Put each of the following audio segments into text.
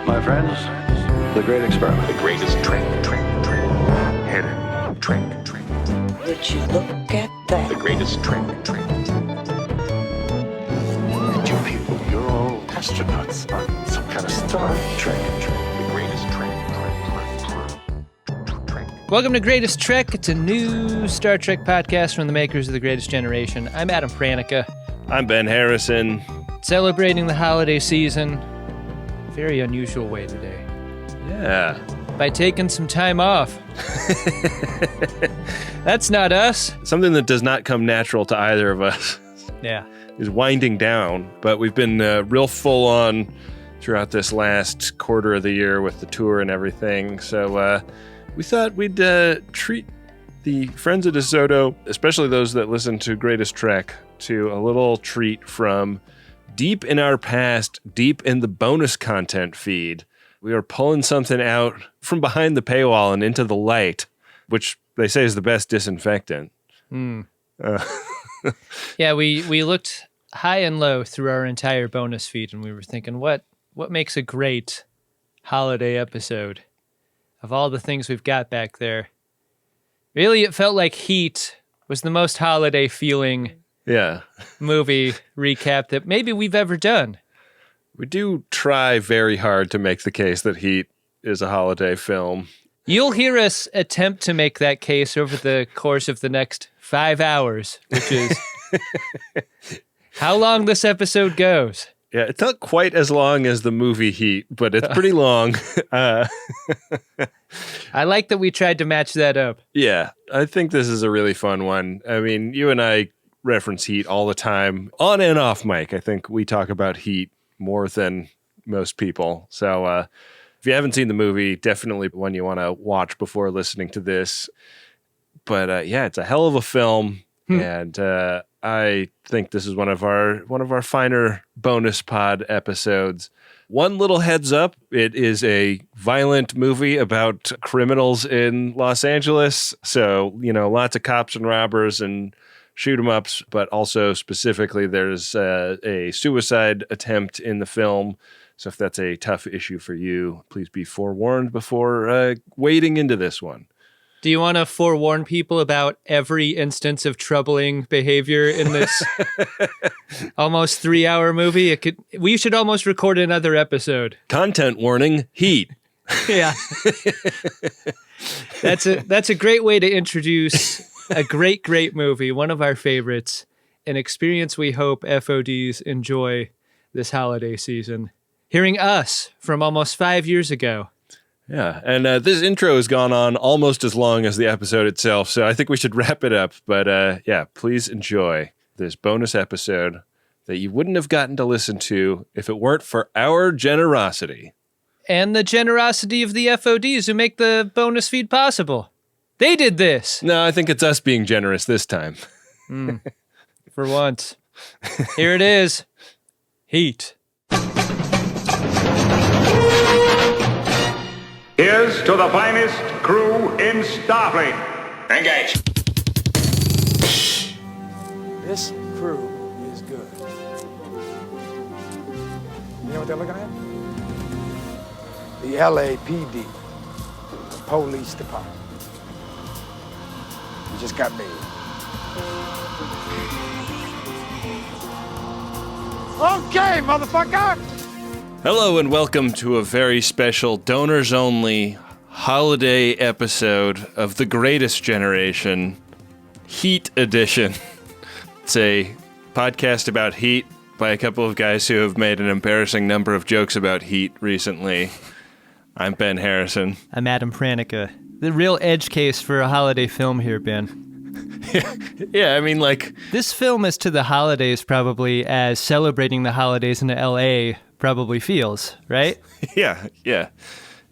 my friends, the great experiment. The greatest trick. Hidden trick. Would you look at that? The greatest trick. And you people, you're all astronauts on some kind of Star Trek. The greatest trick. Welcome to Greatest Trek. It's a new Star Trek podcast from the makers of The Greatest Generation. I'm Adam Pranica. I'm Ben Harrison. Celebrating the holiday season. Very unusual way today. Yeah. By taking some time off. That's not us. Something that does not come natural to either of us. Yeah. Is winding down, but we've been real full on throughout this last quarter of the year with the tour and everything. So we thought we'd treat the friends of DeSoto, especially those that listen to Greatest Trek, to a little treat from deep in our past, deep in the bonus content feed. We are pulling something out from behind the paywall and into the light, which they say is the best disinfectant. Yeah, we looked high and low through our entire bonus feed, and we were thinking, what makes a great holiday episode? Of all the things we've got back there, really, it felt like Heat was the most holiday feeling movie recap that maybe we've ever done. We do try very hard to make the case that Heat is a holiday film. You'll hear us attempt to make that case over the course of the next 5 hours, which is how long this episode goes. Yeah, it's not quite as long as the movie Heat, but it's pretty long. I like that we tried to match that up. Yeah, I think this is a really fun one. I mean, you and I reference Heat all the time, on and off mic. I think we talk about Heat more than most people. So if you haven't seen the movie, definitely one you want to watch before listening to this. But yeah, it's a hell of a film, and I think this is one of our finer bonus pod episodes. One little heads up, it is a violent movie about criminals in Los Angeles. So, you know, lots of cops and robbers and shoot 'em ups, but also specifically there's a suicide attempt in the film. So if that's a tough issue for you, please be forewarned before wading into this one. Do you want to forewarn people about every instance of troubling behavior in this almost 3-hour movie? We should almost record another episode. Content warning, Heat. Yeah. That's a great way to introduce a great movie, one of our favorites, an experience we hope FODs enjoy this holiday season. Hearing us from almost 5 years ago. Yeah, and this intro has gone on almost as long as the episode itself, so I think we should wrap it up. But yeah, please enjoy this bonus episode that you wouldn't have gotten to listen to if it weren't for our generosity. And the generosity of the FODs who make the bonus feed possible. They did this. No, I think it's us being generous this time. For once. Here it is. Heat. Here's to the finest crew in Starfleet. Engage. This crew is good. You know what they're looking at? The LAPD, the police department. You just got made. Okay, motherfucker! Hello and welcome to a very special donors-only holiday episode of The Greatest Generation, Heat Edition. It's a podcast about Heat by a couple of guys who have made an embarrassing number of jokes about Heat recently. I'm Ben Harrison. I'm Adam Pranica. The real edge case for a holiday film here, Ben. Yeah, I mean, like... This film is to the holidays probably as celebrating the holidays in L.A. probably feels, right? Yeah.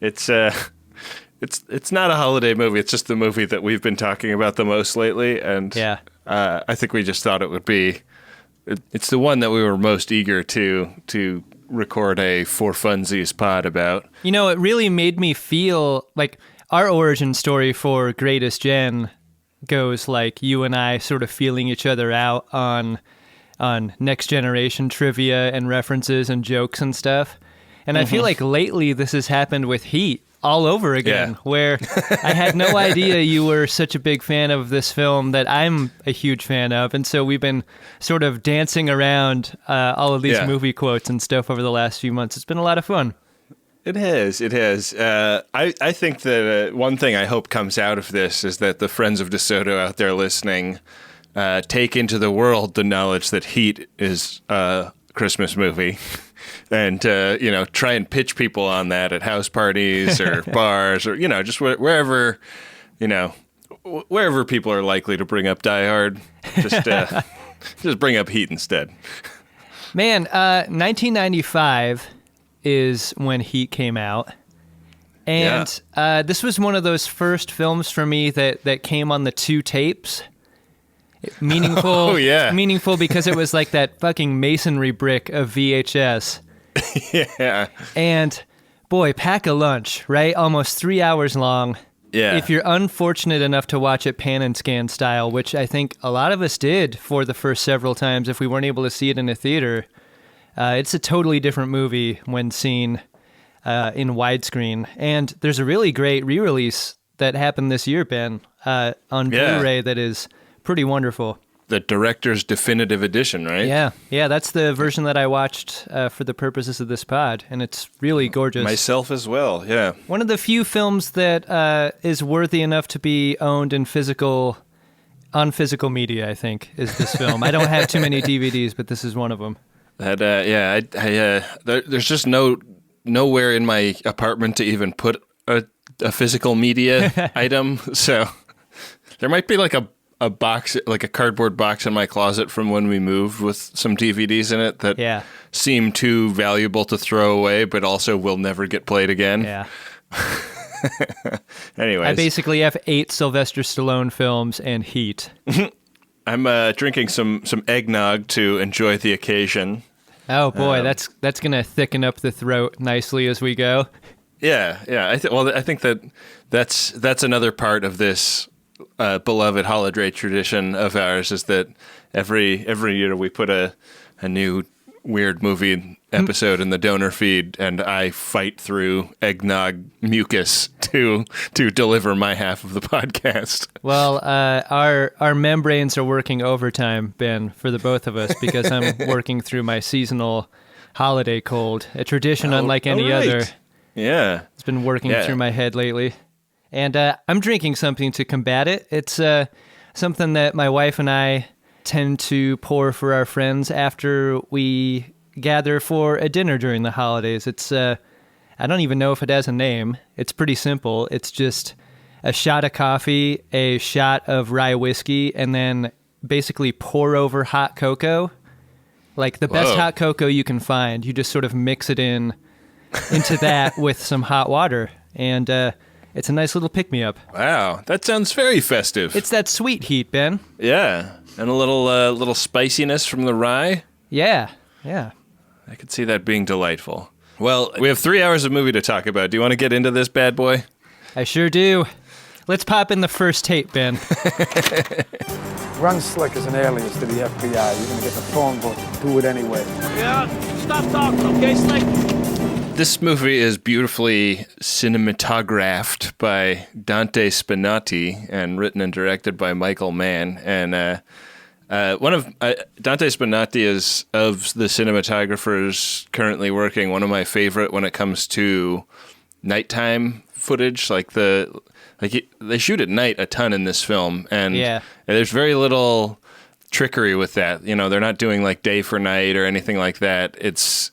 It's not a holiday movie. It's just the movie that we've been talking about the most lately, and yeah. I think we just thought it would be... It's the one that we were most eager to record a For Funsies pod about. You know, it really made me feel like our origin story for Greatest Gen goes like you and I sort of feeling each other out on Next Generation trivia and references and jokes and stuff. And I feel like lately this has happened with Heat all over again, where I had no idea you were such a big fan of this film that I'm a huge fan of. And so we've been sort of dancing around all of these movie quotes and stuff over the last few months. It's been a lot of fun. It has. It has. I think that one thing I hope comes out of this is that the friends of DeSoto out there listening take into the world the knowledge that Heat is a Christmas movie. And, try and pitch people on that at house parties or bars or, just wherever, wherever people are likely to bring up Die Hard. Just bring up Heat instead. Man, 1995 is when Heat came out. And this was one of those first films for me that came on the 2 tapes. Meaningful, meaningful because it was like that fucking masonry brick of VHS. Yeah. And boy, pack a lunch, right? Almost 3 hours long. Yeah. If you're unfortunate enough to watch it pan and scan style, which I think a lot of us did for the first several times if we weren't able to see it in a theater, it's a totally different movie when seen in widescreen. And there's a really great re-release that happened this year, Ben, on Blu-ray that is pretty wonderful. The director's definitive edition, right? Yeah, that's the version that I watched for the purposes of this pod, and it's really gorgeous. Myself as well, yeah. One of the few films that is worthy enough to be owned in on physical media, I think, is this film. I don't have too many DVDs, but this is one of them. There's just nowhere in my apartment to even put a physical media item, so there might be like a box, like a cardboard box in my closet from when we moved with some DVDs in it that seem too valuable to throw away, but also will never get played again. Yeah. Anyways. I basically have 8 Sylvester Stallone films and Heat. I'm drinking some eggnog to enjoy the occasion. Oh boy, that's going to thicken up the throat nicely as we go. Yeah. I think that's another part of this beloved holiday tradition of ours is that every year we put a new weird movie episode in the donor feed, and I fight through eggnog mucus to deliver my half of the podcast. Well, our membranes are working overtime, Ben, for the both of us, because I'm working through my seasonal holiday cold, a tradition unlike any other. Yeah. It's been working through my head lately. And I'm drinking something to combat it. It's something that my wife and I tend to pour for our friends after we gather for a dinner during the holidays. It's I don't even know if it has a name. It's pretty simple. It's just a shot of coffee, a shot of rye whiskey, and then basically pour over hot cocoa. Like the best hot cocoa you can find. You just sort of mix it into that with some hot water. And it's a nice little pick-me-up. Wow, that sounds very festive. It's that sweet heat, Ben. Yeah, and a little spiciness from the rye. Yeah. I could see that being delightful. Well, we have 3 hours of movie to talk about. Do you want to get into this bad boy? I sure do. Let's pop in the first tape, Ben. Run slick as an alias to the FBI. You're going to get the phone book. Do it anyway. Yeah, stop talking, okay, Slick? This movie is beautifully cinematographed by Dante Spinotti and written and directed by Michael Mann. And Dante Spinotti is, of the cinematographers currently working, one of my favorite when it comes to nighttime footage. They shoot at night a ton in this film, and there's very little trickery with that. They're not doing like day for night or anything like that. It's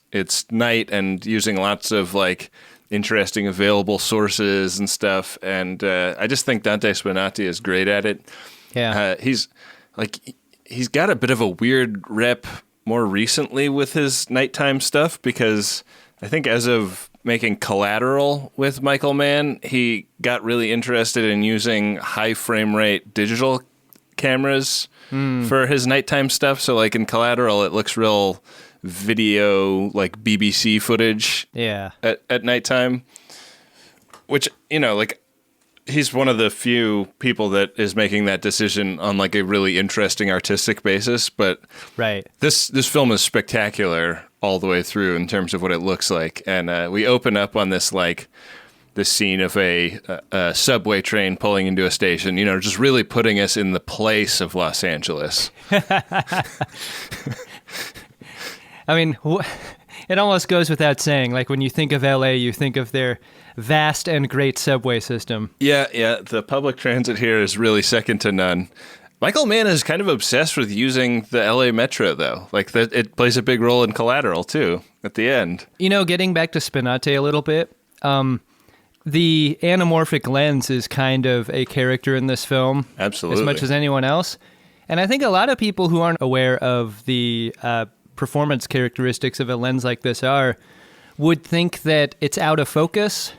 night and using lots of like interesting available sources and stuff. And I just think Dante Spinotti is great at it. Yeah. He's got a bit of a weird rep more recently with his nighttime stuff, because I think as of making Collateral with Michael Mann, he got really interested in using high frame rate digital cameras for his nighttime stuff. So like in Collateral, it looks real video, like BBC footage at nighttime, which, he's one of the few people that is making that decision on like a really interesting artistic basis. But right, this film is spectacular all the way through in terms of what it looks like. And we open up on this scene of a subway train pulling into a station, just really putting us in the place of Los Angeles. I mean, it almost goes without saying, like when you think of LA, you think of their vast and great subway system. Yeah, the public transit here is really second to none. Michael Mann is kind of obsessed with using the LA Metro, though. Like, it plays a big role in Collateral, too, at the end. Getting back to Spinate a little bit, the anamorphic lens is kind of a character in this film. Absolutely. As much as anyone else. And I think a lot of people who aren't aware of the performance characteristics of a lens like this would think that it's out of focus,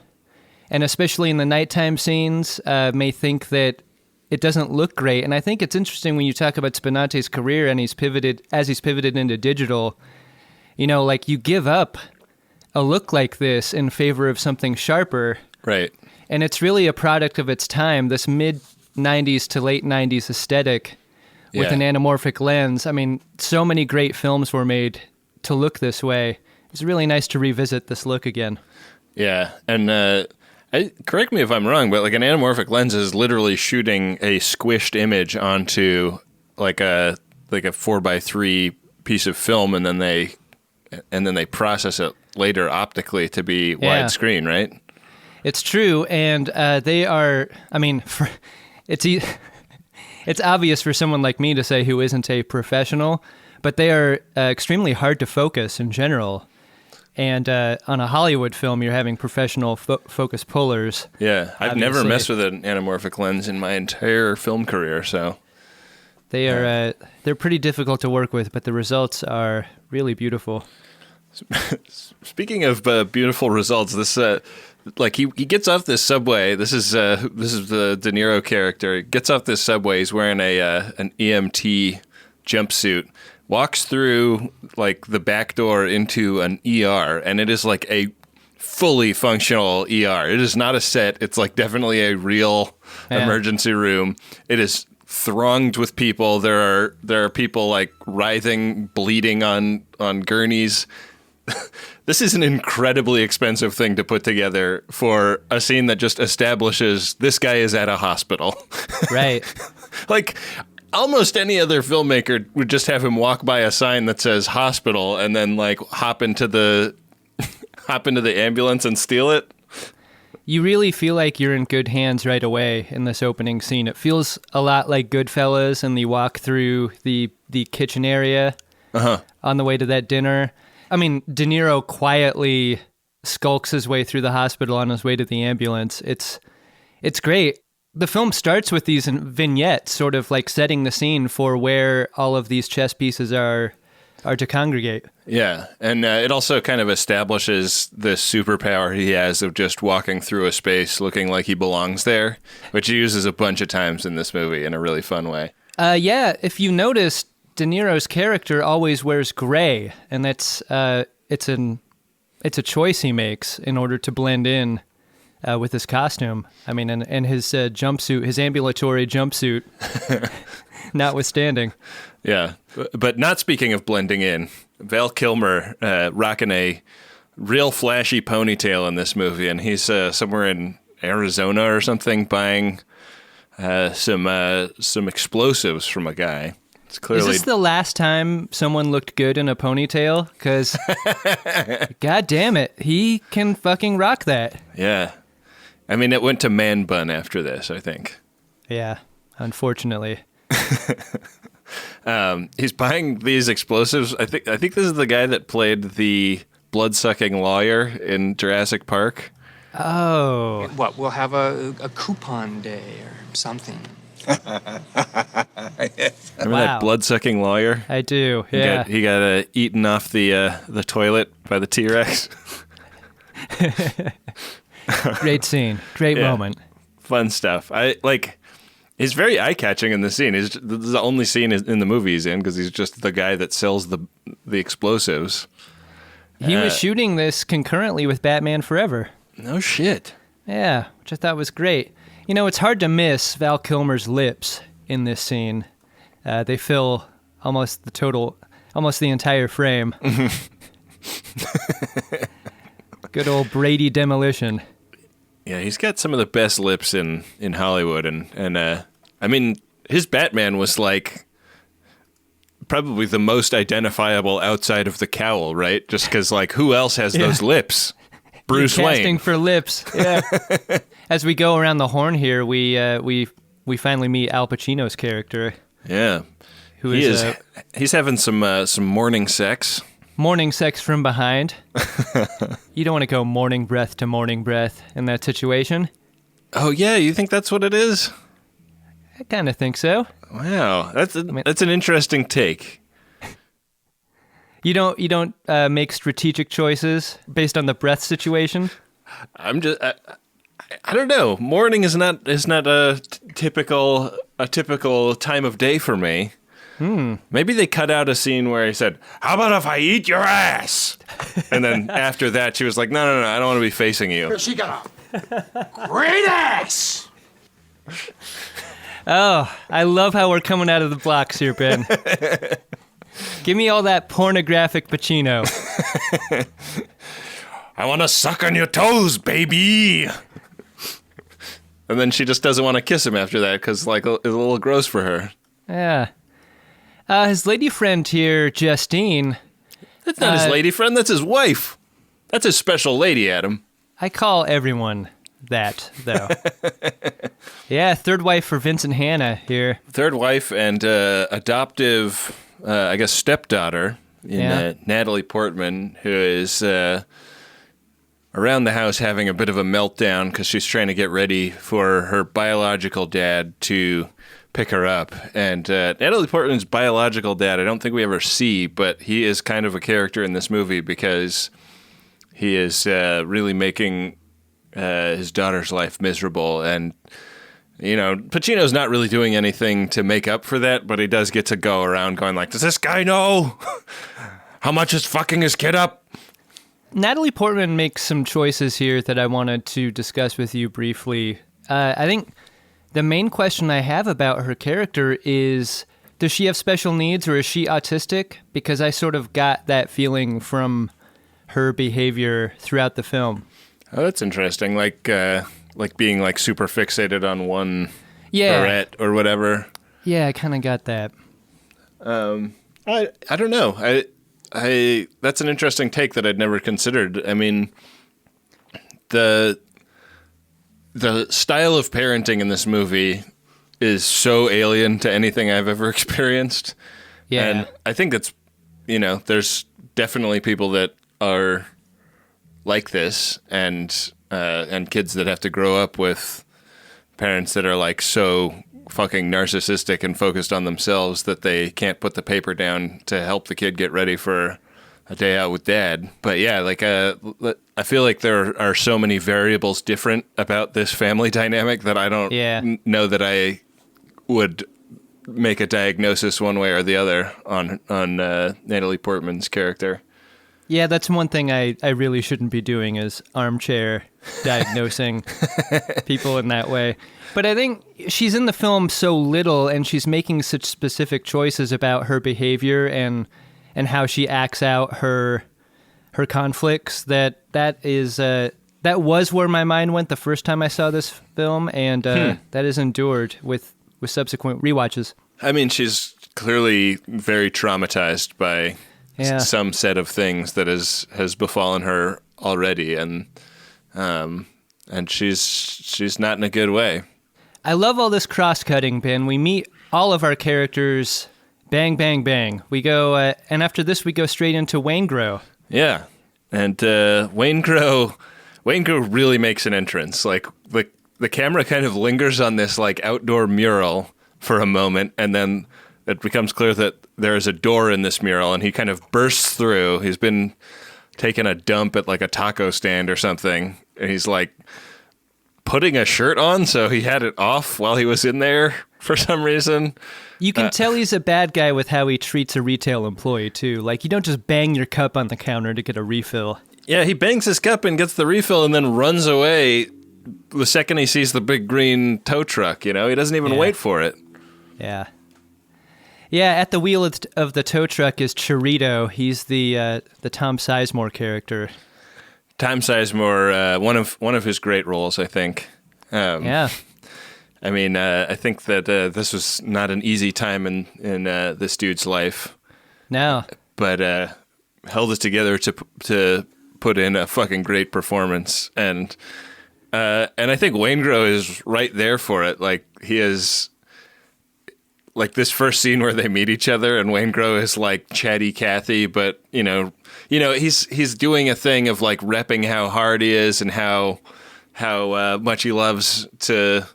and especially in the nighttime scenes, may think that it doesn't look great. And I think it's interesting when you talk about Spinate's career and he's pivoted into digital, like you give up a look like this in favor of something sharper. Right. And it's really a product of its time, this mid-90s to late 90s aesthetic with an anamorphic lens. I mean, so many great films were made to look this way. It's really nice to revisit this look again. Yeah, and correct me if I'm wrong, but like an anamorphic lens is literally shooting a squished image onto like a 4x3 piece of film, and then they process it later optically to be widescreen, right? It's true, and they are. I mean, it's obvious for someone like me to say who isn't a professional, but they are extremely hard to focus in general. And on a Hollywood film, you're having professional focus pullers. Yeah, I've never messed with an anamorphic lens in my entire film career, so they're pretty difficult to work with, but the results are really beautiful. Speaking of beautiful results, this he gets off this subway. This is the De Niro character. He gets off this subway. He's wearing an EMT jumpsuit. Walks through like the back door into an ER, and it is like a fully functional ER. It is not a set. It's like definitely a real emergency room. It is thronged with people. There are people like writhing, bleeding on gurneys. This is an incredibly expensive thing to put together for a scene that just establishes this guy is at a hospital. Right. Like, almost any other filmmaker would just have him walk by a sign that says hospital and then like hop into the ambulance and steal it. You really feel like you're in good hands right away in this opening scene. It feels a lot like Goodfellas, and the walk through the kitchen area on the way to that dinner. I mean, De Niro quietly skulks his way through the hospital on his way to the ambulance. It's great. The film starts with these vignettes, sort of like setting the scene for where all of these chess pieces are to congregate. Yeah, and it also kind of establishes this superpower he has of just walking through a space looking like he belongs there, which he uses a bunch of times in this movie in a really fun way. Yeah, if you notice, De Niro's character always wears gray, and that's it's a choice he makes in order to blend in with his costume. I mean, and his jumpsuit, his ambulatory jumpsuit, notwithstanding. Yeah, but not speaking of blending in, Val Kilmer rocking a real flashy ponytail in this movie, and he's somewhere in Arizona or something buying some explosives from a guy. It's clearly... Is this the last time someone looked good in a ponytail? Because, god damn it, he can fucking rock that. Yeah. I mean, it went to man bun after this, I think. Yeah, unfortunately. He's buying these explosives. I think this is the guy that played the blood-sucking lawyer in Jurassic Park. Oh. What, we'll have a coupon day or something. Remember that blood-sucking lawyer? I do, yeah. He got eaten off the toilet by the T-Rex. Great scene. Great moment. Fun stuff. He's very eye-catching in this scene. This is the only scene in the movie he's in because he's just the guy that sells the explosives. He was shooting this concurrently with Batman Forever. No shit. Yeah, which I thought was great. You know, it's hard to miss Val Kilmer's lips in this scene. They fill almost the entire frame. Good old Brady Demolition. Yeah, he's got some of the best lips in Hollywood, and I mean, his Batman was like probably the most identifiable outside of the cowl, right? Just because, like, who else has those lips? Bruce You're Wayne. casting for lips. Yeah. As we go around the horn here, we finally meet Al Pacino's character. Yeah, he's having some morning sex. Morning sex from behind. You don't want to go morning breath to morning breath in that situation. Oh yeah, you think that's what it is? I kind of think so. Wow, that's an interesting take. You don't make strategic choices based on the breath situation. I'm just I don't know. Morning is not a typical time of day for me. Maybe they cut out a scene where he said, "How about if I eat your ass?" And then after that, she was like, "No, I don't want to be facing you." She got a great ass. Oh, I love how we're coming out of the blocks here, Ben. Give me all that pornographic Pacino. I want to suck on your toes, baby. And then she just doesn't want to kiss him after that because, like, it's a little gross for her. Yeah. His lady friend here, Justine. That's not his lady friend. That's his wife. That's his special lady, Adam. I call everyone that, though. Yeah, third wife for Vincent Hanna here. Third wife and adoptive, I guess, stepdaughter in Natalie Portman, who is around the house having a bit of a meltdown because she's trying to get ready for her biological dad to pick her up. And Natalie Portman's biological dad, I don't think we ever see, but he is kind of a character in this movie because he is really making his daughter's life miserable. And, you know, Pacino's not really doing anything to make up for that, but he does get to go around going like, does this guy know how much is fucking his kid up? Natalie Portman makes some choices here that I wanted to discuss with you briefly. I think the main question I have about her character is, does she have special needs or is she autistic? Because I sort of got that feeling from her behavior throughout the film. Oh, that's interesting. Like being like super fixated on one barrette or whatever. Yeah, I kind of got that. I don't know. I that's an interesting take that I'd never considered. I mean, the style of parenting in this movie is so alien to anything I've ever experienced. Yeah. And I think it's, you know, there's definitely people that are like this and kids that have to grow up with parents that are like so fucking narcissistic and focused on themselves that they can't put the paper down to help the kid get ready for a day out with dad. But yeah, like I feel like there are so many variables different about this family dynamic that I don't know that I would make a diagnosis one way or the other on Natalie Portman's character. Yeah, that's one thing I really shouldn't be doing is armchair diagnosing people in that way. But I think she's in the film so little and she's making such specific choices about her behavior and how she acts out her conflicts that was where my mind went the first time I saw this film, and that has endured with subsequent rewatches. I mean, she's clearly very traumatized by some set of things that has befallen her already, and she's not in a good way. I love all this cross-cutting, Ben. We meet all of our characters, bang, bang, bang. We go, and after this, we go straight into Waingro. Yeah, and Waingro really makes an entrance. Like the camera kind of lingers on this like outdoor mural for a moment, and then it becomes clear that there is a door in this mural, and he kind of bursts through. He's been taking a dump at like a taco stand or something, and he's like putting a shirt on, so he had it off while he was in there for some reason. You can tell he's a bad guy with how he treats a retail employee, too. Like, you don't just bang your cup on the counter to get a refill. Yeah, he bangs his cup and gets the refill and then runs away the second he sees the big green tow truck, you know? He doesn't even wait for it. Yeah. Yeah, at the wheel of the tow truck is Chorito. He's the Tom Sizemore character. Tom Sizemore, one of his great roles, I think. Yeah. I mean, I think that this was not an easy time in this dude's life. No. But held it together to put in a fucking great performance, and I think Waingro is right there for it. Like, he is, like, this first scene where they meet each other, and Waingro is like chatty Cathy, but you know, he's doing a thing of like repping how hard he is and how much he loves to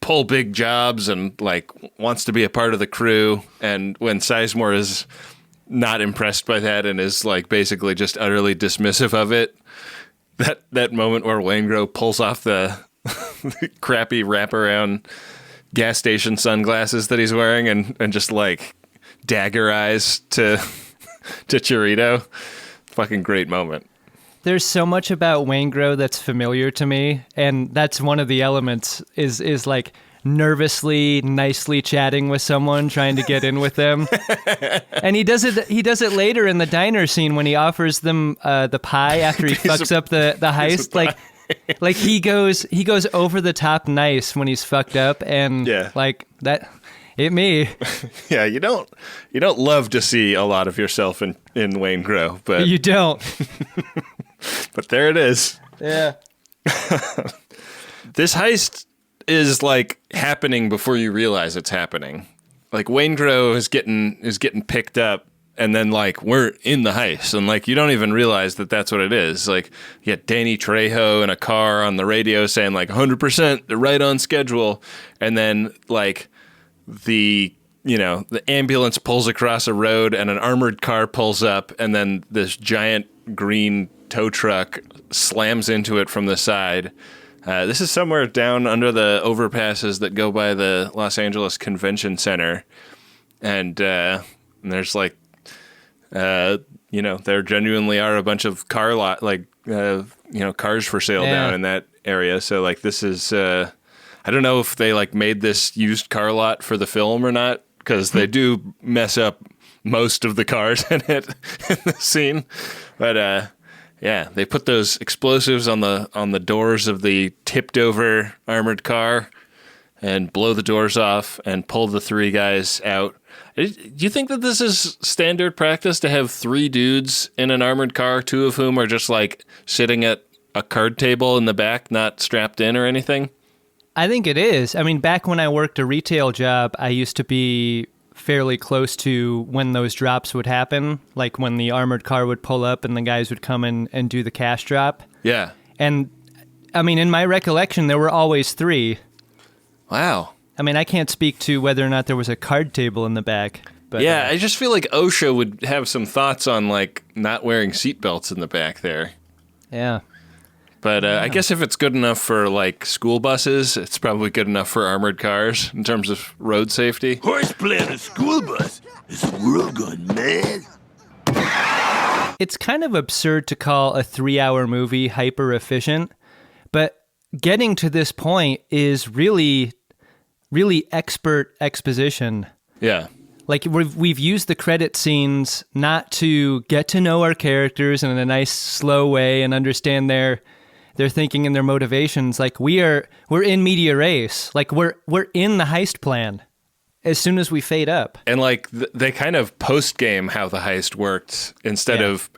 pull big jobs and like wants to be a part of the crew. And when Sizemore is not impressed by that and is like basically just utterly dismissive of it, that moment where Waingro pulls off the crappy wraparound gas station sunglasses that he's wearing and just like dagger eyes to Chorito, fucking great moment. There's so much about Waingro that's familiar to me, and that's one of the elements is like nervously, nicely chatting with someone, trying to get in with them. And he does it later in the diner scene when he offers them the pie after he fucks up the heist. Like he goes over the top nice when he's fucked up, and like that hit me. Yeah, you don't love to see a lot of yourself in Waingro, but you don't. But there it is. Yeah. This heist is like happening before you realize it's happening. Like, Waingro is getting picked up, and then like we're in the heist, and like you don't even realize that that's what it is. Like, you get Danny Trejo in a car on the radio saying like 100%, they're right on schedule, and then like the ambulance pulls across a road and an armored car pulls up, and then this giant green tow truck slams into it from the side. This is somewhere down under the overpasses that go by the Los Angeles Convention Center. And there's like, there genuinely are a bunch of cars for sale down in that area. So like, this is, I don't know if they like made this used car lot for the film or not, because they do mess up most of the cars in it in the scene. But, yeah, they put those explosives on the doors of the tipped over armored car and blow the doors off and pull the three guys out. Do you think that this is standard practice to have three dudes in an armored car, two of whom are just like sitting at a card table in the back, not strapped in or anything? I think it is. I mean, back when I worked a retail job, I used to be fairly close to when those drops would happen, like when the armored car would pull up and the guys would come in and do the cash drop. Yeah. And, I mean, in my recollection, there were always three. Wow. I mean, I can't speak to whether or not there was a card table in the back. But, yeah, I just feel like OSHA would have some thoughts on, like, not wearing seatbelts in the back there. Yeah. But I guess if it's good enough for, like, school buses, it's probably good enough for armored cars in terms of road safety. Horseplay on a school bus? Is the world gone mad? It's kind of absurd to call a 3-hour movie hyper efficient, but getting to this point is really, really expert exposition. Yeah. Like, we've used the credit scenes not to get to know our characters in a nice, slow way and understand their thinking and their motivations. Like, we're in media res. Like, we're in the heist plan as soon as we fade up. And like they kind of post game how the heist worked instead of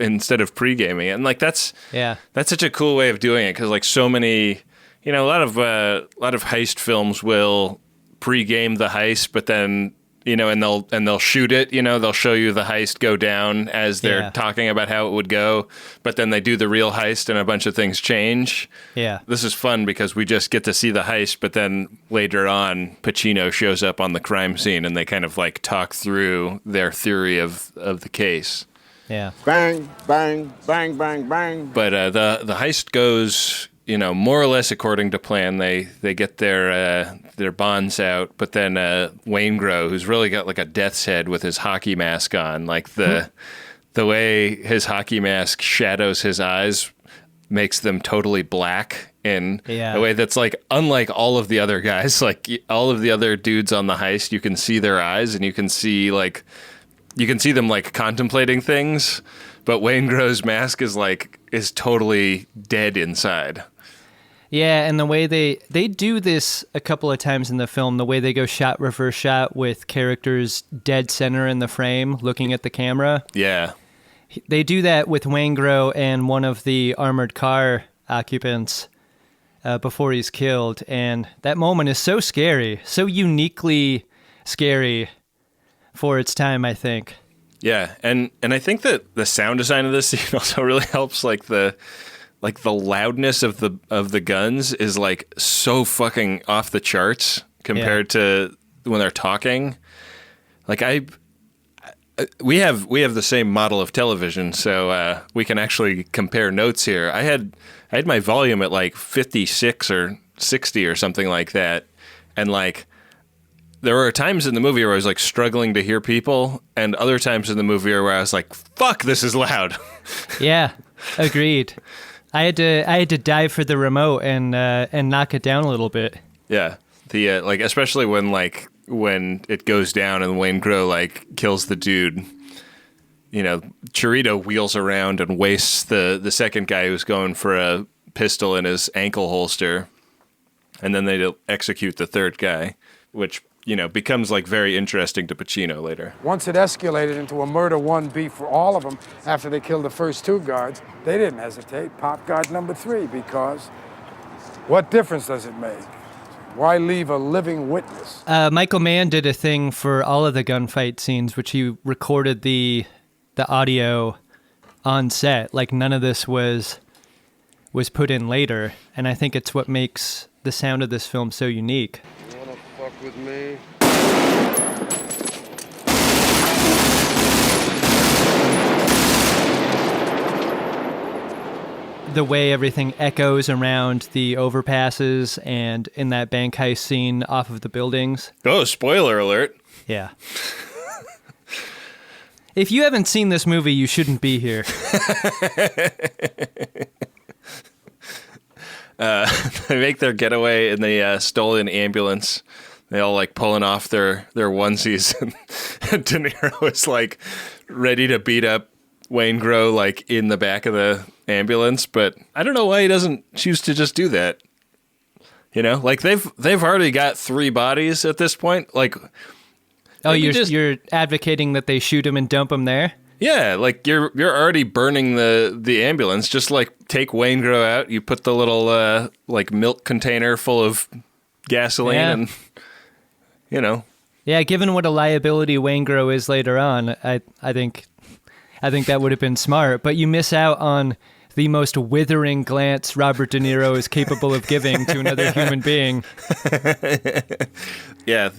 pre-gaming it. And like that's such a cool way of doing it, because like so many, a lot of heist films will pre-game the heist, but then and they'll shoot it, they'll show you the heist go down as they're talking about how it would go, but then they do the real heist and a bunch of things change. Yeah. This is fun because we just get to see the heist, but then later on Pacino shows up on the crime scene and they kind of like talk through their theory of the case. Yeah. Bang, bang, bang, bang, bang. But the heist goes, more or less according to plan. They get their bonds out, but then Waingro, who's really got like a death's head with his hockey mask on, like the way his hockey mask shadows his eyes makes them totally black in Yeah. a way that's like unlike all of the other guys. Like all of the other dudes on the heist, you can see their eyes and you can see them like contemplating things, but Waingro's mask is totally dead inside. Yeah, and the way they do this a couple of times in the film, the way they go shot, reverse shot with characters dead center in the frame, looking at the camera. Yeah. They do that with Waingro and one of the armored car occupants before he's killed, and that moment is so scary, so uniquely scary for its time, I think. Yeah, and I think that the sound design of this scene also really helps. Like the loudness of the guns is like so fucking off the charts compared to when they're talking. Like we have the same model of television, so we can actually compare notes here. I had my volume at like 56 or 60 or something like that, and like there were times in the movie where I was like struggling to hear people, and other times in the movie where I was like, "Fuck, this is loud." Yeah, agreed. I had to dive for the remote and knock it down a little bit. Yeah, the like especially when it goes down and Waingro like kills the dude. You know, Chirito wheels around and wastes the second guy who's going for a pistol in his ankle holster, and then they execute the third guy, which becomes like very interesting to Pacino later. Once it escalated into a murder 1B for all of them after they killed the first 2 guards, they didn't hesitate. Pop guard number 3, because what difference does it make? Why leave a living witness? Michael Mann did a thing for all of the gunfight scenes, which he recorded the audio on set. Like none of this was put in later, and I think it's what makes the sound of this film so unique. You wanna fuck with me? The way everything echoes around the overpasses and in that bank heist scene off of the buildings. Oh, spoiler alert. Yeah. If you haven't seen this movie, you shouldn't be here. They make their getaway in the stolen ambulance. They all like pulling off their onesies, and De Niro is like ready to beat up Waingro like in the back of the ambulance, but I don't know why he doesn't choose to just do that. Like they've already got 3 bodies at this point. Like, oh, you're advocating that they shoot him and dump him there? Yeah, like you're already burning the ambulance. Just like take Waingro out, you put the little like milk container full of gasoline, and Yeah, given what a liability Waingro is later on, I think that would have been smart. But you miss out on the most withering glance Robert De Niro is capable of giving to another human being. Yeah,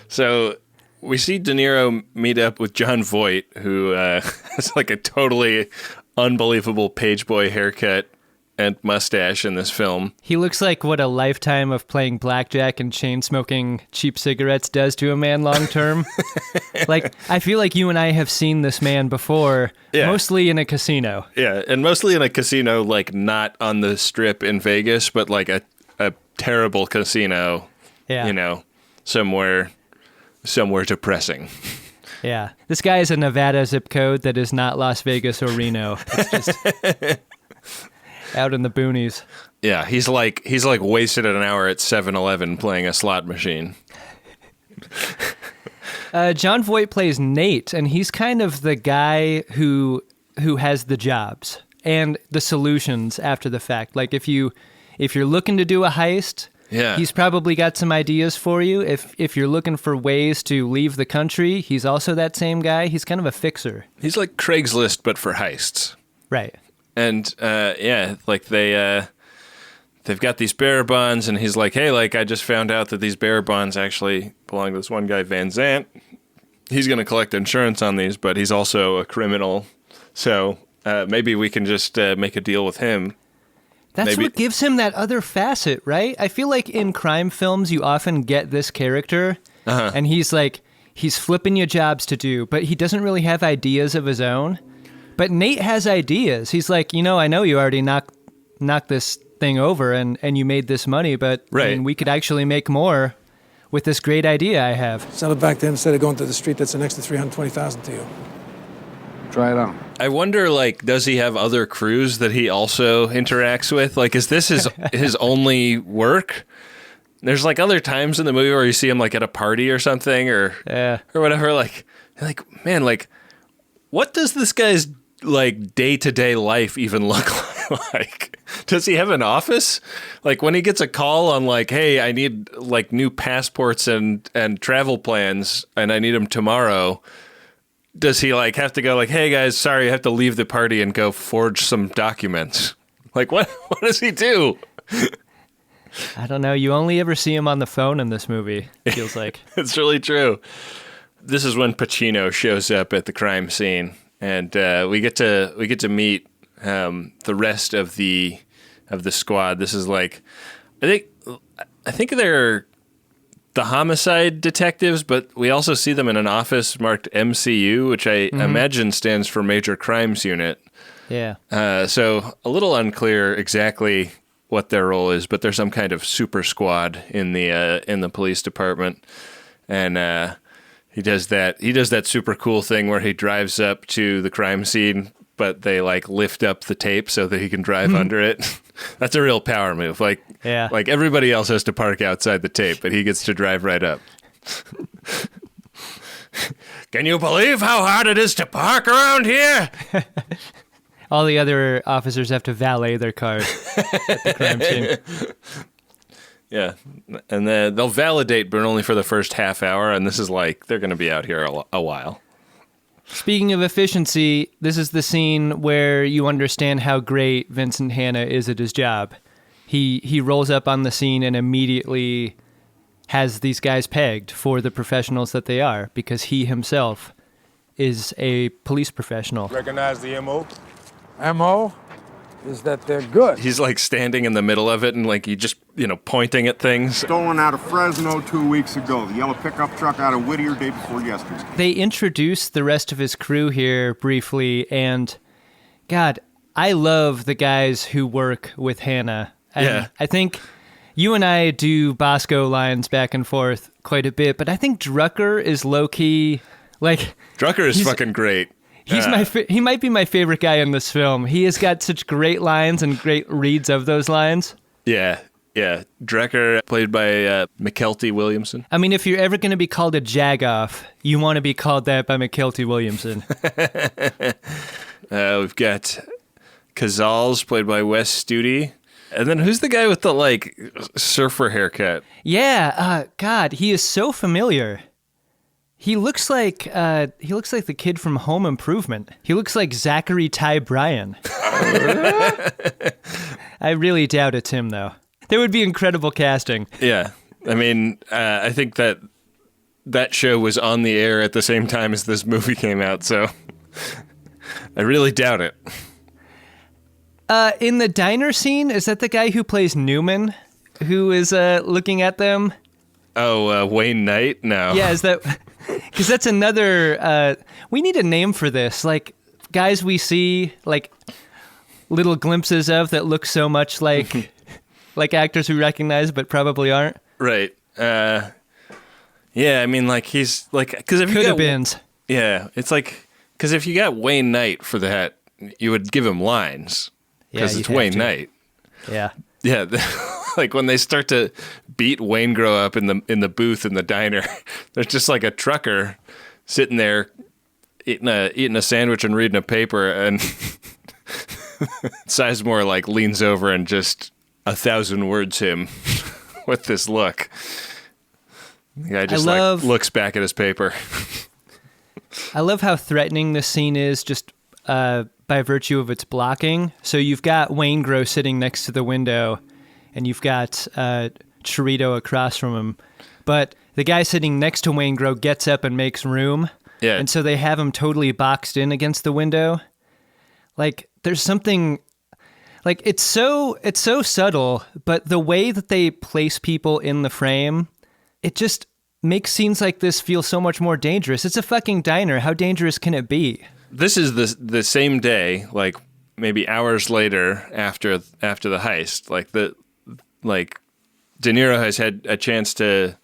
so we see De Niro meet up with John Voight, who has like a totally unbelievable page boy haircut and mustache in this film. He looks like what a lifetime of playing blackjack and chain smoking cheap cigarettes does to a man long term. Like, I feel like you and I have seen this man before, mostly in a casino. Yeah, and mostly in a casino, like not on the strip in Vegas, but like a terrible casino, somewhere depressing. Yeah. This guy is a Nevada zip code that is not Las Vegas or Reno. It's just out in the boonies. Yeah, he's like wasted an hour at 7-Eleven playing a slot machine. John Voight plays Nate, and he's kind of the guy who has the jobs and the solutions after the fact. Like if you're looking to do a heist, he's probably got some ideas for you. If you're looking for ways to leave the country, he's also that same guy. He's kind of a fixer. He's like Craigslist, but for heists. Right. And like they've got these bearer bonds, and he's like, hey, like I just found out that these bearer bonds actually belong to this one guy, Van Zant. He's going to collect insurance on these, but he's also a criminal. So maybe we can just make a deal with him. That's what gives him that other facet, right? I feel like in crime films, you often get this character, and he's flipping you jobs to do, but he doesn't really have ideas of his own. But Nate has ideas. He's like, I know you already knocked this thing over and you made this money, but right. I mean, we could actually make more with this great idea I have. Sell it back to him instead of going to the street that's an extra $320,000 to you. Try it on. I wonder, does he have other crews that he also interacts with? Is this his only work? There's other times in the movie where you see him at a party or something or whatever. Man, what does this guy's day-to-day life even look like? Does he have an office? When he gets a call on hey, I need new passports and travel plans and I need them tomorrow. Does he have to go hey guys, sorry, I have to leave the party and go forge some documents? What does he do? I don't know. You only ever see him on the phone in this movie, it feels like. It's really true. This is when Pacino shows up at the crime scene, and we get to meet the rest of the squad. This is I think they're the homicide detectives, but we also see them in an office marked MCU, which I imagine stands for Major Crimes Unit. Yeah. So a little unclear exactly what their role is, but they're some kind of super squad in the police department, and he does that super cool thing where he drives up to the crime scene, but they lift up the tape so that he can drive under it. That's a real power move. Everybody else has to park outside the tape, but he gets to drive right up. Can you believe how hard it is to park around here? All the other officers have to valet their cars at the crime scene. Yeah, and then they'll validate, but only for the first half hour, and this is they're going to be out here a while. Speaking of efficiency, this is the scene where you understand how great Vincent Hanna is at his job. He rolls up on the scene and immediately has these guys pegged for the professionals that they are, because he himself is a police professional. Recognize the MO? MO is that they're good. He's standing in the middle of it and he just, pointing at things. Stolen out of Fresno 2 weeks ago. The yellow pickup truck out of Whittier day before yesterday. They introduce the rest of his crew here briefly, and God, I love the guys who work with Hanna. And I think you and I do Bosco lines back and forth quite a bit, but I think Drucker is low-key, Drucker is fucking great. He's he might be my favorite guy in this film. He has got such great lines and great reads of those lines. Yeah. Drucker, played by McKelty Williamson. I mean, if you're ever going to be called a jagoff, you want to be called that by McKelty Williamson. We've got Cazals, played by Wes Studi. And then who's the guy with the, surfer haircut? Yeah, God, he is so familiar. He looks like the kid from Home Improvement. He looks like Zachary Ty Bryan. I really doubt it's him, though. There would be incredible casting. Yeah. I mean, I think that show was on the air at the same time as this movie came out, so I really doubt it. In the diner scene, is that the guy who plays Newman, who is looking at them? Oh, Wayne Knight? No. Yeah, is that... Because that's another... we need a name for this. Guys we see, little glimpses of that look so much like actors we recognize but probably aren't. Right. Yeah, I mean, he's... Because if Could-have-beens. Yeah, it's because if you got Wayne Knight for that, you would give him lines. Because it's Wayne Knight. Yeah. Yeah, when they start to beat Waingro up in the booth in the diner, there's just a trucker sitting there eating a sandwich and reading a paper, and Sizemore leans over and just 1,000 words him with this look. The guy just looks back at his paper. I love how threatening this scene is, just by virtue of its blocking. So you've got Waingro sitting next to the window, and you've got Chirito across from him. But the guy sitting next to Waingro gets up and makes room. Yeah. And so they have him totally boxed in against the window. There's something... it's so subtle, but the way that they place people in the frame, it just makes scenes like this feel so much more dangerous. It's a fucking diner. How dangerous can it be? this is the same day, like maybe hours later after the heist. Like De Niro has had a chance to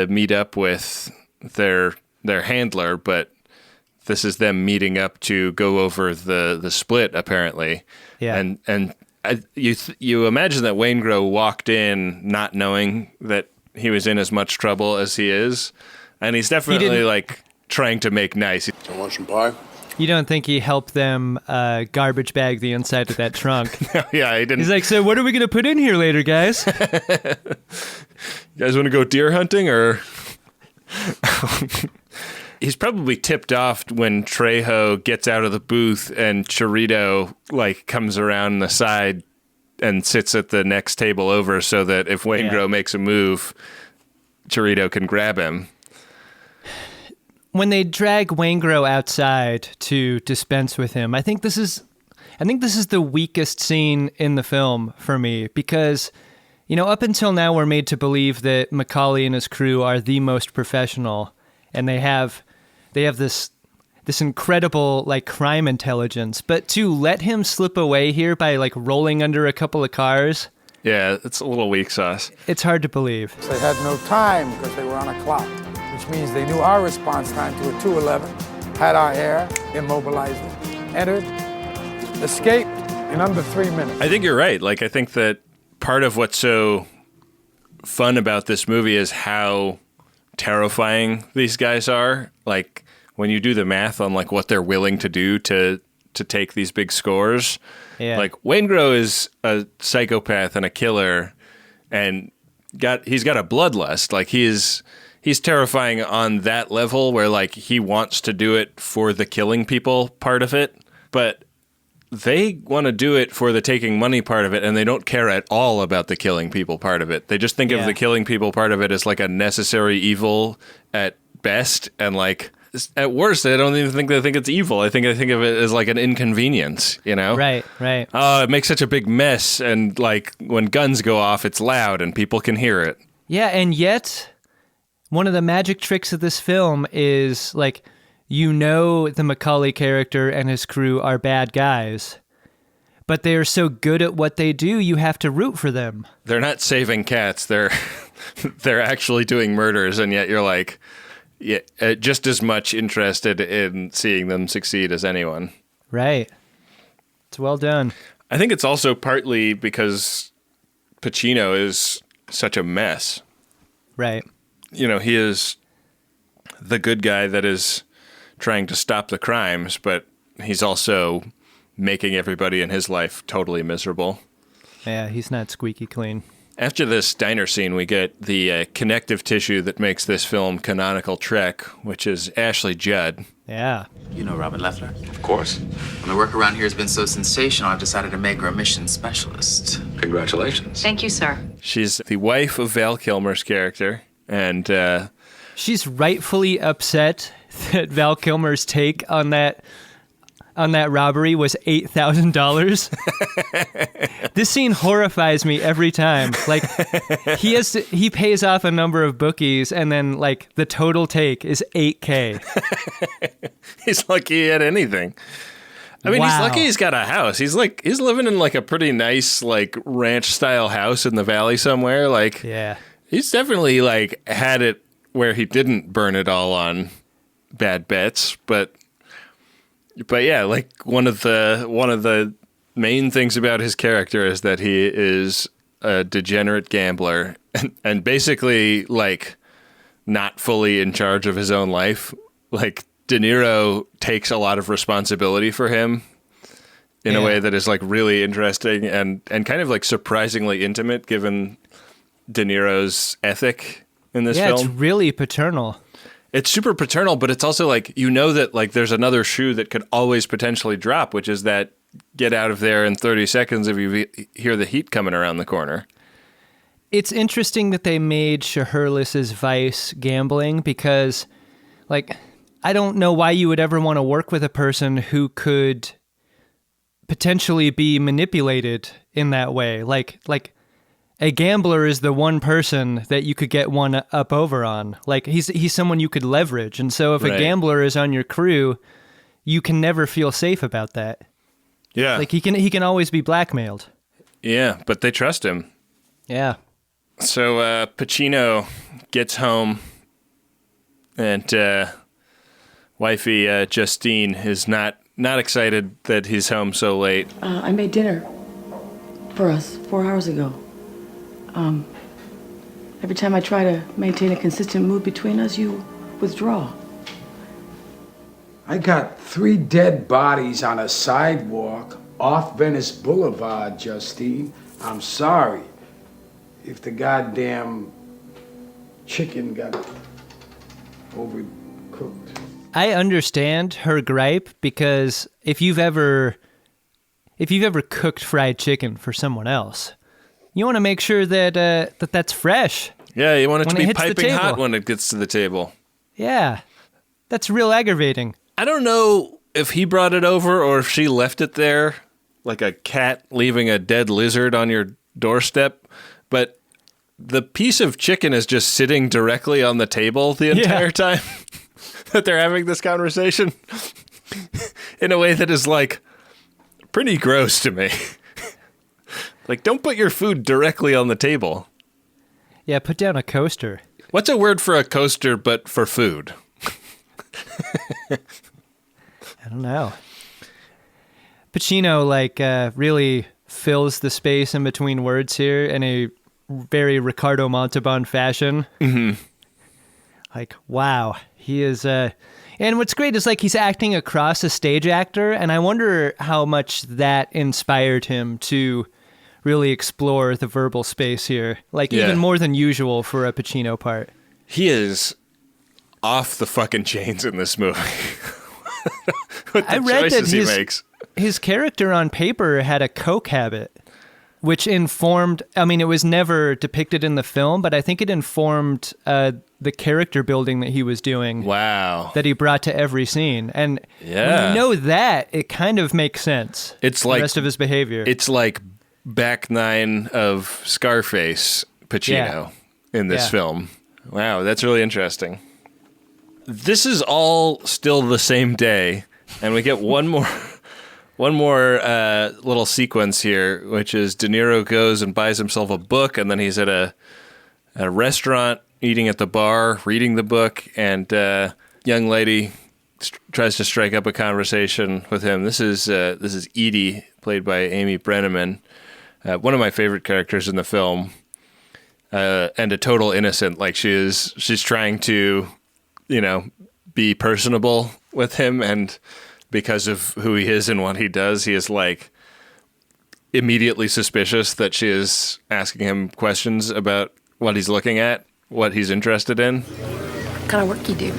meet up with their handler, but this is them meeting up to go over the split, apparently. Yeah. And you imagine that Waingro walked in not knowing that he was in as much trouble as he is, and he's definitely like trying to make nice. You want some pie? You don't think he helped them garbage bag the inside of that trunk? Yeah, he didn't. He's like, so what are we going to put in here later, guys? You guys want to go deer hunting or? He's probably tipped off when Trejo gets out of the booth and Chirito like comes around the side and sits at the next table over so that if Waingro makes a move, Chirito can grab him. When they drag Waingro outside to dispense with him, I think this is the weakest scene in the film for me because, you know, up until now we're made to believe that Macaulay and his crew are the most professional, and they have this incredible like crime intelligence. But to let him slip away here by like rolling under a couple of cars, yeah, it's a little weak sauce. It's hard to believe. They had no time because they were on a clock, which means they knew our response time to a 211, had our air, immobilized it, entered, escaped in under 3 minutes. I think you're right. Like, I think that part of what's so fun about this movie is how terrifying these guys are. Like, when you do the math on like what they're willing to do to take these big scores, like Waingro is a psychopath and a killer, and he's got a bloodlust. Like he's terrifying on that level where like he wants to do it for the killing people part of it, but they want to do it for the taking money part of it, and they don't care at all about the killing people part of it. They just think of the killing people part of it as like a necessary evil at best, and like at worst, I don't even think they think it's evil. I think of it as like an inconvenience, you know? Right. Oh, it makes such a big mess, and like when guns go off, it's loud and people can hear it. Yeah, and yet one of the magic tricks of this film is like, you know, the Macaulay character and his crew are bad guys, but they are so good at what they do, you have to root for them. They're not saving cats. They're actually doing murders, and yet you're like, just as much interested in seeing them succeed as anyone. Right. It's well done. I think it's also partly because Pacino is such a mess. Right. You know, he is the good guy that is trying to stop the crimes, but he's also making everybody in his life totally miserable. Yeah, he's not squeaky clean. After this diner scene, we get the connective tissue that makes this film canonical Trek, which is Ashley Judd. Yeah. You know Robin Leffler? Of course. When the work around here has been so sensational, I've decided to make her a mission specialist. Congratulations. Thank you, sir. She's the wife of Val Kilmer's character, and she's rightfully upset that Val Kilmer's take on that robbery was $8,000. This scene horrifies me every time. Like he pays off a number of bookies, and then like the total take is $8,000. He's lucky he had anything. I mean, He's lucky he's got a house. He's living in like a pretty nice like ranch style house in the valley somewhere. Like, yeah, he's definitely like had it where he didn't burn it all on bad bets, but yeah, like one of the main things about his character is that he is a degenerate gambler and basically like not fully in charge of his own life. Like De Niro takes a lot of responsibility for him in a way that is like really interesting and kind of like surprisingly intimate given De Niro's ethic in this film. Yeah, it's really paternal. It's super paternal, but it's also like, you know that like there's another shoe that could always potentially drop, which is that get out of there in 30 seconds if you hear the heat coming around the corner. It's interesting that they made Scheherless's vice gambling because, like, I don't know why you would ever want to work with a person who could potentially be manipulated in that way. Like a gambler is the one person that you could get one up over on. Like he's someone you could leverage. And so if a gambler is on your crew, you can never feel safe about that. Yeah. Like he can always be blackmailed. Yeah, but they trust him. Yeah. So Pacino gets home, and wifey Justine is not excited that he's home so late. I made dinner for us 4 hours ago. Every time I try to maintain a consistent mood between us, you withdraw. I got 3 dead bodies on a sidewalk off Venice Boulevard, Justine. I'm sorry if the goddamn chicken got overcooked. I understand her gripe because if you've ever cooked fried chicken for someone else, you want to make sure that that's fresh. Yeah, you want it to when be it hits the piping hot table. when it gets to the table. Yeah, that's real aggravating. I don't know if he brought it over or if she left it there, like a cat leaving a dead lizard on your doorstep, but the piece of chicken is just sitting directly on the table the entire time that they're having this conversation in a way that is like pretty gross to me. Like, don't put your food directly on the table. Yeah, put down a coaster. What's a word for a coaster but for food? I don't know. Pacino, really fills the space in between words here in a very Ricardo Montalban fashion. Mm-hmm. Like, wow. He is... And what's great is, he's acting across a stage actor, and I wonder how much that inspired him to really explore the verbal space here. Even more than usual for a Pacino part. He is off the fucking chains in this movie. With the I read that choices he makes. His character on paper had a coke habit, which informed... I mean, it was never depicted in the film, but I think it informed the character building that he was doing. Wow. That he brought to every scene. And when you know that, it kind of makes sense. It's the rest of his behavior. It's like back nine of Scarface Pacino in this film. Wow, that's really interesting. This is all still the same day, and we get one more little sequence here, which is De Niro goes and buys himself a book, and then he's at a restaurant, eating at the bar, reading the book, and young lady tries to strike up a conversation with him. This is Edie, played by Amy Brenneman, one of my favorite characters in the film, and a total innocent. She's trying to, be personable with him, and because of who he is and what he does, he is immediately suspicious that she is asking him questions about what he's looking at, what he's interested in. What kind of work you do?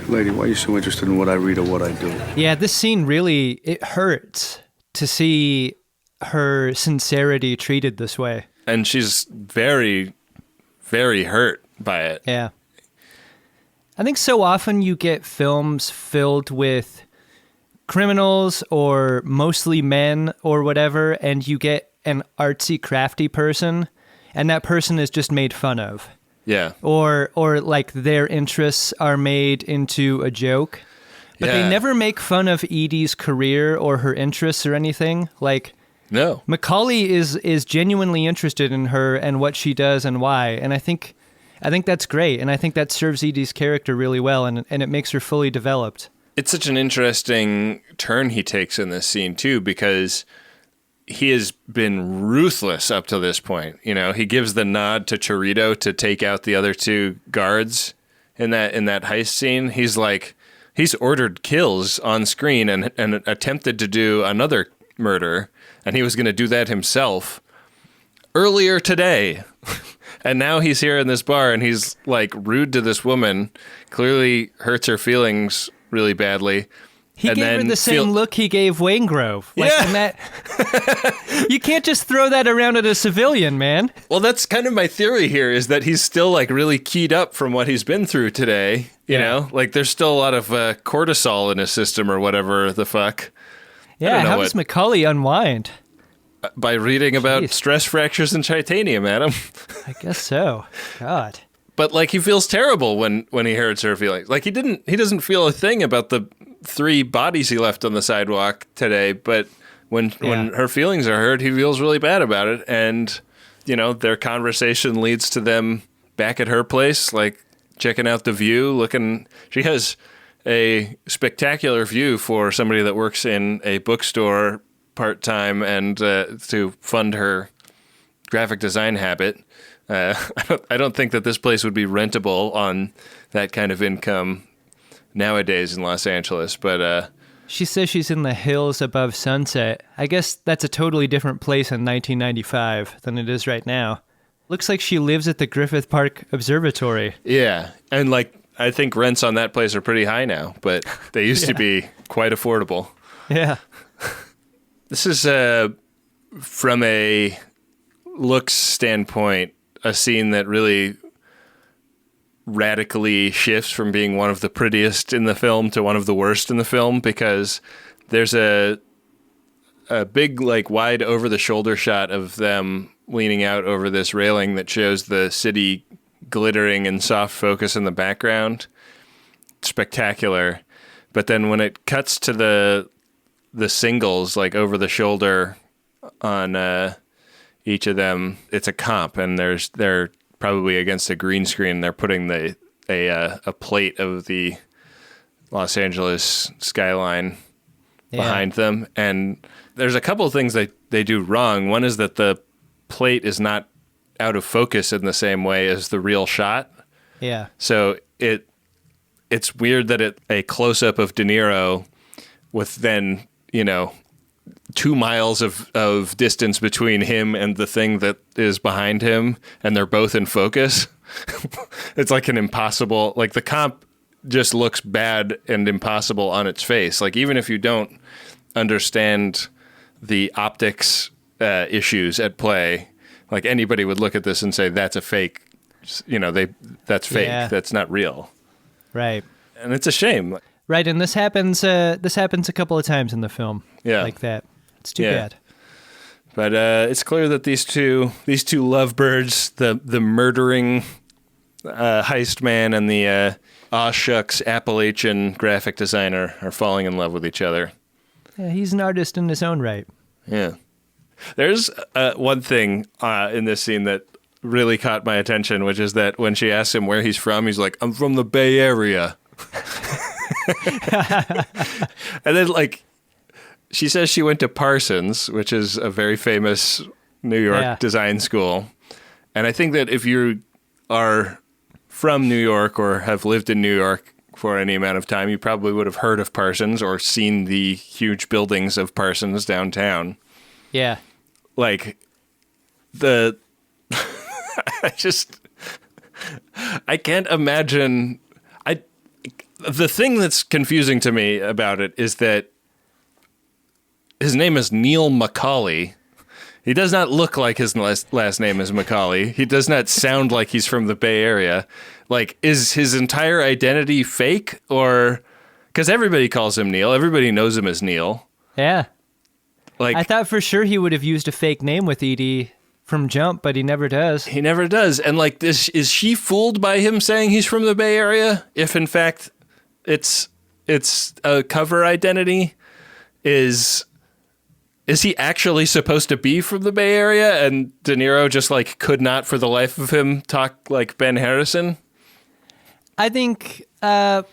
Lady, why are you so interested in what I read or what I do? Yeah, this scene really, it hurts to see her sincerity treated this way. And she's very, very hurt by it. Yeah. I think so often you get films filled with criminals or mostly men or whatever, and you get an artsy, crafty person, and that person is just made fun of. Yeah. Or their interests are made into a joke. But they never make fun of Edie's career or her interests or anything. No. Macaulay is genuinely interested in her and what she does and why. And I think that's great. And I think that serves Edie's character really well, and it makes her fully developed. It's such an interesting turn he takes in this scene, too, because he has been ruthless up to this point. He gives the nod to Chirito to take out the other two guards in that heist scene. He's ordered kills on screen and attempted to do another murder, and he was going to do that himself earlier today. And now he's here in this bar, and he's rude to this woman, clearly hurts her feelings really badly. He gave her the same look he gave Waingrove. You can't just throw that around at a civilian, man. Well, that's kind of my theory here, is that he's still really keyed up from what he's been through today. You know, there's still a lot of cortisol in his system or whatever the fuck. Yeah, how does Macaulay unwind? By reading about stress fractures and titanium, Adam. I guess so. God. But like he feels terrible when he hurts her feelings. Like he doesn't feel a thing about the 3 bodies he left on the sidewalk today, but when her feelings are hurt, he feels really bad about it. And, you know, their conversation leads to them back at her place, like checking out the view, she has a spectacular view for somebody that works in a bookstore part-time and to fund her graphic design habit. I don't think that this place would be rentable on that kind of income nowadays in Los Angeles, but she says she's in the hills above Sunset. I guess that's a totally different place in 1995 than it is right now. Looks like she lives at the Griffith Park Observatory. Yeah, and like I think rents on that place are pretty high now, but they used to be quite affordable. Yeah. This is from a looks standpoint, a scene that really radically shifts from being one of the prettiest in the film to one of the worst in the film, because there's a big, like, wide over-the-shoulder shot of them leaning out over this railing that shows the city glittering in soft focus in the background. Spectacular. But then when it cuts to the singles, like, over the shoulder on each of them, it's a comp, and they're probably against a green screen. They're putting a plate of the Los Angeles skyline behind them, and there's a couple of things they do wrong. One is that the plate is not out of focus in the same way as the real shot. Yeah. So it's weird that a close-up of De Niro with then, 2 miles of distance between him and the thing that is behind him, and they're both in focus. It's like an impossible, like the comp just looks bad and impossible on its face. Like even if you don't understand the optics issues at play, like anybody would look at this and say that's a fake. That's fake. Yeah. That's not real. Right. And it's a shame. Right, and this happens a couple of times in the film. Yeah. Like that. It's too bad. But it's clear that these two lovebirds, the murdering heist man and the aw shucks Appalachian graphic designer, are falling in love with each other. Yeah, he's an artist in his own right. Yeah. There's one thing in this scene that really caught my attention, which is that when she asks him where he's from, he's like, "I'm from the Bay Area." And then, like, she says she went to Parsons, which is a very famous New York design school. And I think that if you are from New York or have lived in New York for any amount of time, you probably would have heard of Parsons or seen the huge buildings of Parsons downtown. Yeah. Like, I can't imagine. The thing that's confusing to me about it is that his name is Neil Macaulay. He does not look like his last name is Macaulay. He does not sound like he's from the Bay Area. Like, is his entire identity fake? Or, because everybody calls him Neil. Everybody knows him as Neil. Yeah. Like, I thought for sure he would have used a fake name with Edie from Jump, but he never does. He never does. And like this, is she fooled by him saying he's from the Bay Area? If in fact it's a cover identity, is he actually supposed to be from the Bay Area? And De Niro just like could not for the life of him talk like Ben Harrison? I think, I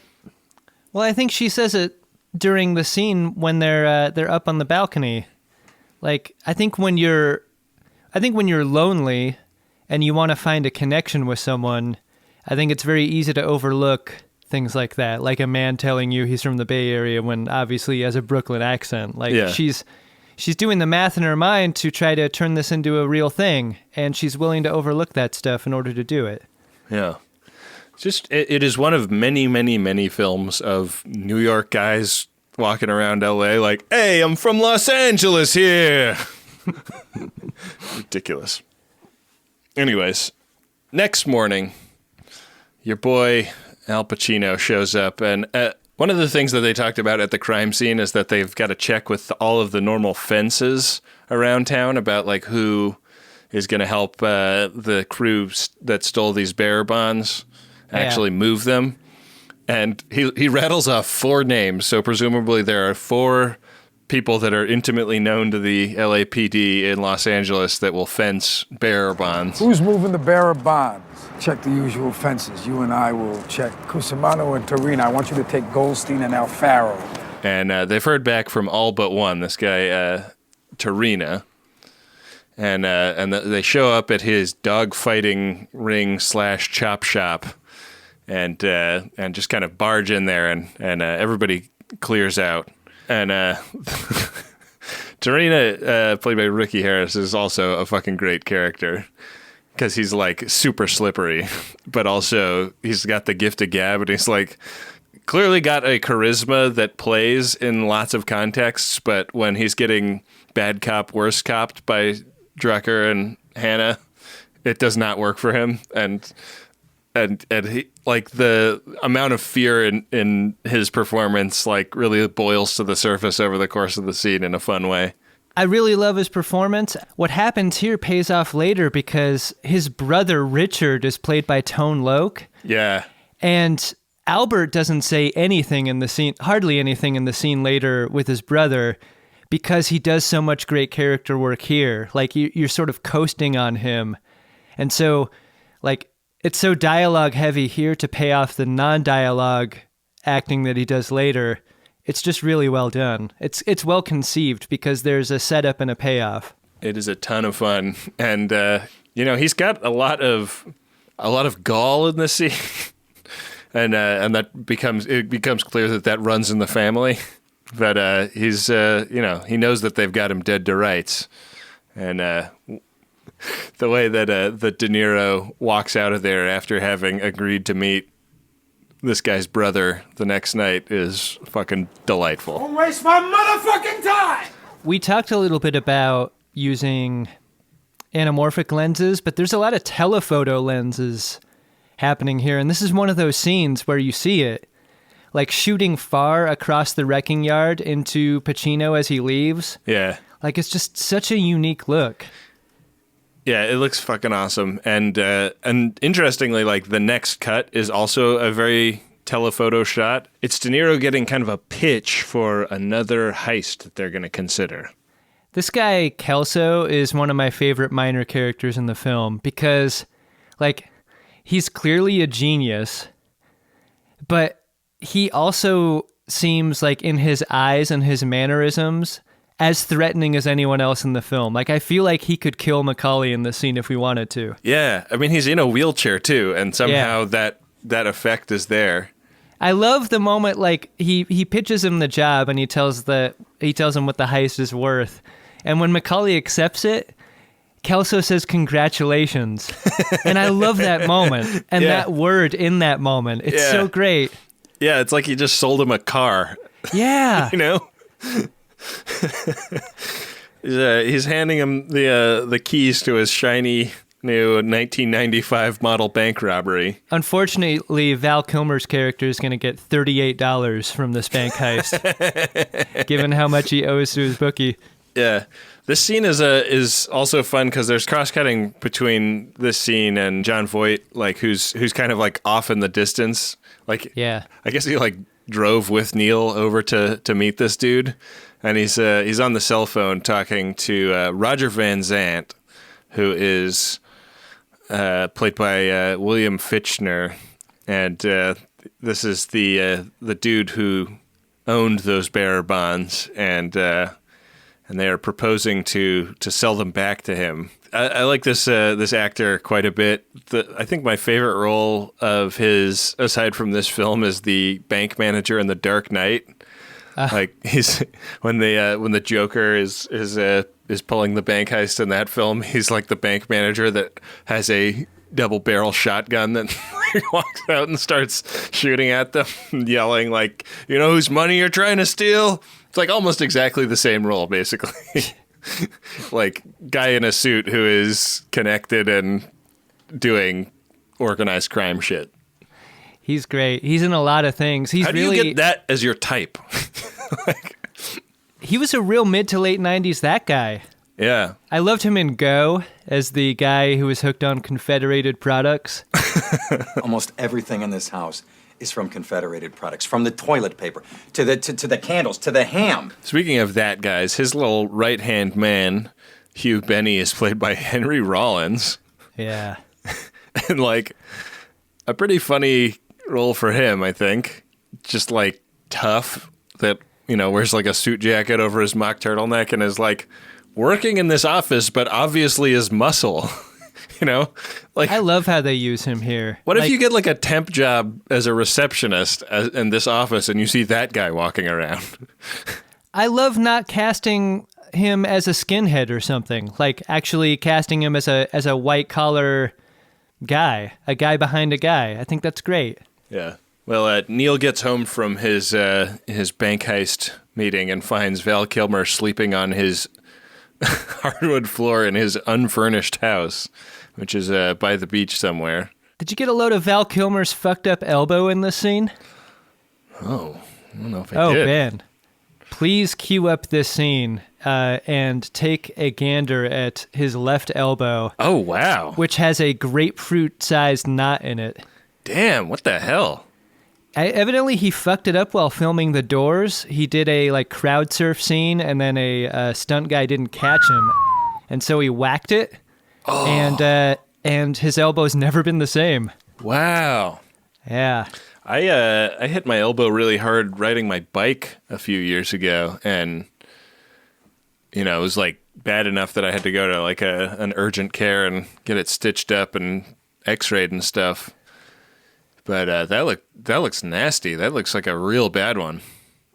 think she says it during the scene when they're up on the balcony. Like, I think when you're lonely and you want to find a connection with someone, I think it's very easy to overlook things like that. Like a man telling you he's from the Bay Area when obviously he has a Brooklyn accent. Like she's doing the math in her mind to try to turn this into a real thing, and she's willing to overlook that stuff in order to do it. Yeah. Just it is one of many, many, many films of New York guys walking around LA like, "Hey, I'm from Los Angeles here." Ridiculous. Anyways, next morning, your boy Al Pacino shows up, and one of the things that they talked about at the crime scene is that they've got to check with all of the normal fences around town about like who is going to help the crew that stole these bearer bonds actually move them. And he rattles off 4 names, so presumably there are 4 people that are intimately known to the LAPD in Los Angeles that will fence bearer bonds. Who's moving the bearer bonds? Check the usual fences. You and I will check Cusimano and Torino. I want you to take Goldstein and Alfaro. And they've heard back from all but one, this guy, Torino. And they show up at his dogfighting ring / chop shop and just kind of barge in there and everybody clears out. And Torino, played by Ricky Harris, is also a fucking great character because he's like super slippery, but also he's got the gift of gab, and he's like clearly got a charisma that plays in lots of contexts, but when he's getting bad cop, worse copped by Drucker and Hannah, it does not work for him. And he, like, the amount of fear in his performance, like, really boils to the surface over the course of the scene in a fun way. I really love his performance. What happens here pays off later because his brother Richard is played by Tone Loc. Yeah. And Albert doesn't say anything in the scene, hardly anything in the scene later with his brother, because he does so much great character work here. Like, you're sort of coasting on him. And so, like, it's so dialogue heavy here to pay off the non-dialogue acting that he does later. It's just really well done. It's well conceived because there's a setup and a payoff. It is a ton of fun. And, he's got a lot of gall in this scene. and that becomes clear that runs in the family. But he's, he knows that they've got him dead to rights. And the way that De Niro walks out of there after having agreed to meet this guy's brother the next night is fucking delightful. Don't waste my motherfucking time! We talked a little bit about using anamorphic lenses, but there's a lot of telephoto lenses happening here. And this is one of those scenes where you see it. Like shooting far across the wrecking yard into Pacino as he leaves. Yeah. Like, it's just such a unique look. Yeah, it looks fucking awesome. And interestingly, like, the next cut is also a very telephoto shot. It's De Niro getting kind of a pitch for another heist that they're going to consider. This guy, Kelso, is one of my favorite minor characters in the film because, like, he's clearly a genius, but he also seems like in his eyes and his mannerisms as threatening as anyone else in the film. Like, I feel like he could kill Macaulay in the scene if we wanted to. Yeah, I mean, he's in a wheelchair too, and somehow that effect is there. I love the moment, like, he pitches him the job and he tells him what the heist is worth. And when Macaulay accepts it, Kelso says congratulations. And I love that moment and that word in that moment. It's so great. Yeah, it's like he just sold him a car. Yeah. He's handing him the keys to his shiny new 1995 model bank robbery. Unfortunately, Val Kilmer's character is going to get $38 from this bank heist, given how much he owes to his bookie. Yeah. This scene is also fun because there's cross-cutting between this scene and John Voight, like who's kind of like off in the distance. Like, yeah, I guess he like drove with Neil over to meet this dude, and he's on the cell phone talking to Roger Van Zant, who is played by William Fichtner, and this is the dude who owned those bearer bonds, and they are proposing to sell them back to him. I like this actor quite a bit. I think my favorite role of his, aside from this film, is the bank manager in The Dark Knight. Like, he's when the Joker is pulling the bank heist in that film, he's like the bank manager that has a double barrel shotgun that walks out and starts shooting at them, yelling like, "You know whose money you're trying to steal?" It's like almost exactly the same role, basically. Like, guy in a suit who is connected and doing organized crime shit. He's great. He's in a lot of things. How do you get that as your type? He was a real mid to late 90s that guy. Yeah. I loved him in Go as the guy who was hooked on Confederated products. Almost everything in this house is from Confederated products, from the toilet paper to the candles to the ham. Speaking of that, guys, his little right-hand man, Hugh Benny, is played by Henry Rollins. Yeah. And, like, a pretty funny role for him, I think. Just, like, tough that, you know, wears, like, a suit jacket over his mock turtleneck and is, like, working in this office, but obviously is muscle. You know, like, I love how they use him here. What if you get like a temp job as a receptionist in this office and you see that guy walking around? I love not casting him as a skinhead or something, like actually casting him as a white collar guy, a guy behind a guy. I think that's great. Yeah. Well, Neil gets home from his bank heist meeting and finds Val Kilmer sleeping on his hardwood floor in his unfurnished house, which is by the beach somewhere. Did you get a load of Val Kilmer's fucked up elbow in this scene? Oh, I don't know if I did. Oh, Ben, please cue up this scene and take a gander at his left elbow. Oh, wow. Which has a grapefruit-sized knot in it. Damn, what the hell? Evidently, he fucked it up while filming The Doors. He did a like crowd surf scene, and then a stunt guy didn't catch him, and so he whacked it. Oh. And his elbow's never been the same. Wow. Yeah. I hit my elbow really hard riding my bike a few years ago, and you know, it was like bad enough that I had to go to like an urgent care and get it stitched up and x-rayed and stuff. But that looks nasty. That looks like a real bad one.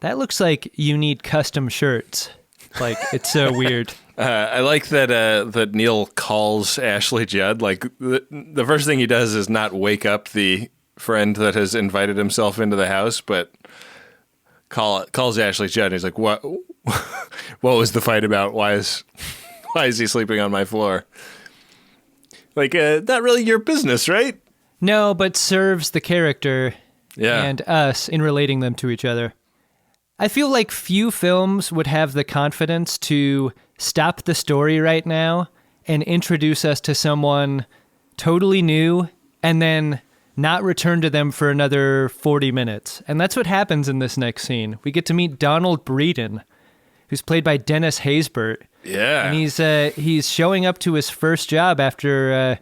That looks like you need custom shirts. Like, it's so weird. I like that Neil calls Ashley Judd. Like, the first thing he does is not wake up the friend that has invited himself into the house, but calls Ashley Judd. And he's like, "What? What was the fight about? Why is he sleeping on my floor?" Like, not really your business, right? No, but serves the character and us in relating them to each other. I feel like few films would have the confidence to stop the story right now and introduce us to someone totally new and then not return to them for another 40 minutes. And that's what happens in this next scene. We get to meet Donald Breeden, who's played by Dennis Haysbert. Yeah. And he's showing up to his first job after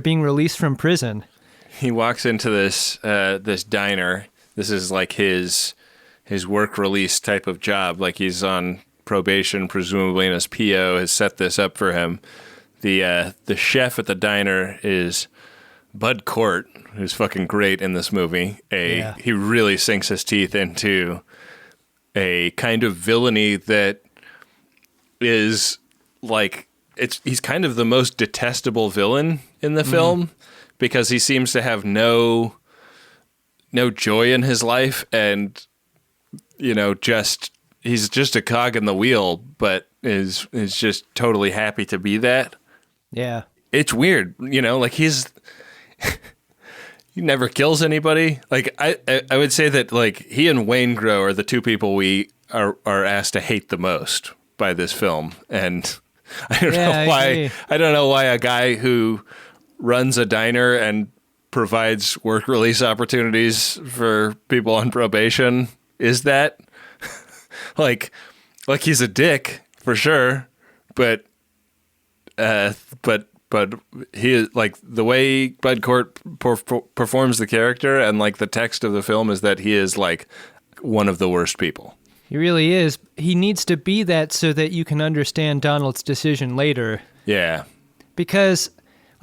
being released from prison. He walks into this diner. This is like his work release type of job. Like he's on probation, presumably, and his PO has set this up for him. The chef at the diner is Bud Cort, who's fucking great in this movie. He really sinks his teeth into a kind of villainy that is like he's kind of the most detestable villain in the film. Because he seems to have no joy in his life, and you know, he's just a cog in the wheel, but is just totally happy to be that. Yeah, it's weird, you know. Like he never kills anybody. Like I would say that like he and Waingro are the two people we are asked to hate the most by this film, and I don't know why a guy who runs a diner and provides work release opportunities for people on probation is that like he's a dick for sure, but he is like the way Bud Cort performs the character and like the text of the film is that he is like one of the worst people. He really is. He needs to be that so that you can understand Donald's decision later. Yeah. Because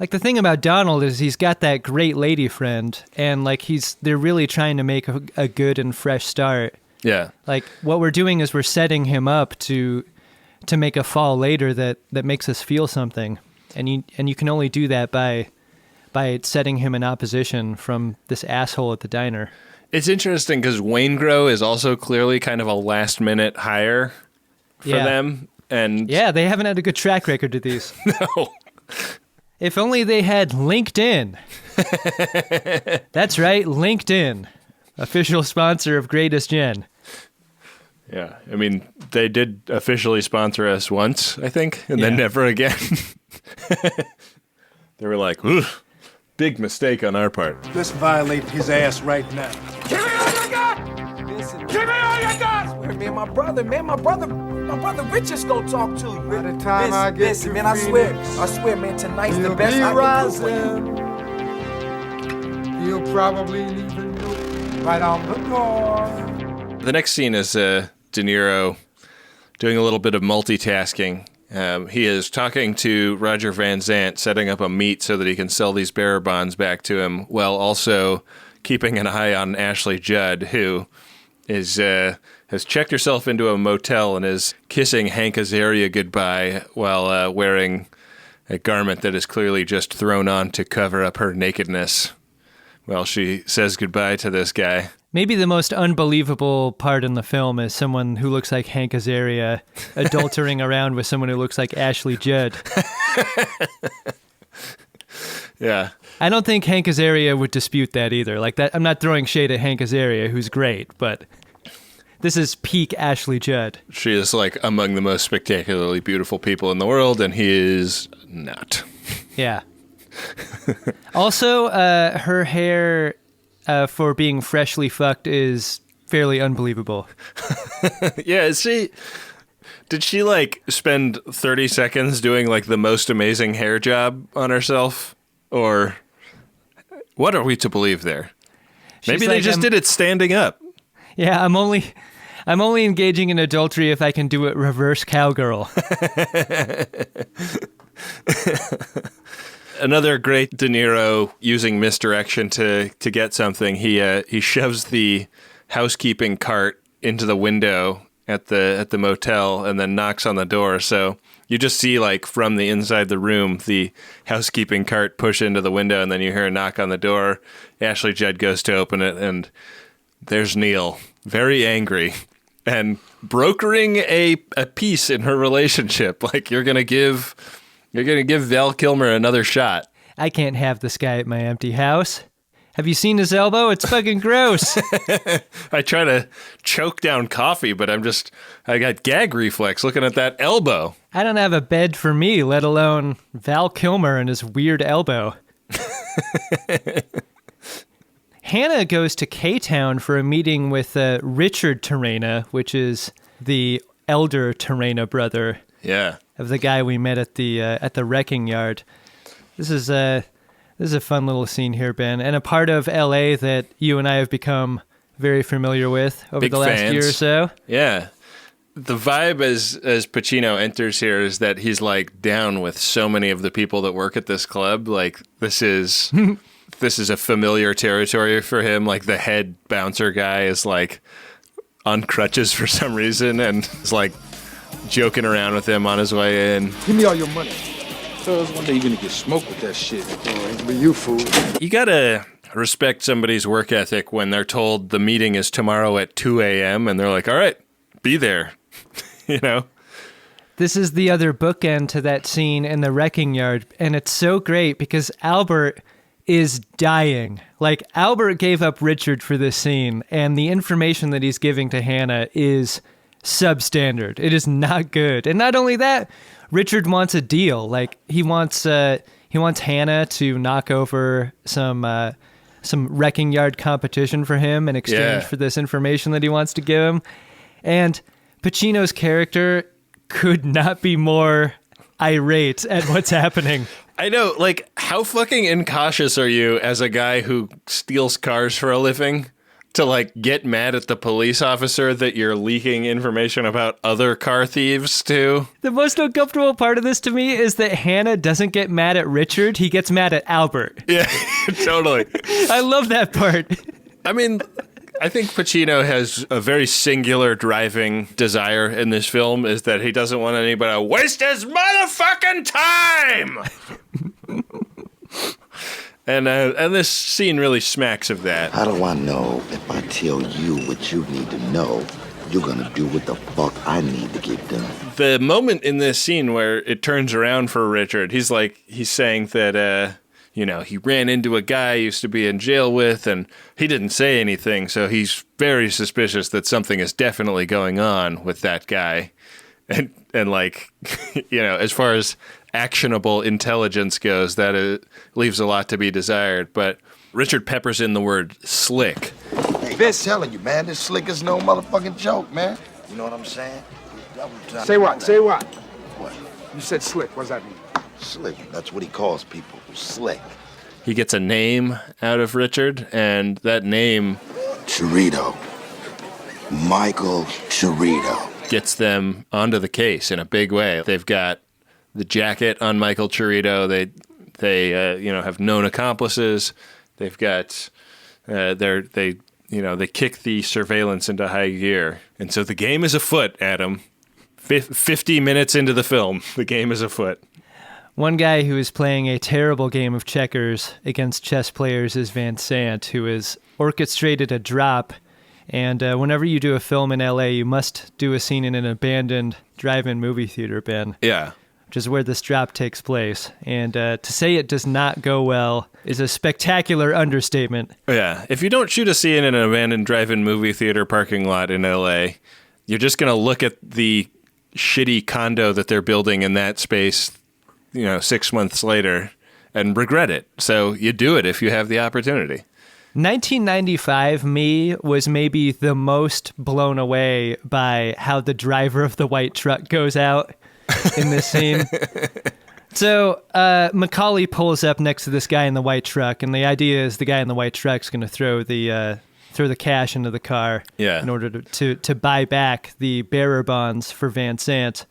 like the thing about Donald is he's got that great lady friend, and like they're really trying to make a good and fresh start. Yeah. Like what we're doing is we're setting him up to make a fall later that makes us feel something, and you can only do that by setting him in opposition from this asshole at the diner. It's interesting because Waingro is also clearly kind of a last minute hire for them, and they haven't had a good track record to these. No. If only they had LinkedIn. That's right, LinkedIn, official sponsor of Greatest Gen. Yeah, I mean, they did officially sponsor us once, I think, and then never again. They were like, oof, big mistake on our part. Let's violate his ass right now. Give me all you got! Listen, Give me all you got! me and my brother Richard's gonna talk to you. By the time I get listen, to man, I Phoenix, swear, man, tonight's he'll the best be I can do for you. rising. He'll probably leave a note right on the door. The next scene is De Niro doing a little bit of multitasking. He is talking to Roger Van Zant, setting up a meet so that he can sell these bearer bonds back to him, while also keeping an eye on Ashley Judd, who is has checked herself into a motel and is kissing Hank Azaria goodbye while wearing a garment that is clearly just thrown on to cover up her nakedness while she says goodbye to this guy. Maybe the most unbelievable part in the film is someone who looks like Hank Azaria adultering around with someone who looks like Ashley Judd. Yeah. I don't think Hank Azaria would dispute that either. Like that, I'm not throwing shade at Hank Azaria, who's great, but this is peak Ashley Judd. She is like among the most spectacularly beautiful people in the world, and he is not. Yeah. Also, her hair for being freshly fucked is fairly unbelievable. Yeah, did she like spend 30 seconds doing like the most amazing hair job on herself? Or what are we to believe there? Maybe they just did it standing up. Yeah, I'm only engaging in adultery if I can do it reverse cowgirl. Another great De Niro using misdirection to get something. He shoves the housekeeping cart into the window at the motel and then knocks on the door. So you just see like from the inside the room the housekeeping cart push into the window, and then you hear a knock on the door. Ashley Judd goes to open it, and there's Neil, very angry and brokering a peace in her relationship. Like you're gonna give Val Kilmer another shot. I can't have this guy at my empty house. Have you seen his elbow? It's fucking gross. I try to choke down coffee, but I got gag reflex looking at that elbow. I don't have a bed for me, let alone Val Kilmer and his weird elbow. Hannah goes to K-Town for a meeting with Richard Terena, which is the elder Terena brother. Yeah. Of the guy we met at the wrecking yard. This is a fun little scene here, Ben, and a part of LA that you and I have become very familiar with over the last year or so. Yeah. The vibe as Pacino enters here is that he's like down with so many of the people that work at this club. Like this is a familiar territory for him. Like the head bouncer guy is like on crutches for some reason and is like joking around with him on his way in. Give me all your money. So one day you're gonna get smoked with that shit. But you fool. You gotta respect somebody's work ethic when they're told the meeting is tomorrow at 2 a.m. and they're like, all right, be there. You know? This is the other bookend to that scene in the wrecking yard, and it's so great because Albert is dying. Like, Albert gave up Richard for this scene, and the information that he's giving to Hannah is substandard. It is not good. And not only that, Richard wants a deal. Like, he wants Hannah to knock over some wrecking yard competition for him in exchange for this information that he wants to give him. And Pacino's character could not be more irate at what's happening. I know, like, how fucking incautious are you as a guy who steals cars for a living to, like, get mad at the police officer that you're leaking information about other car thieves to? The most uncomfortable part of this to me is that Hannah doesn't get mad at Richard. He gets mad at Albert. Yeah, totally. I love that part. I mean, I think Pacino has a very singular driving desire in this film, is that he doesn't want anybody to waste his motherfucking time. And this scene really smacks of that. How do I know if I tell you what you need to know, you're gonna do what the fuck I need to get done? The moment in this scene where it turns around for Richard, he's saying that he ran into a guy he used to be in jail with, and he didn't say anything, so he's very suspicious that something is definitely going on with that guy. And like, as far as actionable intelligence goes, that leaves a lot to be desired. But Richard peppers in the word slick. Hey, I'm telling you, man, this slick is no motherfucking joke, man. You know what I'm saying? Say what? Say what? What? You said slick. What does that mean? Slick. That's what he calls people. Slick. He gets a name out of Richard, and that name... Chirito. Michael Chirito. Gets them onto the case in a big way. They've got the jacket on Michael Chirito. They have known accomplices. They've got they kick the surveillance into high gear. And so the game is afoot, Adam. 50 minutes into the film, the game is afoot. One guy who is playing a terrible game of checkers against chess players is Van Sant, who has orchestrated a drop. And whenever you do a film in LA, you must do a scene in an abandoned drive-in movie theater, Ben. Yeah. Which is where this drop takes place. And to say it does not go well is a spectacular understatement. Yeah. If you don't shoot a scene in an abandoned drive-in movie theater parking lot in LA, you're just going to look at the shitty condo that they're building in that space, 6 months later and regret it. So you do it if you have the opportunity. 1995 me was maybe the most blown away by how the driver of the white truck goes out in this scene. So Macaulay pulls up next to this guy in the white truck, and the idea is the guy in the white truck's going to throw the cash into the car in order to buy back the bearer bonds for Van Sant.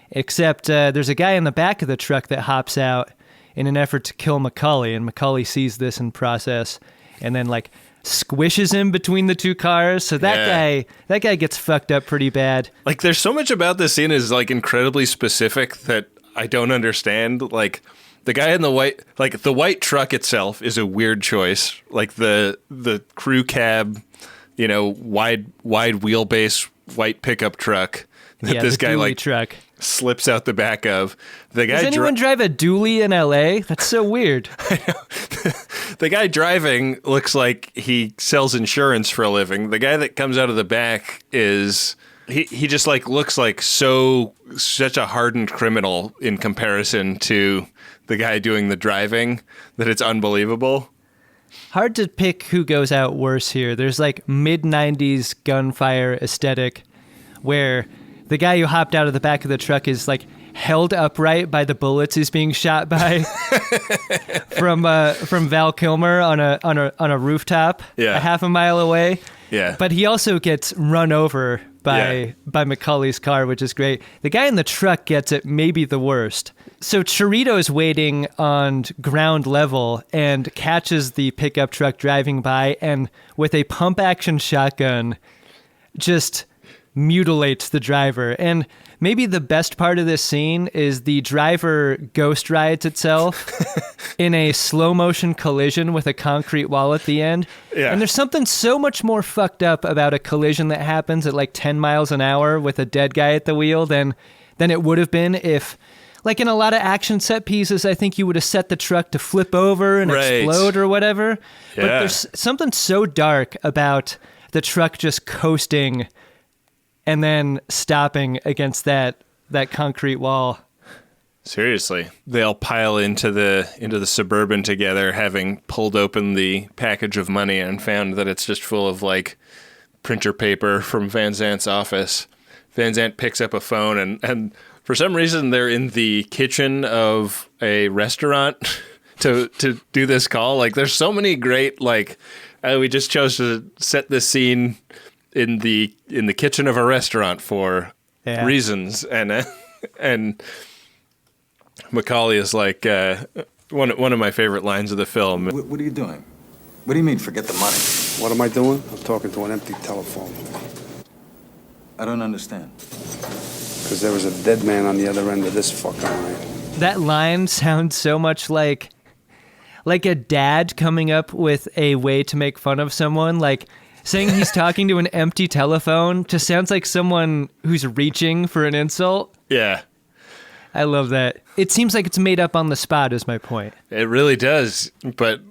Except there's a guy in the back of the truck that hops out in an effort to kill Macaulay, and Macaulay sees this in process and then squishes him between the two cars. So that guy gets fucked up pretty bad. Like, there's so much about this scene is incredibly specific that I don't understand. Like, the guy in the white truck itself is a weird choice. Like the crew cab, wide wheelbase white pickup truck that this guy truck slips out the back of. The guy Does anyone drive a dually in LA? That's so weird. I know. The guy driving looks like he sells insurance for a living. The guy that comes out of the back is he just looks like such a hardened criminal in comparison to the guy doing the driving that it's unbelievable. Hard to pick who goes out worse here. There's mid-90s gunfire aesthetic where the guy who hopped out of the back of the truck is held upright by the bullets he's being shot by from Val Kilmer on a rooftop a half a mile away. Yeah. But he also gets run over by Macaulay's car, which is great. The guy in the truck gets it maybe the worst. So Chirito's waiting on ground level and catches the pickup truck driving by, and with a pump action shotgun just mutilates the driver. And maybe the best part of this scene is the driver ghost rides itself in a slow motion collision with a concrete wall at the end. Yeah. And there's something so much more fucked up about a collision that happens at 10 miles an hour with a dead guy at the wheel than it would have been if, in a lot of action set pieces, I think you would have set the truck to flip over and explode or whatever. Yeah. But there's something so dark about the truck just coasting and then stopping against that concrete wall. Seriously. They all pile into the Suburban together, having pulled open the package of money and found that it's just full of printer paper from Van Zant's office. Van Zant picks up a phone and for some reason they're in the kitchen of a restaurant to do this call. There's so many great we just chose to set this scene in the kitchen of a restaurant for reasons, and Macaulay is one of my favorite lines of the film. What are you doing? What do you mean, forget the money? What am I doing? I'm talking to an empty telephone. I don't understand. Because there was a dead man on the other end of this fucking line. That line sounds so much like a dad coming up with a way to make fun of someone, saying he's talking to an empty telephone just sounds like someone who's reaching for an insult. Yeah. I love that. It seems like it's made up on the spot is my point. It really does. But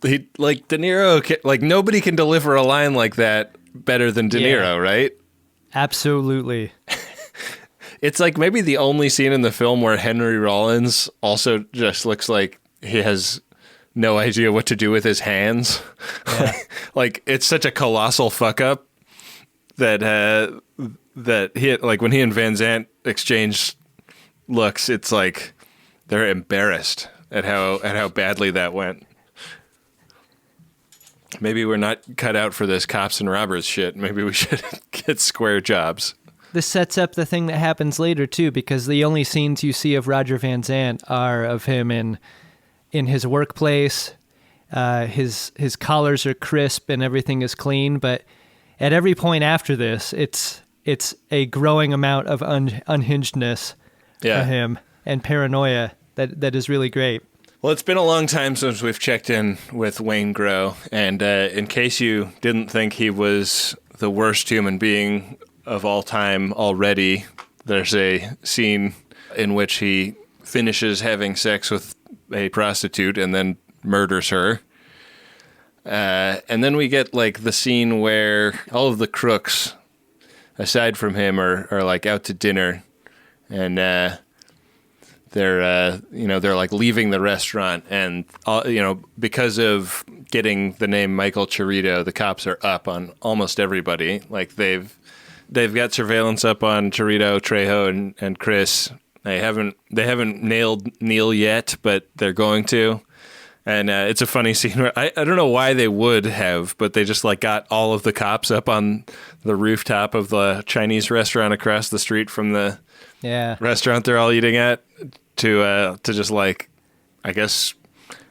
De Niro, nobody can deliver a line like that better than De Niro, right? Absolutely. It's like maybe the only scene in the film where Henry Rollins also just looks like he has no idea what to do with his hands. Yeah. Like it's such a colossal fuck up that he, like when he and Van Zandt exchanged looks, it's like they're embarrassed at how badly that went. Maybe we're not cut out for this cops and robbers shit. Maybe we should get square jobs. This sets up the thing that happens later too, because the only scenes you see of Roger Van Zandt are of him in his workplace. His collars are crisp and everything is clean, but at every point after this, it's a growing amount of unhingedness for him and paranoia that is really great. Well, it's been a long time since we've checked in with Wayne Grow, and in case you didn't think he was the worst human being of all time already, there's a scene in which he finishes having sex with a prostitute and then murders her. And then we get like the scene where all of the crooks, aside from him, are like out to dinner, and they're like leaving the restaurant, and because of getting the name Michael Chirito, the cops are up on almost everybody. Like they've got surveillance up on Chirito, Trejo, and Chris. They haven't nailed Neil yet, but they're going to. And it's a funny scene where I don't know why they would have, but they just like got all of the cops up on the rooftop of the Chinese restaurant across the street from the restaurant they're all eating at to just like, I guess,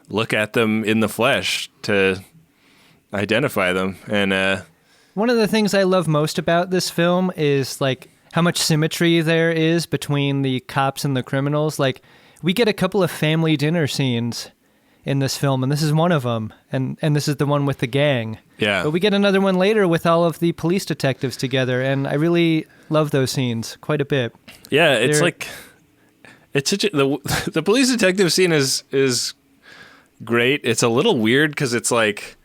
look at them in the flesh to identify them. And one of the things I love most about this film is like how much symmetry there is between the cops and the criminals. Like we get a couple of family dinner scenes in this film, and this is one of them, and this is the one with the gang. Yeah. But we get another one later with all of the police detectives together, and I really love those scenes quite a bit. Yeah, it's like it's such the police detective scene is great. It's a little weird because it's like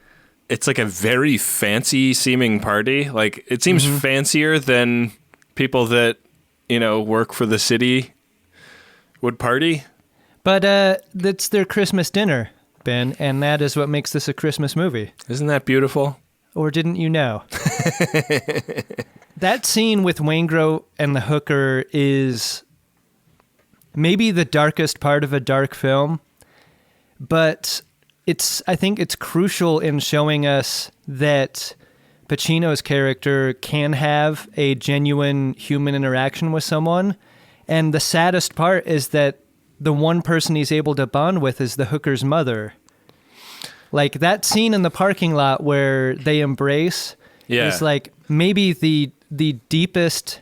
a very fancy seeming party. Like it seems fancier than people that work for the city would party. But that's their Christmas dinner, Ben, and that is what makes this a Christmas movie. Isn't that beautiful? Or didn't you know? That scene with Waingro and the hooker is maybe the darkest part of a dark film, but I think it's crucial in showing us that Pacino's character can have a genuine human interaction with someone, and the saddest part is that the one person he's able to bond with is the hooker's mother. Like that scene in the parking lot where they embrace is like maybe the deepest,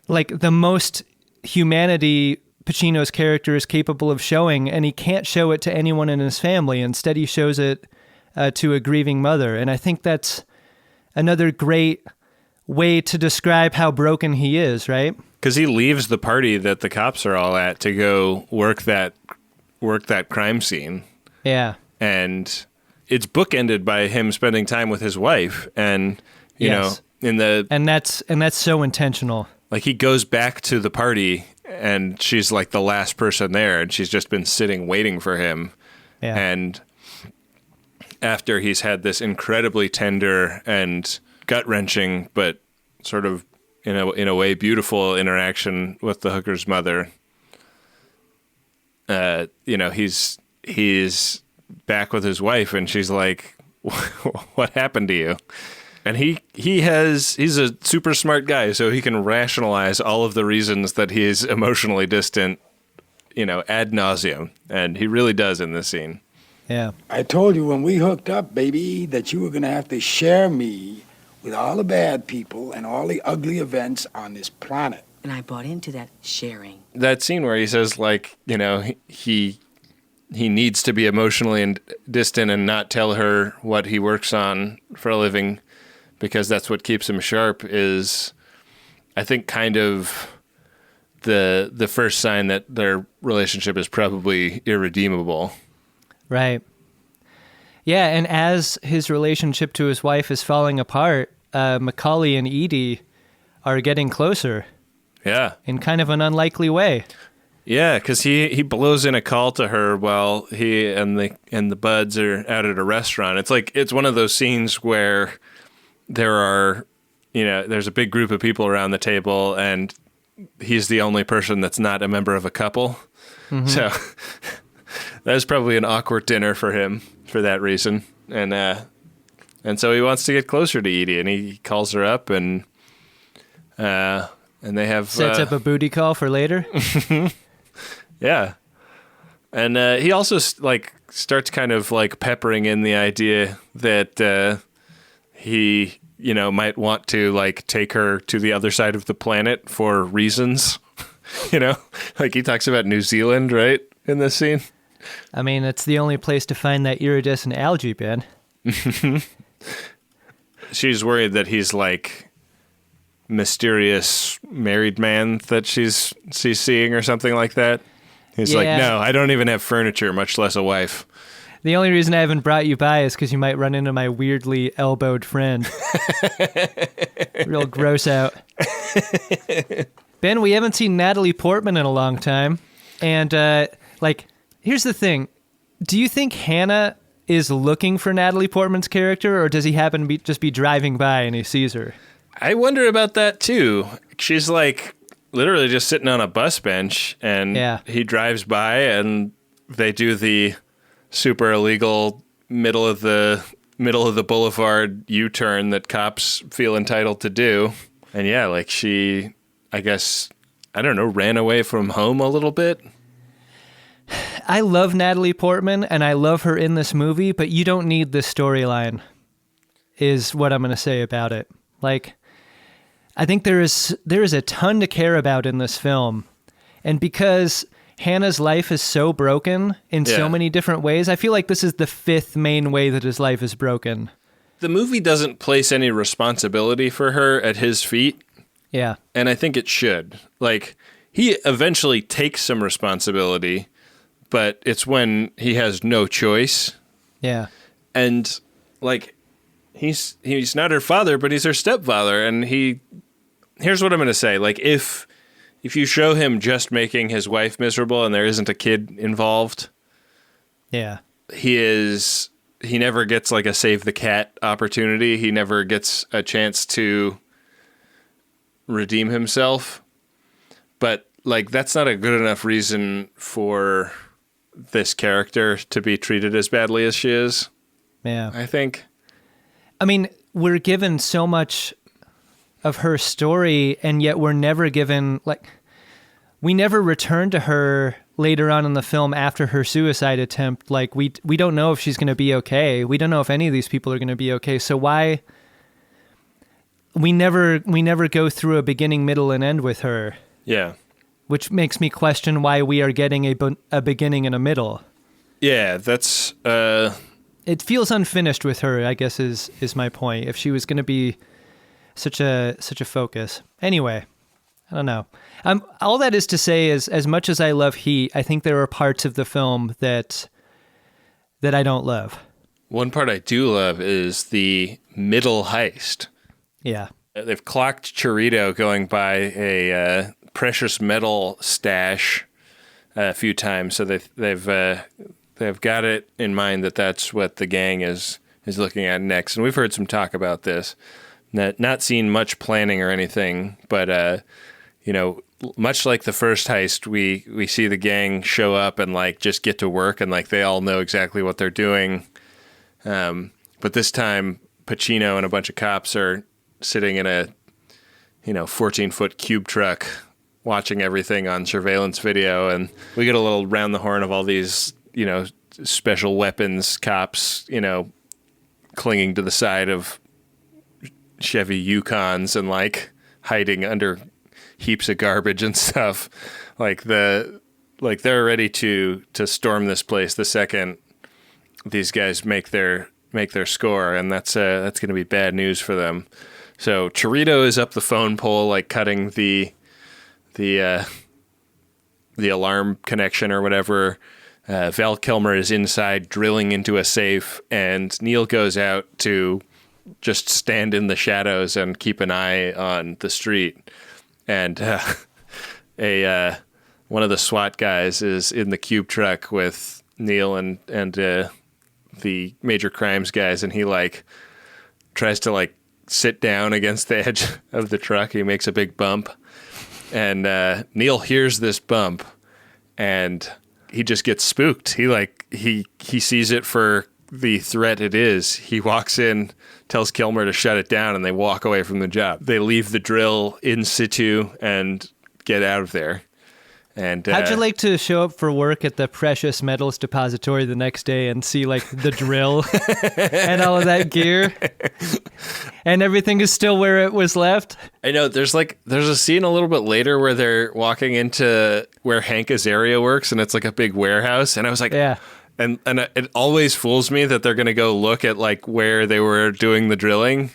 like the most humanity Pacino's character is capable of showing, and he can't show it to anyone in his family. Instead, he shows it to a grieving mother. And I think that's another great way to describe how broken he is, right? Because he leaves the party that the cops are all at to go work that crime scene. Yeah. And it's bookended by him spending time with his wife, and you know, and that's so intentional. Like he goes back to the party and she's like the last person there, and she's just been sitting waiting for him. Yeah. And after he's had this incredibly tender and gut-wrenching but sort of in a way beautiful interaction with the hooker's mother, he's back with his wife, and she's like, what happened to you? And he's a super smart guy, so he can rationalize all of the reasons that he's emotionally distant, ad nauseum. And he really does in this scene. Yeah. I told you when we hooked up, baby, that you were going to have to share me with all the bad people and all the ugly events on this planet. And I bought into that sharing. That scene where he says, like, he needs to be emotionally distant and not tell her what he works on for a living because that's what keeps him sharp is, I think, kind of the first sign that their relationship is probably irredeemable. Right. Yeah, and as his relationship to his wife is falling apart, Macaulay and Edie are getting closer. Yeah. In kind of an unlikely way. Yeah, because he blows in a call to her while he and the buds are out at a restaurant. It's one of those scenes where there's a big group of people around the table and he's the only person that's not a member of a couple. Mm-hmm. So that was probably an awkward dinner for him for that reason. And so he wants to get closer to Edie, and he calls her up and they have sets up a booty call for later. Yeah. And he also starts kind of like peppering in the idea that he, might want to like take her to the other side of the planet for reasons. Like he talks about New Zealand, right, in this scene. I mean, it's the only place to find that iridescent algae, Ben. She's worried that he's like mysterious married man that she's seeing or something like that. He's like, no, I don't even have furniture, much less a wife. The only reason I haven't brought you by is because you might run into my weirdly elbowed friend. Real gross out. Ben, we haven't seen Natalie Portman in a long time. And, here's the thing. Do you think Hannah is looking for Natalie Portman's character, or does he happen to just be driving by and he sees her? I wonder about that, too. She's, literally just sitting on a bus bench, and he drives by, and they do the super illegal middle of the boulevard U-turn that cops feel entitled to do. And she, I guess, I don't know, ran away from home a little bit. I love Natalie Portman, and I love her in this movie, but you don't need this storyline, is what I'm going to say about it. I think there is a ton to care about in this film. And because Hannah's life is so broken in so many different ways, I feel like this is the fifth main way that his life is broken. The movie doesn't place any responsibility for her at his feet. Yeah. And I think it should. He eventually takes some responsibility, but it's when he has no choice. Yeah. And he's not her father, but he's her stepfather, and here's what I'm going to say. If you show him just making his wife miserable and there isn't a kid involved, he never gets a save the cat opportunity. He never gets a chance to redeem himself. But that's not a good enough reason for this character to be treated as badly as she is. Yeah. I think. I mean, we're given so much of her story, and yet we're never given, we never return to her later on in the film after her suicide attempt. We don't know if she's going to be okay. We don't know if any of these people are going to be okay. So why we never go through a beginning, middle, and end with her. Yeah. Which makes me question why we are getting a beginning and a middle. Yeah, that's it feels unfinished with her, I guess is my point. If she was going to be such a focus. Anyway, I don't know. All that is to say is, as much as I love Heat, I think there are parts of the film that I don't love. One part I do love is the middle heist. Yeah. They've clocked Chorito going by a precious metal stash a few times, so they've got it in mind that that's what the gang is looking at next. And we've heard some talk about this. Not seen much planning or anything, but much like the first heist, we see the gang show up and just get to work, and they all know exactly what they're doing. But this time, Pacino and a bunch of cops are sitting in a 14-foot cube truck watching everything on surveillance video, and we get a little round the horn of all these special weapons cops clinging to the side of Chevy Yukons and hiding under heaps of garbage and stuff. They're ready to storm this place the second these guys make their score, and that's going to be bad news for them. So Chorito is up the phone pole, cutting the the alarm connection or whatever. Val Kilmer is inside drilling into a safe, and Neil goes out to just stand in the shadows and keep an eye on the street. And one of the SWAT guys is in the cube truck with Neil and the major crimes guys, and he like tries to like sit down against the edge of the truck. He makes a big bump, and Neil hears this bump, and he just gets spooked. He sees it for the threat it is. He walks in, tells Kilmer to shut it down, and they walk away from the job. They leave the drill in situ and get out of there. And how'd you like to show up for work at the precious metals depository the next day and see like the drill and all of that gear, and everything is still where it was left? I know there's a scene a little bit later where they're walking into where Hank Azaria works, and it's like a big warehouse, and I was like, yeah. And it always fools me that they're going to go look at like where they were doing the drilling.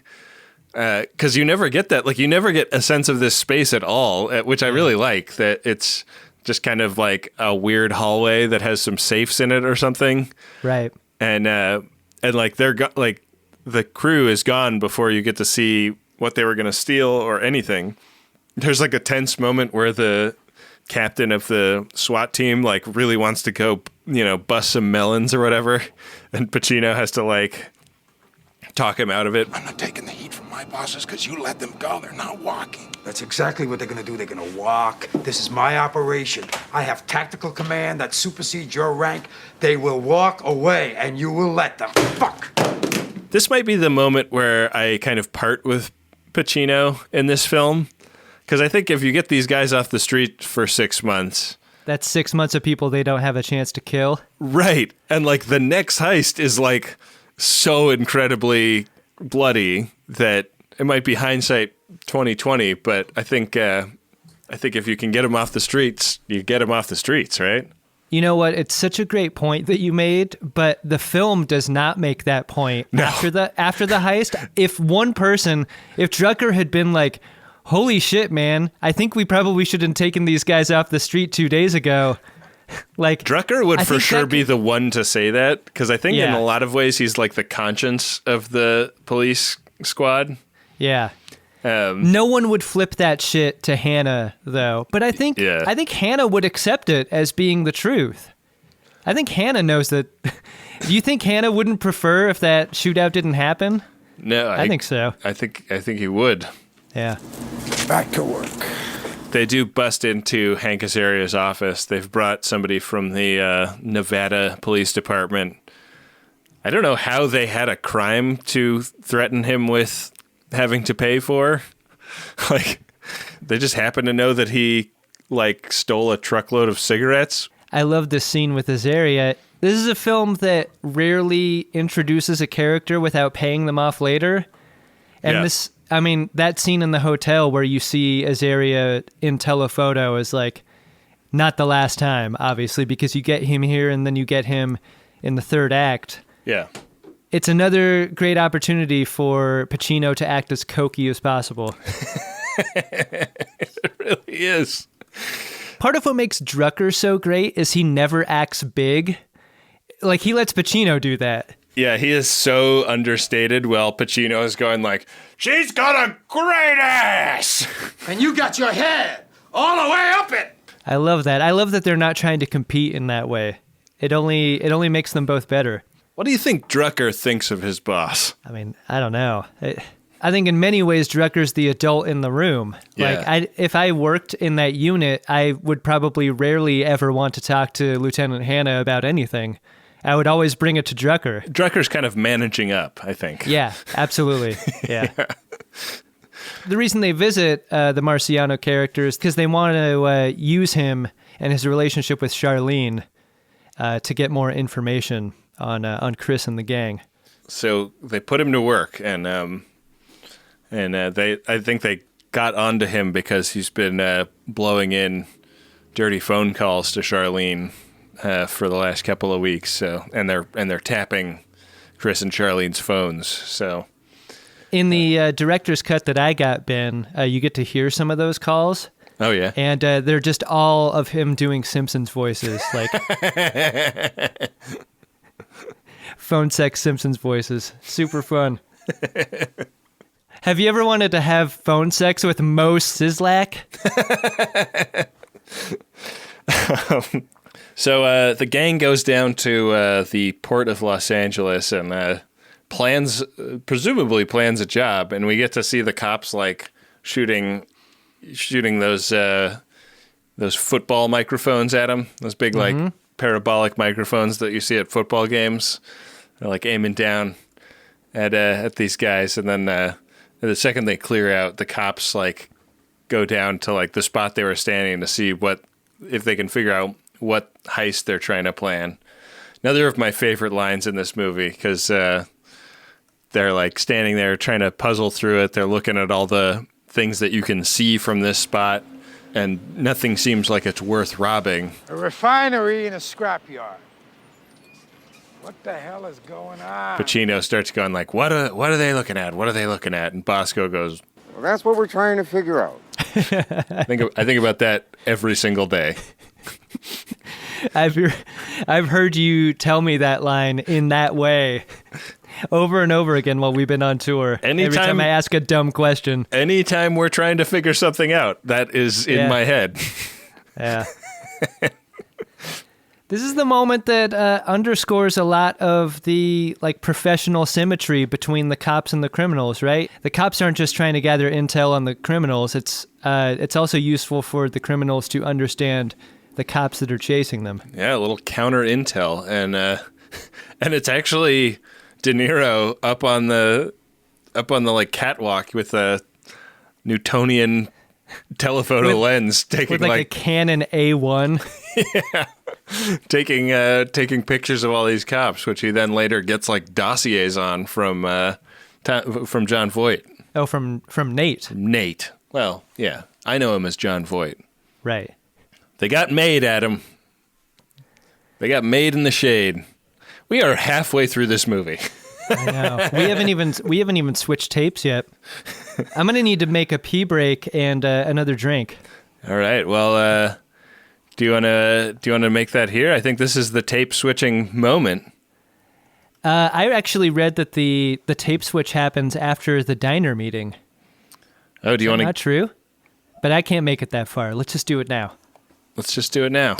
Because you never get that. Like, you never get a sense of this space at all, which I really like, that it's just kind of like a weird hallway that has some safes in it or something. Right. And like like the crew is gone before you get to see what they were going to steal or anything. There's like a tense moment where the captain of the SWAT team like really wants to go, bust some melons or whatever, and Pacino has to like talk him out of it. I'm not taking the heat from my bosses because you let them go. They're not walking. That's exactly what they're gonna do. They're gonna walk. This is my operation. I have tactical command that supersedes your rank. They will walk away, and you will let them. Fuck! This might be the moment where I kind of part with Pacino in this film, because I think if you get these guys off the street for 6 months... That's 6 months of people they don't have a chance to kill. Right. And like the next heist is like so incredibly bloody that it might be hindsight 2020, but I think if you can get them off the streets, you get them off the streets, right? You know what? It's such a great point that you made, but the film does not make that point. No. After the heist. If Drucker had been like, holy shit, man, I think we probably should have taken these guys off the street 2 days ago. Like, Drucker would for sure be the one to say that, because I think in a lot of ways he's like the conscience of the police squad. Yeah. No one would flip that shit to Hannah, though. But I think Hannah would accept it as being the truth. I think Hannah knows that. Do you think Hannah wouldn't prefer if that shootout didn't happen? No, I think so. I think he would. Yeah. Back to work. They do bust into Hank Azaria's office. They've brought somebody from the Nevada Police Department. I don't know how they had a crime to threaten him with having to pay for. Like, they just happen to know that he like stole a truckload of cigarettes. I love this scene with Azaria. This is a film that rarely introduces a character without paying them off later. And that scene in the hotel where you see Azaria in telephoto is like not the last time, obviously, because you get him here and then you get him in the third act. Yeah. It's another great opportunity for Pacino to act as cokey as possible. It really is. Part of what makes Drucker so great is he never acts big. Like, he lets Pacino do that. Yeah, he is so understated while Pacino is going like, she's got a great ass! And you got your head all the way up it! I love that. I love that they're not trying to compete in that way. It only makes them both better. What do you think Drucker thinks of his boss? I mean, I don't know. I think in many ways Drucker's the adult in the room. Yeah. Like, if I worked in that unit, I would probably rarely ever want to talk to Lieutenant Hannah about anything. I would always bring it to Drucker. Drucker's kind of managing up, I think. Yeah, absolutely. Yeah. The reason they visit the Marciano character is because they want to use him and his relationship with Charlene to get more information on Chris and the gang. So they put him to work, and I think they got onto him because he's been blowing in dirty phone calls to Charlene for the last couple of weeks. So and they're tapping Chris and Charlene's phones. So in the director's cut that I got, Ben, you get to hear some of those calls. Oh, yeah. And they're just all of him doing Simpsons voices, like phone sex Simpsons voices. Super fun. Have you ever wanted to have phone sex with Mo Sizlak? So the gang goes down to the port of Los Angeles and presumably plans a job, and we get to see the cops like shooting those football microphones at them, those big like parabolic microphones that you see at football games. They're like aiming down at these guys, and then the second they clear out, the cops like go down to like the spot they were standing to see if they can figure out what heist they're trying to plan. Another of my favorite lines in this movie, because they're like standing there trying to puzzle through it. They're looking at all the things that you can see from this spot, and nothing seems like it's worth robbing. A refinery and a scrapyard. What the hell is going on? Pacino starts going like, what are they looking at? What are they looking at? And Bosco goes, Well, that's what we're trying to figure out. I think about that every single day. I've heard you tell me that line in that way over and over again while we've been on tour. Every time I ask a dumb question. Anytime we're trying to figure something out, that is in my head. Yeah. This is the moment that underscores a lot of the like professional symmetry between the cops and the criminals, right? The cops aren't just trying to gather intel on the criminals. It's also useful for the criminals to understand the cops that are chasing them. Yeah, a little counter intel, and it's actually De Niro up on the like catwalk with a Newtonian telephoto lens, taking with like a Canon A1. Yeah. Taking pictures of all these cops, which he then later gets like dossiers on from John Voight. Oh, from Nate. Nate. Well, yeah, I know him as John Voight. Right. They got made, Adam. They got made in the shade. We are halfway through this movie. I know. We haven't even switched tapes yet. I'm gonna need to make a pee break and another drink. All right. Well, do you wanna make that here? I think this is the tape switching moment. I actually read that the tape switch happens after the diner meeting. Oh, do you want to? Not true, but I can't make it that far. Let's just do it now. Let's just do it now.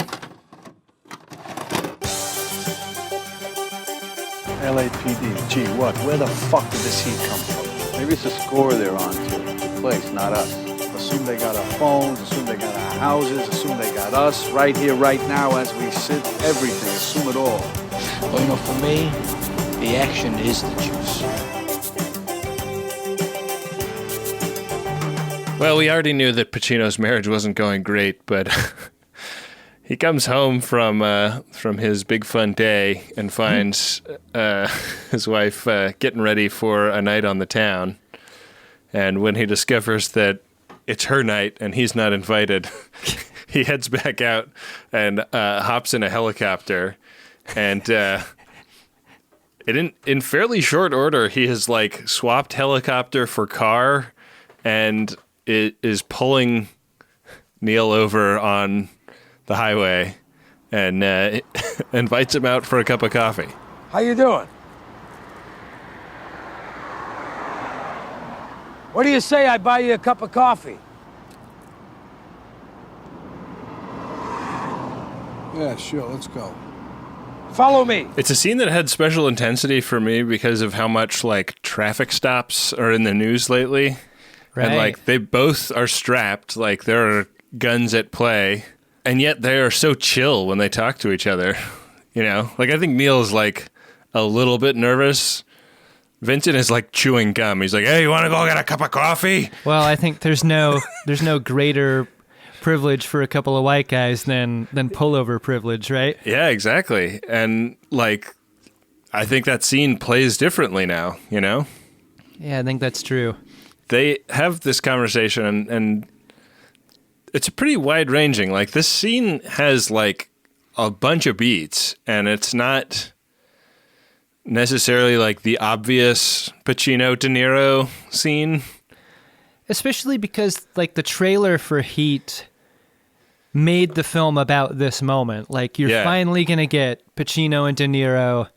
LAPD. Gee, what? Where the fuck did this heat come from? Maybe it's a score they're on to. The place, not us. Assume they got our phones, assume they got our houses, assume they got us right here, right now, as we sit. Everything. Assume it all. Well, you know, for me, the action is the juice. Well, we already knew that Pacino's marriage wasn't going great, but he comes home from his big fun day and finds his wife getting ready for a night on the town. And when he discovers that it's her night and he's not invited, he heads back out and hops in a helicopter. And in fairly short order, he has like swapped helicopter for car, and it is pulling Neil over on the highway and invites him out for a cup of coffee. How you doing? What do you say I buy you a cup of coffee? Yeah, sure, let's go. Follow me. It's a scene that had special intensity for me because of how much like traffic stops are in the news lately. Right. And like they both are strapped, like there are guns at play, and yet they are so chill when they talk to each other. You know, like I think Neil's like a little bit nervous. Vincent is like chewing gum. He's like, "Hey, you want to go get a cup of coffee?" Well, I think there's no greater privilege for a couple of white guys than pullover privilege, right? Yeah, exactly. And like, I think that scene plays differently now. You know? Yeah, I think that's true. They have this conversation, and it's pretty wide-ranging. Like, this scene has, like, a bunch of beats, and it's not necessarily, like, the obvious Pacino-De Niro scene. Especially because, like, the trailer for Heat made the film about this moment. Like, you're finally going to get Pacino and De Niro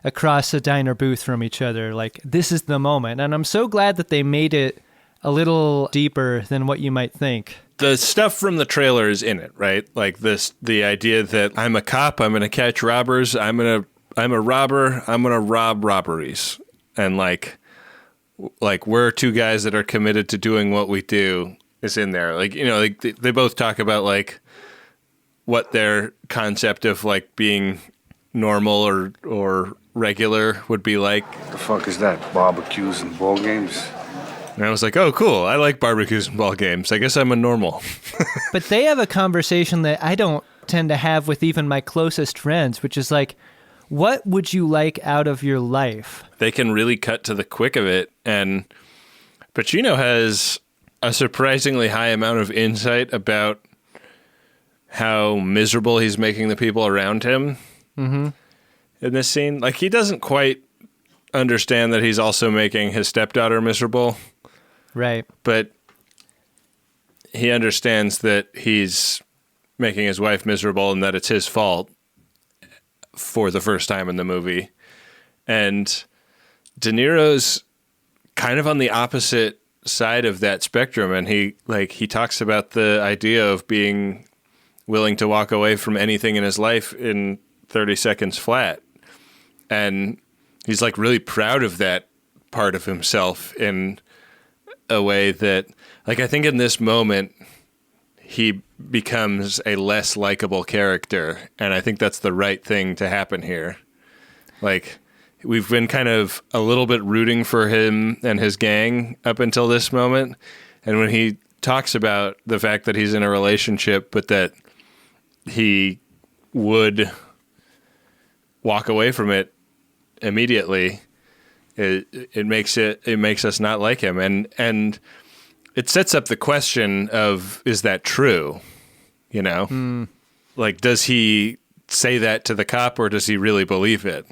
across a diner booth from each other. Like, this is the moment. And I'm so glad that they made it a little deeper than what you might think. The stuff from the trailer is in it, right? Like the idea that I'm a cop, I'm going to catch robbers, I'm a robber, I'm going to rob robberies. And like we're two guys that are committed to doing what we do is in there. Like, you know, like they both talk about like what their concept of like being normal or regular would be like. The fuck is that? Barbecues and ball games? And I was like, oh, cool. I like barbecues and ball games. I guess I'm a normal. But they have a conversation that I don't tend to have with even my closest friends, which is like, what would you like out of your life? They can really cut to the quick of it. And Pacino has a surprisingly high amount of insight about how miserable he's making the people around him in this scene. Like, he doesn't quite understand that he's also making his stepdaughter miserable. Right. But he understands that he's making his wife miserable and that it's his fault for the first time in the movie. And De Niro's kind of on the opposite side of that spectrum. And he talks about the idea of being willing to walk away from anything in his life in 30 seconds flat. And he's like really proud of that part of himself in a way that, like, I think in this moment he becomes a less likable character, and I think that's the right thing to happen here. Like, we've been kind of a little bit rooting for him and his gang up until this moment, and when he talks about the fact that he's in a relationship but that he would walk away from it immediately, it makes us not like him, and it sets up the question of, is that true? You know, like, does he say that to the cop or does he really believe it?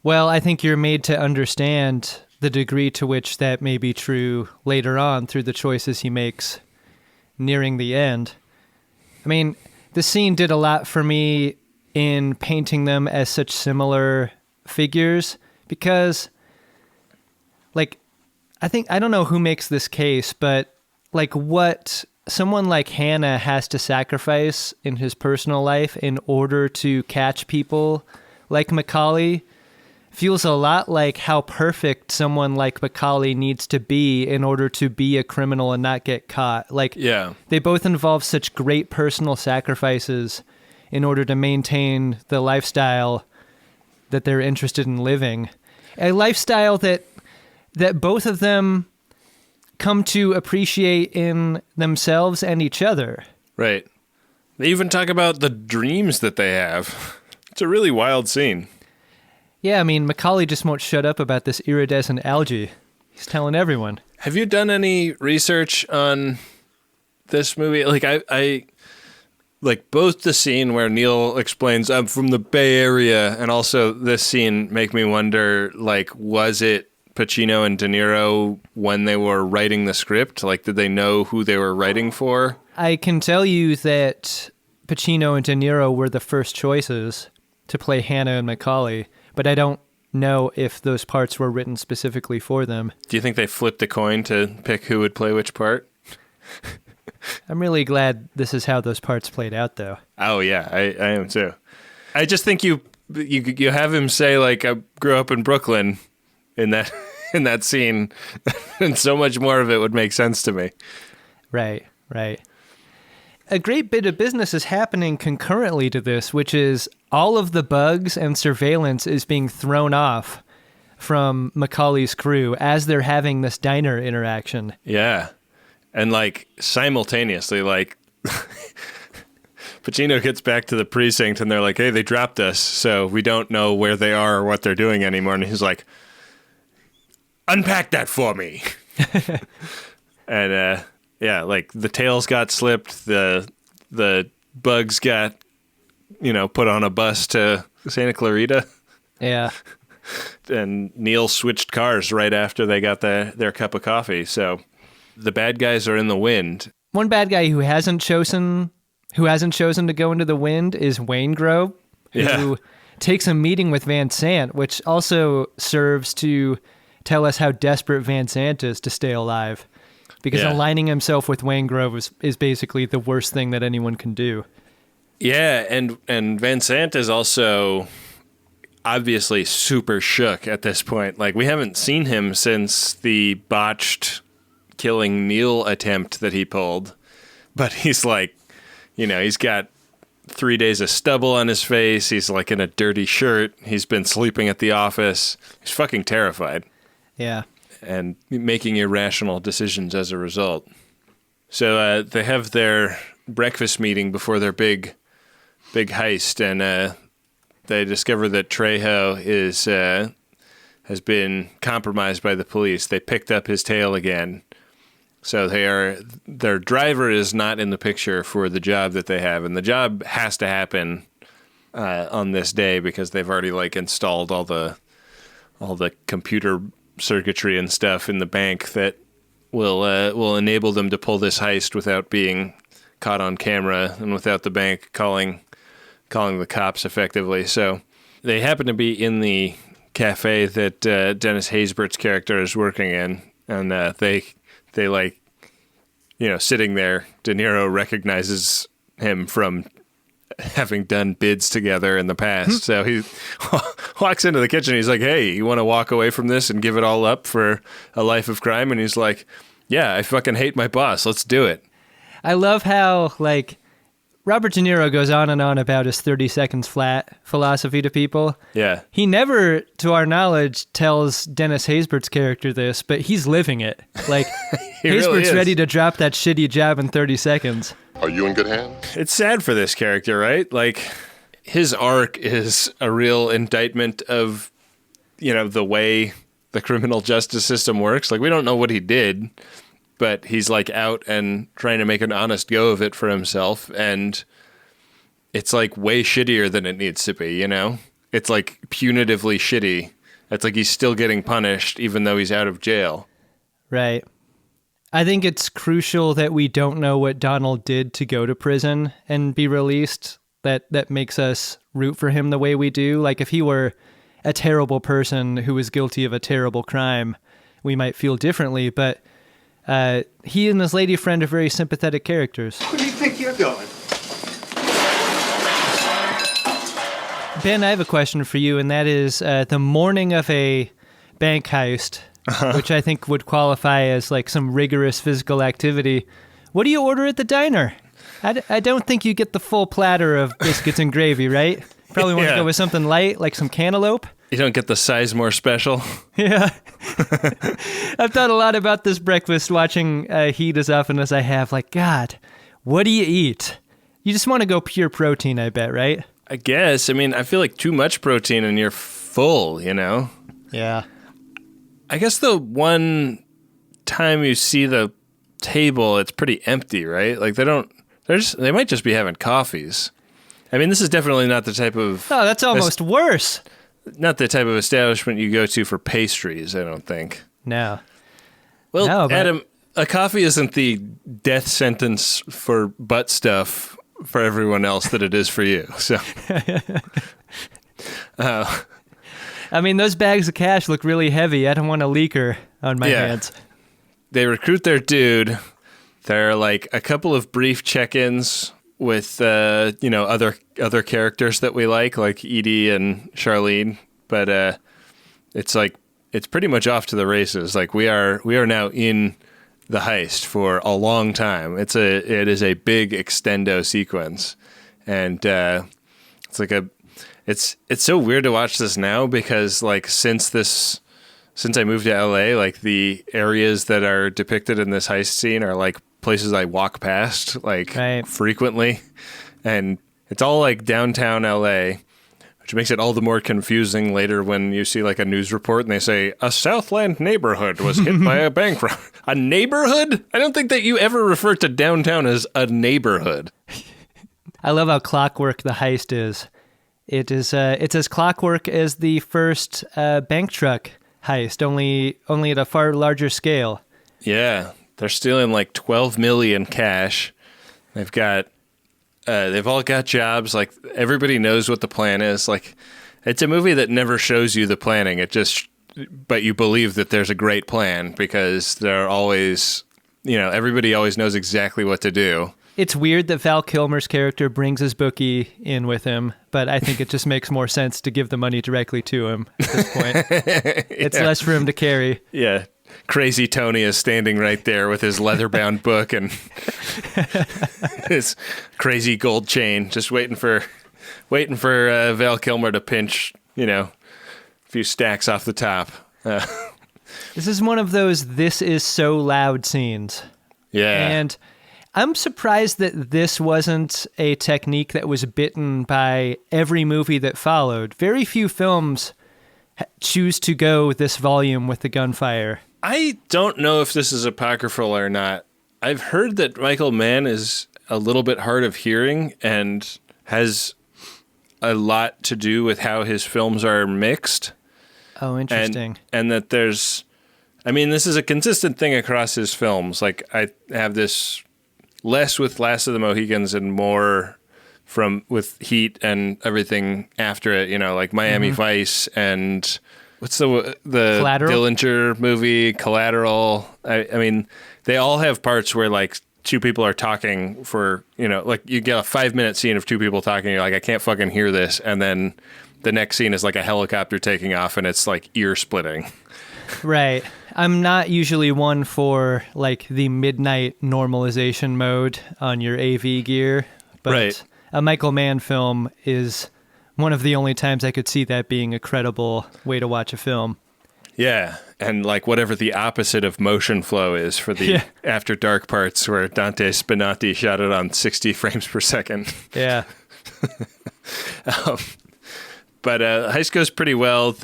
Well, I think you're made to understand the degree to which that may be true later on through the choices he makes nearing the end. I mean, the scene did a lot for me in painting them as such similar figures because, like, I don't know who makes this case, but like what someone like Hannah has to sacrifice in his personal life in order to catch people like Macaulay feels a lot like how perfect someone like Macaulay needs to be in order to be a criminal and not get caught. Like, yeah, they both involve such great personal sacrifices in order to maintain the lifestyle that they're interested in living. A lifestyle that both of them come to appreciate in themselves and each other. Right. They even talk about the dreams that they have. It's a really wild scene. Yeah, I mean, Macaulay just won't shut up about this iridescent algae. He's telling everyone. Have you done any research on this movie? Like, I like both the scene where Neil explains, I'm from the Bay Area, and also this scene make me wonder, like, was it Pacino and De Niro when they were writing the script? Like, did they know who they were writing for? I can tell you that Pacino and De Niro were the first choices to play Hannah and Macaulay, but I don't know if those parts were written specifically for them. Do you think they flipped a coin to pick who would play which part? I'm really glad this is how those parts played out, though. Oh, yeah, I am too. I just think you have him say, like, I grew up in Brooklyn in that scene, and so much more of it would make sense to me. Right. A great bit of business is happening concurrently to this, which is all of the bugs and surveillance is being thrown off from Macaulay's crew as they're having this diner interaction. Yeah. And, like, simultaneously, like, Pacino gets back to the precinct and they're like, hey, they dropped us, so we don't know where they are or what they're doing anymore. And he's like, unpack that for me. And, yeah, like, the tails got slipped, the bugs got, put on a bus to Santa Clarita. Yeah. And Neil switched cars right after they got their cup of coffee, so the bad guys are in the wind. One bad guy who hasn't chosen to go into the wind is Wayne Grove, who takes a meeting with Van Sant, which also serves to tell us how desperate Van Sant is to stay alive. Because aligning himself with Wayne Grove is basically the worst thing that anyone can do. Yeah, and Van Sant is also obviously super shook at this point. Like, we haven't seen him since the botched killing Neil attempt that he pulled. But he's like, he's got 3 days of stubble on his face. He's like in a dirty shirt. He's been sleeping at the office. He's fucking terrified. Yeah. And making irrational decisions as a result. So they have their breakfast meeting before their big heist, and they discover that Trejo has been compromised by the police. They picked up his tail again. So their driver is not in the picture for the job that they have, and the job has to happen on this day because they've already installed all the computer circuitry and stuff in the bank that will enable them to pull this heist without being caught on camera and without the bank calling the cops effectively. So they happen to be in the cafe that Dennis Haysbert's character is working in, and they sitting there, De Niro recognizes him from having done bids together in the past. So he walks into the kitchen. He's like, "Hey, you want to walk away from this and give it all up for a life of crime?" And he's like, "Yeah, I fucking hate my boss. Let's do it." I love how, Robert De Niro goes on and on about his 30 seconds flat philosophy to people. Yeah. He never, to our knowledge, tells Dennis Haysbert's character this, but he's living it. Haysbert's really ready to drop that shitty jab in 30 seconds. Are you in good hands? It's sad for this character, right? His arc is a real indictment of, the way the criminal justice system works. We don't know what he did, but he's out and trying to make an honest go of it for himself. And it's way shittier than it needs to be, It's punitively shitty. It's he's still getting punished even though he's out of jail. Right. I think it's crucial that we don't know what Donald did to go to prison and be released. That makes us root for him the way we do. If he were a terrible person who was guilty of a terrible crime, we might feel differently. But he and his lady friend are very sympathetic characters. Where do you think you're going? Ben, I have a question for you, and that is the morning of a bank heist, which I think would qualify as some rigorous physical activity. What do you order at the diner? I don't think you get the full platter of biscuits and gravy, right? Probably want to go with something light, like some cantaloupe. You don't get the Sizemore Special? Yeah. I've thought a lot about this breakfast watching Heat as often as I have. God, what do you eat? You just want to go pure protein, I bet, right? I guess. I feel too much protein and you're full, Yeah. I guess the one time you see the table, it's pretty empty, right? They might just be having coffees. This is definitely not the type of... Oh, that's almost worse. Not the type of establishment you go to for pastries, I don't think. No. Well, no, Adam, a coffee isn't the death sentence for butt stuff for everyone else that it is for you. So, those bags of cash look really heavy. I don't want a leaker on my hands. They recruit their dude. There are a couple of brief check-ins with other characters that we like Edie and Charlene, but it's pretty much off to the races. We are now in the heist for a long time. It is a big extendo sequence, and it's so weird to watch this now because since I moved to LA, the areas that are depicted in this heist scene are places I walk past frequently, and it's all downtown LA, which makes it all the more confusing later when you see a news report and they say a Southland neighborhood was hit by a bank robbery. A neighborhood? I don't think that you ever refer to downtown as a neighborhood. I love how clockwork the heist is. It's as clockwork as the first bank truck heist, only at a far larger scale. Yeah. They're stealing like 12 million cash. They've all got jobs. Like, everybody knows what the plan is. Like, it's a movie that never shows you the planning. But you believe that there's a great plan because they're always, everybody always knows exactly what to do. It's weird that Val Kilmer's character brings his bookie in with him, but I think it just makes more sense to give the money directly to him at this point. It's less for him to carry. Yeah. Crazy Tony is standing right there with his leather-bound book and his crazy gold chain, just waiting for Val Kilmer to pinch, a few stacks off the top. This is one of those "this is so loud" scenes. Yeah. And I'm surprised that this wasn't a technique that was bitten by every movie that followed. Very few films choose to go this volume with the gunfire. I don't know if this is apocryphal or not. I've heard that Michael Mann is a little bit hard of hearing and has a lot to do with how his films are mixed. Oh, interesting. And that this is a consistent thing across his films. Like, I have this less with Last of the Mohicans and more with Heat and everything after it, like Miami Vice and what's the Collateral? Dillinger movie, Collateral. I mean, they all have parts where like two people are talking for, like you get a 5-minute scene of two people talking. You're like, I can't fucking hear this. And then the next scene is like a helicopter taking off and it's like ear splitting. Right. I'm not usually one for like the midnight normalization mode on your AV gear, but a Michael Mann film is one of the only times I could see that being a credible way to watch a film. Yeah, and like whatever the opposite of motion flow is for the After Dark parts where Dante Spinati shot it on 60 frames per second. Yeah. But heist goes pretty well.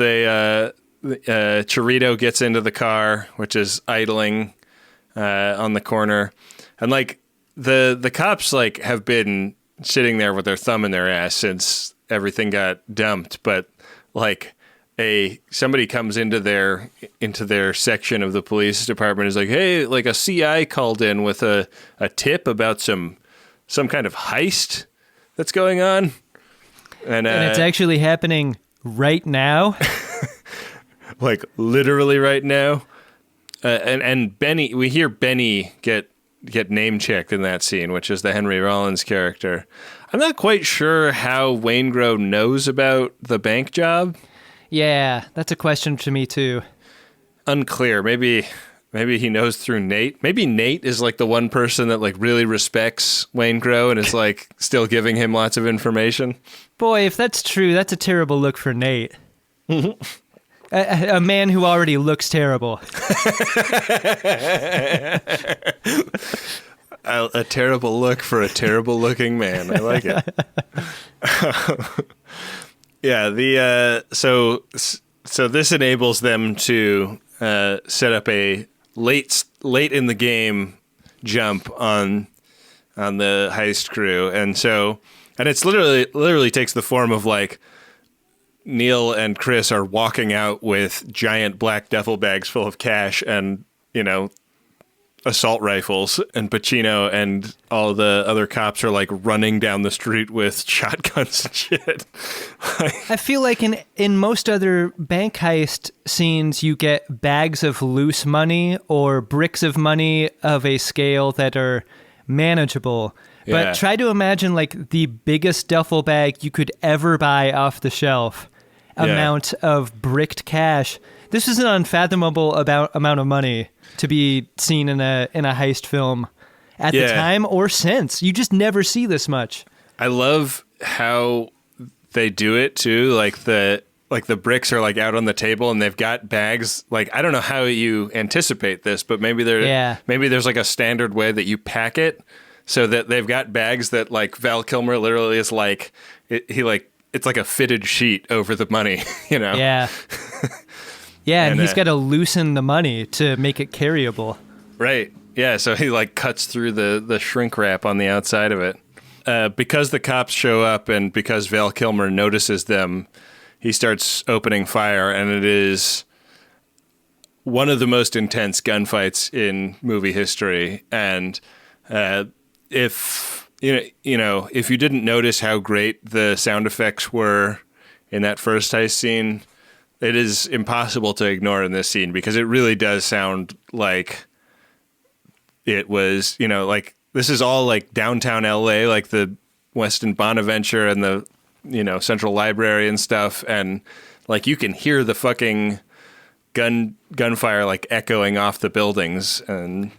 Chirito gets into the car, which is idling on the corner. And like the cops like have been sitting there with their thumb in their ass since everything got dumped. But like somebody comes into their section of the police department is like, hey, like a CI called in with a tip about some kind of heist that's going on. And it's actually happening right now. Like literally right now. And Benny, we hear Benny get name checked in that scene, which is the Henry Rollins character. I'm not quite sure how Waingro knows about the bank job. Yeah, that's a question to me too. Unclear. Maybe he knows through Nate. Maybe Nate is like the one person that like really respects Waingro and is like still giving him lots of information. Boy, if that's true, that's a terrible look for Nate. A man who already looks terrible. A terrible look for a terrible looking man. I like it. Yeah, so this enables them to set up a late in the game jump on the heist crew, and it's literally takes the form of like Neil and Chris are walking out with giant black duffel bags full of cash and assault rifles, and Pacino and all the other cops are like running down the street with shotguns and shit. I feel like in most other bank heist scenes, you get bags of loose money or bricks of money of a scale that are manageable. Yeah. But try to imagine like the biggest duffel bag you could ever buy off the shelf amount of bricked cash. This is an unfathomable amount of money to be seen in a heist film at the time or since. You just never see this much. I love how they do it too. Like the bricks are like out on the table and they've got bags. Like, I don't know how you anticipate this, but maybe there's like a standard way that you pack it so that they've got bags that like Val Kilmer literally is like, it's like a fitted sheet over the money, Yeah. Yeah, and he's got to loosen the money to make it carryable. Right. Yeah, so he like cuts through the shrink wrap on the outside of it. Because the cops show up and because Val Kilmer notices them, he starts opening fire, and it is one of the most intense gunfights in movie history. And if if you didn't notice how great the sound effects were in that first heist scene, it is impossible to ignore in this scene because it really does sound like it was, like this is all like downtown LA, like the Westin Bonaventure and the, Central Library and stuff. And like you can hear the fucking gunfire like echoing off the buildings, and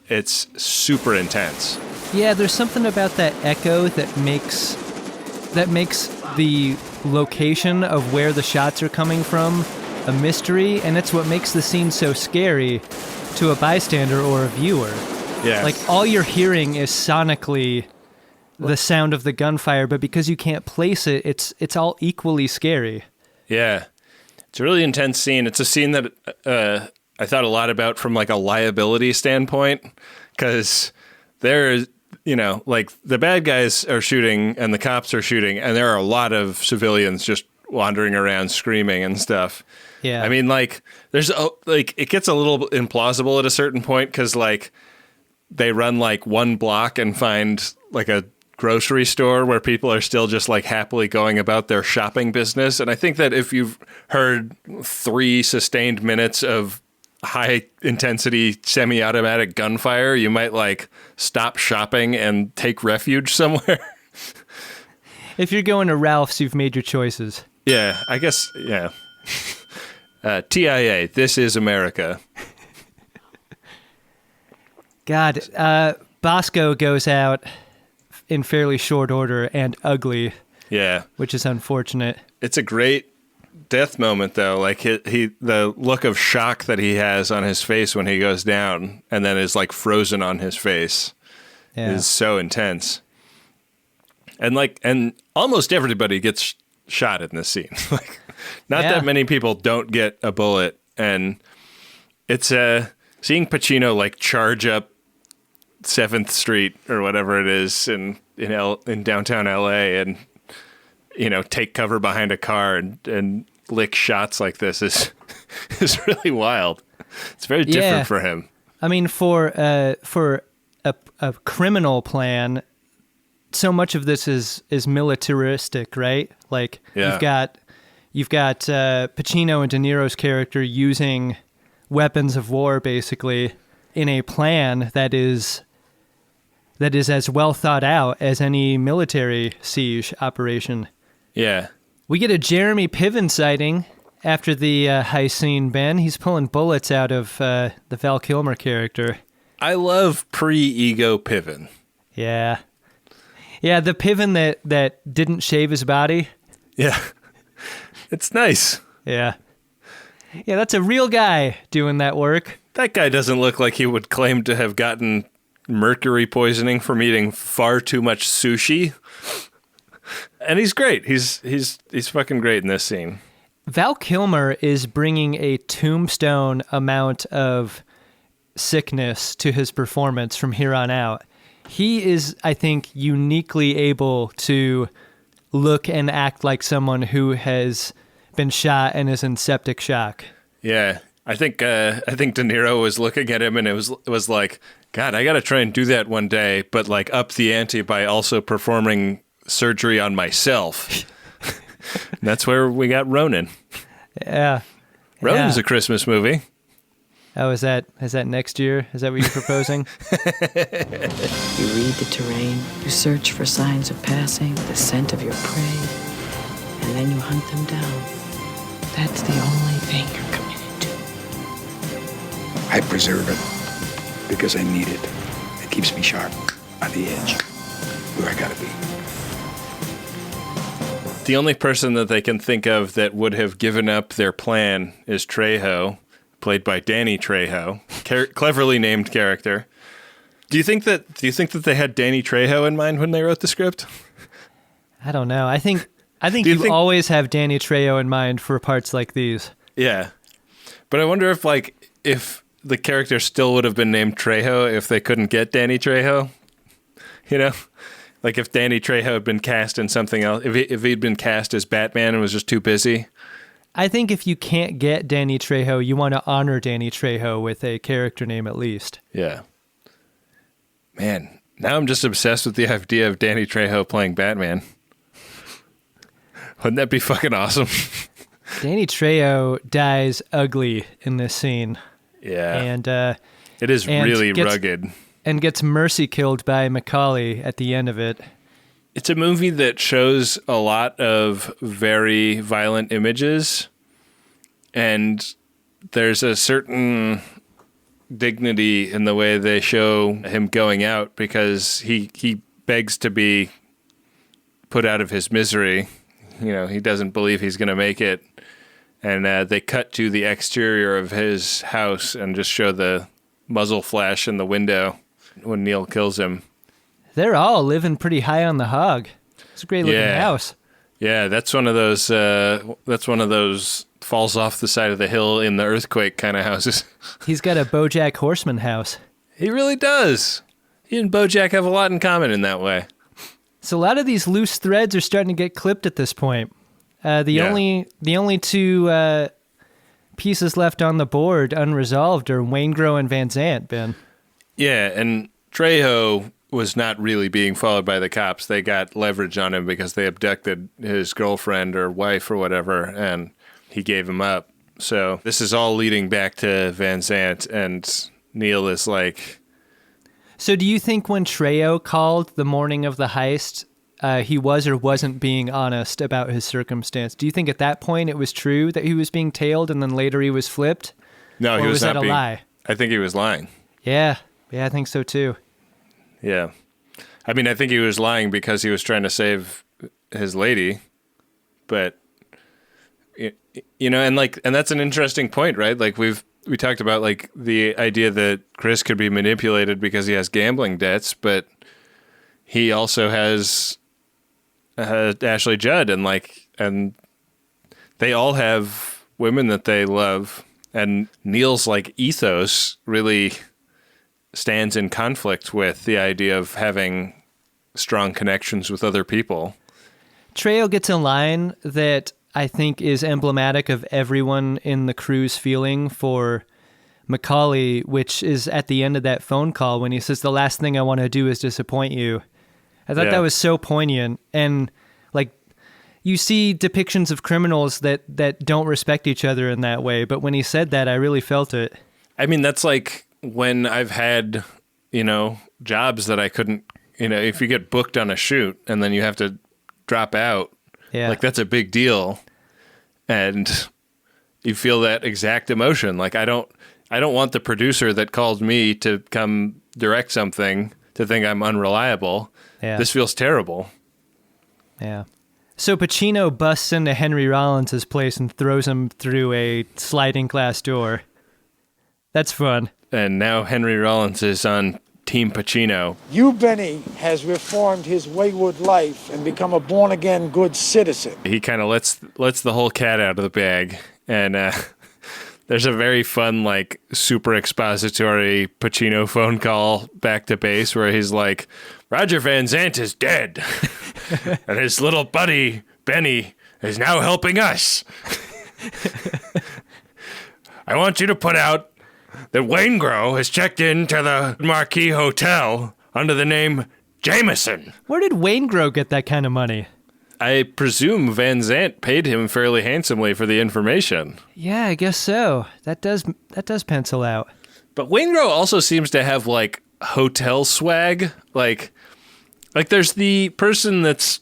it's super intense. Yeah, there's something about that echo that makes the location of where the shots are coming from a mystery, and it's what makes the scene so scary to a bystander or a viewer. Yeah. Like all you're hearing is sonically the sound of the gunfire, but because you can't place it, it's all equally scary. Yeah. It's a really intense scene. It's a scene that I thought a lot about from like a liability standpoint, because there's, like the bad guys are shooting and the cops are shooting, and there are a lot of civilians just wandering around screaming and stuff. Yeah. I mean, like there's it gets a little implausible at a certain point because like they run like one block and find like a grocery store where people are still just like happily going about their shopping business. And I think that if you've heard 3 sustained minutes of high intensity semi-automatic gunfire, you might like stop shopping and take refuge somewhere. If you're going to Ralph's, you've made your choices. Yeah, I guess. Yeah. TIA, this is America. God, Bosco goes out in fairly short order and ugly. Yeah. Which is unfortunate. It's a great death moment, though. Like the look of shock that he has on his face when he goes down and then is like frozen on his face is so intense. And almost everybody gets shot in this scene. Like not that many people don't get a bullet. And it's seeing Pacino like charge up 7th Street or whatever it is in downtown LA and take cover behind a car and lick shots like this is really wild. It's very different for him. I mean, for a criminal plan, so much of this is militaristic, right? Like you've got Pacino and De Niro's character using weapons of war basically in a plan that is as well thought out as any military siege operation. Yeah. We get a Jeremy Piven sighting after the heist scene, Ben. He's pulling bullets out of the Val Kilmer character. I love pre-ego Piven. Yeah. Yeah, the Piven that didn't shave his body. Yeah. It's nice. Yeah. Yeah, that's a real guy doing that work. That guy doesn't look like he would claim to have gotten mercury poisoning from eating far too much sushi. And he's great. He's fucking great in this scene. Val Kilmer is bringing a tombstone amount of sickness to his performance from here on out. He is, I think, uniquely able to look and act like someone who has been shot and is in septic shock. Yeah. I think De Niro was looking at him and it was like, God, I got to try and do that one day, but like up the ante by also performing surgery on myself. That's where we got Ronin. Yeah. Ronin's a Christmas movie. Oh, is that next year? Is that what you're proposing? You read the terrain, you search for signs of passing, the scent of your prey, and then you hunt them down. That's the only thing you're committed to. I preserve it because I need it. It keeps me sharp, on the edge, where I gotta be. The only person that they can think of that would have given up their plan is Trejo, played by Danny Trejo, cleverly named character. Do you think that they had Danny Trejo in mind when they wrote the script? I don't know. I think you always have Danny Trejo in mind for parts like these. Yeah. But I wonder if the character still would have been named Trejo if they couldn't get Danny Trejo. Like if Danny Trejo had been cast in something else, if he'd been cast as Batman and was just too busy, I think if you can't get Danny Trejo, you want to honor Danny Trejo with a character name at least. Yeah. Man, now I'm just obsessed with the idea of Danny Trejo playing Batman. Wouldn't that be fucking awesome? Danny Trejo dies ugly in this scene. Yeah. And it is really rugged. And gets mercy killed by Macaulay at the end of it. It's a movie that shows a lot of very violent images, and there's a certain dignity in the way they show him going out because he begs to be put out of his misery. You know, he doesn't believe he's going to make it. And they cut to the exterior of his house and just show the muzzle flash in the window when Neil kills him. They're all living pretty high on the hog. It's a great looking house. Yeah, that's one of those falls off the side of the hill in the earthquake kind of houses. He's got a BoJack Horseman house. He really does. He and BoJack have a lot in common in that way. So a lot of these loose threads are starting to get clipped at this point. The only two pieces left on the board unresolved are Waingro and Van Zant, Ben. Yeah, and Trejo was not really being followed by the cops. They got leverage on him because they abducted his girlfriend or wife or whatever, and he gave him up. So this is all leading back to Van Zant, and Neil is like... So do you think when Trejo called the morning of the heist, he was or wasn't being honest about his circumstance? Do you think at that point it was true that he was being tailed and then later he was flipped? No, he was not being... lie? I think he was lying. Yeah, I think so too. Yeah. I mean, I think he was lying because he was trying to save his lady, but you know, and that's an interesting point, right? Like we talked about like the idea that Chris could be manipulated because he has gambling debts, but he also has Ashley Judd and they all have women that they love, and Neil's like ethos really stands in conflict with the idea of having strong connections with other people. Trejo gets a line that I think is emblematic of everyone in the crew's feeling for Macaulay, which is at the end of that phone call when he says, "The last thing I want to do is disappoint you." I thought that was so poignant. And like, you see depictions of criminals that don't respect each other in that way. But when he said that, I really felt it. I mean, that's like when I've had, jobs that I couldn't, if you get booked on a shoot and then you have to drop out, like that's a big deal. And you feel that exact emotion. Like I don't want the producer that called me to come direct something to think I'm unreliable. Yeah. This feels terrible. Yeah. So Pacino busts into Henry Rollins' place and throws him through a sliding glass door. That's fun. And now Henry Rollins is on Team Pacino. Benny, has reformed his wayward life and become a born-again good citizen. He kind of lets the whole cat out of the bag. And there's a very fun, like, super expository Pacino phone call back to base where he's like, Roger Van Zant is dead. And his little buddy, Benny, is now helping us. I want you to put out that Waingro has checked into the Marquis Hotel under the name Jameson. Where did Waingro get that kind of money? I presume Van Zant paid him fairly handsomely for the information. Yeah, I guess so. That does pencil out. But Waingro also seems to have like hotel swag. Like there's the person that's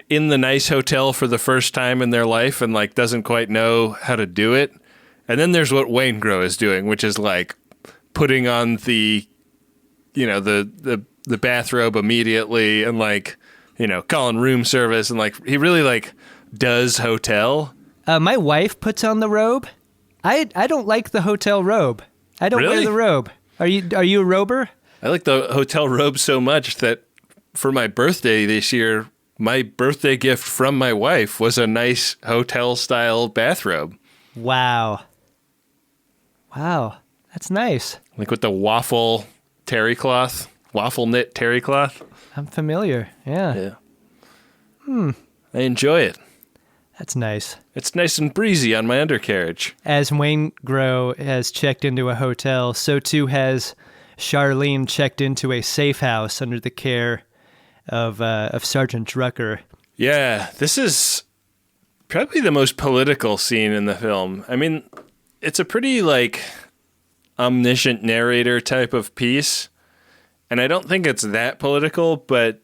in the nice hotel for the first time in their life and like doesn't quite know how to do it. And then there's what Waingro is doing, which is like putting on the bathrobe immediately and like, calling room service and like he really like does hotel. My wife puts on the robe. I don't like the hotel robe. I don't wear the robe. Are you a rober? I like the hotel robe so much that for my birthday this year, my birthday gift from my wife was a nice hotel style bathrobe. Wow, that's nice. Like with the waffle knit terry cloth. I'm familiar. Yeah. I enjoy it. That's nice. It's nice and breezy on my undercarriage. As Waingro has checked into a hotel, so too has Charlene checked into a safe house under the care of Sergeant Drucker. Yeah, this is probably the most political scene in the film. I mean, it's a pretty, like, omniscient narrator type of piece, and I don't think it's that political, but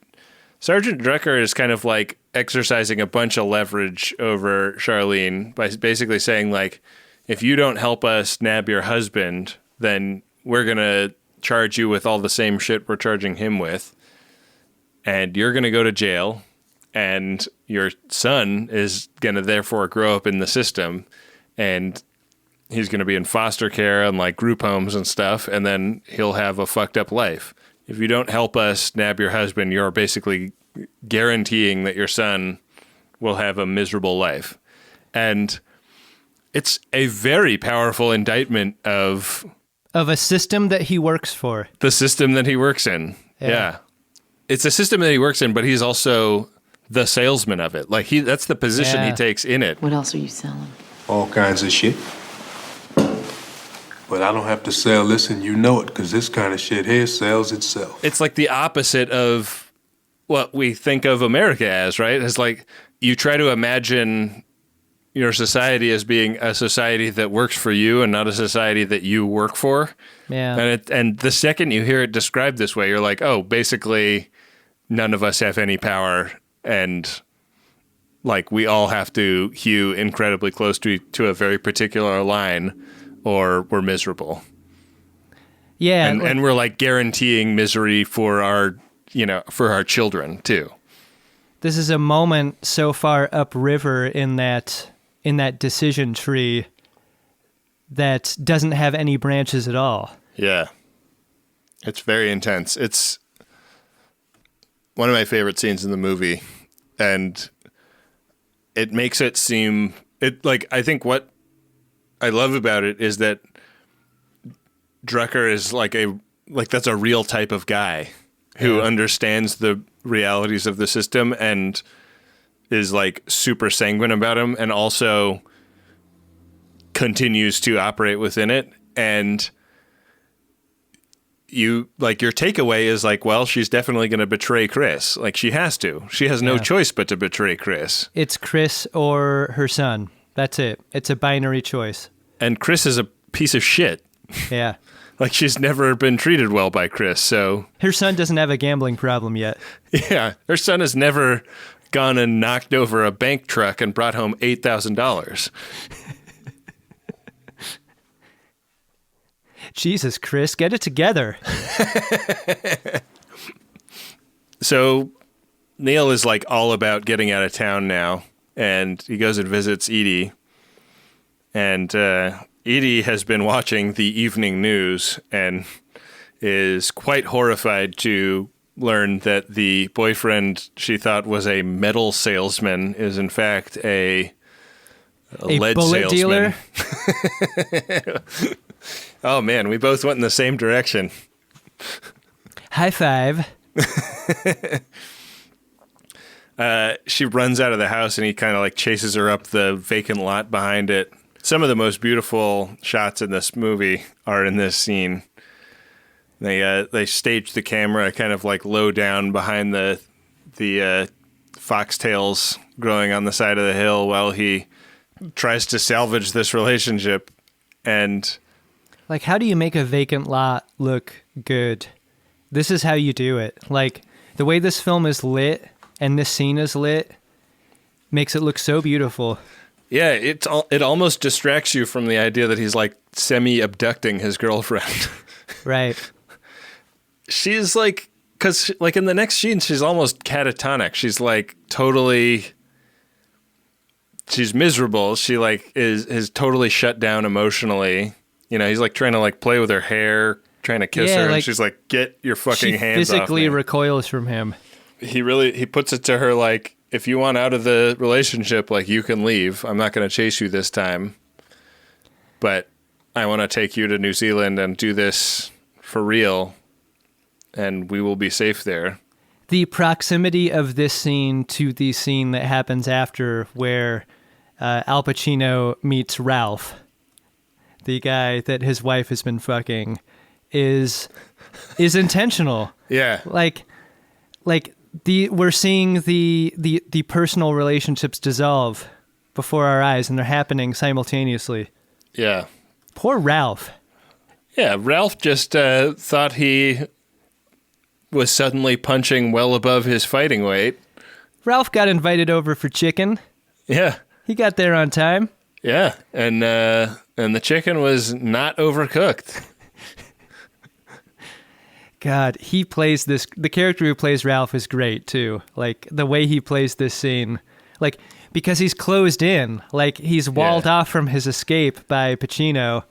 Sergeant Drucker is kind of, like, exercising a bunch of leverage over Charlene by basically saying, like, if you don't help us nab your husband, then we're going to charge you with all the same shit we're charging him with, and you're going to go to jail, and your son is going to therefore grow up in the system, and he's going to be in foster care and, like, group homes and stuff, and then he'll have a fucked up life. If you don't help us nab your husband, you're basically guaranteeing that your son will have a miserable life. And it's a very powerful indictment of a system that he works for. The system that he works in. Yeah. It's a system that he works in, but he's also the salesman of it. Like, that's the position he takes in it. What else are you selling? All kinds of shit. But I don't have to sell this, and you know it, because this kind of shit here sells itself. It's like the opposite of what we think of America as, right? It's like you try to imagine your society as being a society that works for you and not a society that you work for. Yeah. And the second you hear it described this way, you're like, oh, basically none of us have any power, and like we all have to hew incredibly close to a very particular line, or we're miserable. Yeah. And we're like guaranteeing misery for our children too. This is a moment so far upriver in that decision tree that doesn't have any branches at all. Yeah. It's very intense. It's one of my favorite scenes in the movie, and it makes it seem I think what I love about it is that Drucker is that's a real type of guy who understands the realities of the system and is like super sanguine about them, and also continues to operate within it. And your takeaway is like, well, she's definitely going to betray Chris. Like, she has to. She has no choice but to betray Chris. It's Chris or her son. That's it. It's a binary choice. And Chris is a piece of shit. Yeah. Like, she's never been treated well by Chris, so... Her son doesn't have a gambling problem yet. Yeah. Her son has never gone and knocked over a bank truck and brought home $8,000. Jesus, Chris, get it together. So Neil is like all about getting out of town now, and he goes and visits Edie. And Edie has been watching the evening news and is quite horrified to learn that the boyfriend she thought was a metal salesman is in fact a lead bullet salesman. Dealer? Oh man, we both went in the same direction. High five. She runs out of the house and he kind of like chases her up the vacant lot behind it. Some of the most beautiful shots in this movie are in this scene. They staged the camera kind of like low down behind the foxtails growing on the side of the hill while he tries to salvage this relationship. And like, how do you make a vacant lot look good? This is how you do it. Like, the way this film is lit and this scene is lit makes it look so beautiful. Yeah, it almost distracts you from the idea that he's like semi-abducting his girlfriend. Right. She's like, because like in the next scene, she's almost catatonic. She's like she's miserable. She like is totally shut down emotionally. You know, he's like trying to like play with her hair, trying to kiss her, and she's like, "Get your fucking hands off me." She physically recoils from him. He puts it to her like, if you want out of the relationship, like, you can leave. I'm not going to chase you this time, but I want to take you to New Zealand and do this for real, and we will be safe there. The proximity of this scene to the scene that happens after, where Al Pacino meets Ralph, the guy that his wife has been fucking, is intentional. Yeah. Like we're seeing the personal relationships dissolve before our eyes, and they're happening simultaneously. Yeah. Poor Ralph. Yeah, Ralph just thought he was suddenly punching well above his fighting weight. Ralph got invited over for chicken. Yeah. He got there on time. Yeah, and the chicken was not overcooked. God, he plays this. The character who plays Ralph is great too. Like the way he plays this scene, like because he's closed in, like he's walled off from his escape by Pacino.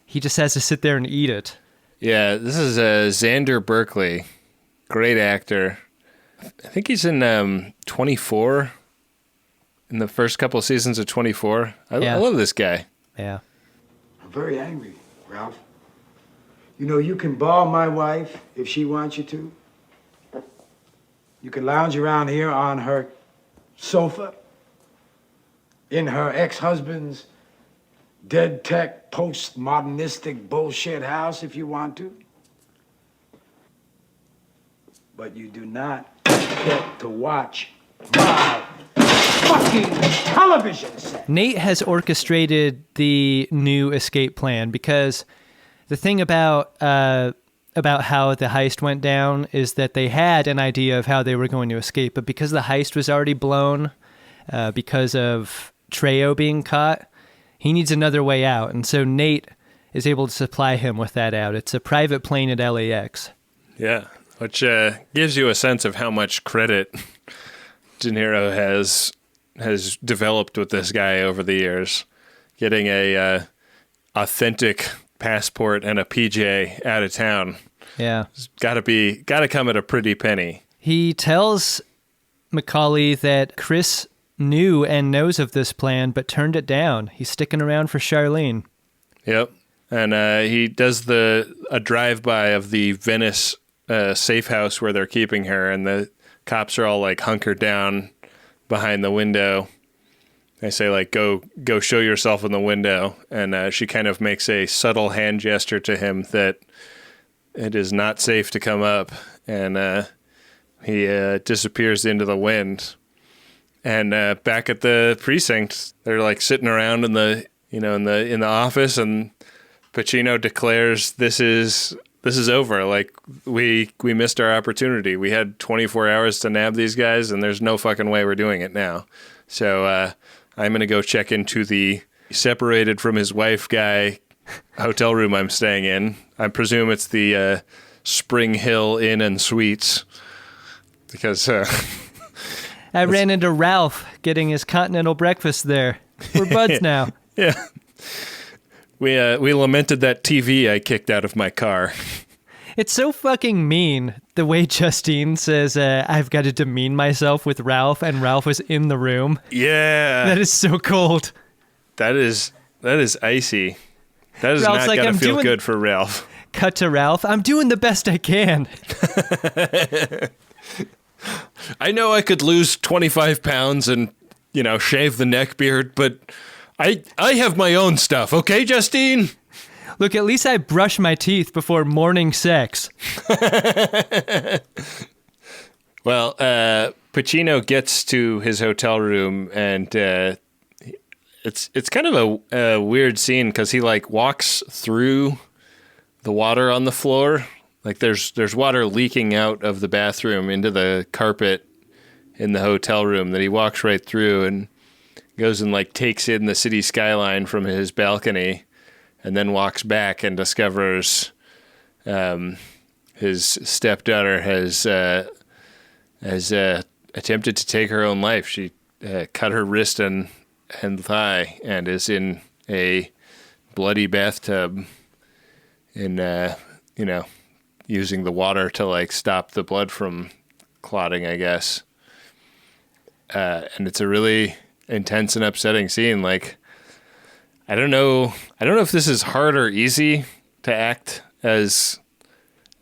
He just has to sit there and eat it. Yeah, this is Xander Berkeley, great actor. I think he's in 24. In the first couple of seasons of 24. I love this guy. Yeah. I'm very angry, Ralph. You know, you can ball my wife if she wants you to. You can lounge around here on her sofa in her ex-husband's dead tech, postmodernistic bullshit house if you want to. But you do not get to watch my fucking television set. Nate has orchestrated the new escape plan because the thing about how the heist went down is that they had an idea of how they were going to escape, but because the heist was already blown, because of Trejo being caught, he needs another way out. And so Nate is able to supply him with that out. It's a private plane at LAX. Yeah, which gives you a sense of how much credit De Niro has developed with this guy over the years. Getting a authentic passport and a PJ out of town. Yeah. It's gotta come at a pretty penny. He tells Macaulay that Chris knew and knows of this plan, but turned it down. He's sticking around for Charlene. Yep. And he does a drive-by of the Venice safe house where they're keeping her, and the cops are all like hunkered down behind the window. They say like, go show yourself in the window. And she kind of makes a subtle hand gesture to him that it is not safe to come up. And he disappears into the wind. And back at the precinct, they're like sitting around in the office, and Pacino declares this is over. Like we missed our opportunity. We had 24 hours to nab these guys, and there's no fucking way we're doing it now. So I'm going to go check into the separated from his wife guy hotel room I'm staying in. I presume it's the Spring Hill Inn and Suites, because I ran into Ralph getting his continental breakfast there. We're buds now. Yeah. We lamented that TV I kicked out of my car. It's so fucking mean the way Justine says, I've got to demean myself with Ralph, and Ralph was in the room. Yeah. That is so cold. That is icy. That is Ralph's not like, going to feel doing... good for Ralph. Cut to Ralph. I'm doing the best I can. I know I could lose 25 pounds and, shave the neck beard, but I have my own stuff, okay, Justine? Look, at least I brush my teeth before morning sex. Well, Pacino gets to his hotel room, and it's kind of a weird scene because he like walks through the water on the floor. Like there's water leaking out of the bathroom into the carpet in the hotel room that he walks right through and goes and like takes in the city skyline from his balcony, and then walks back and discovers his stepdaughter has attempted to take her own life. She cut her wrist and thigh and is in a bloody bathtub using the water to like stop the blood from clotting, I guess. And it's a really intense and upsetting scene. Like, I don't know if this is hard or easy to act as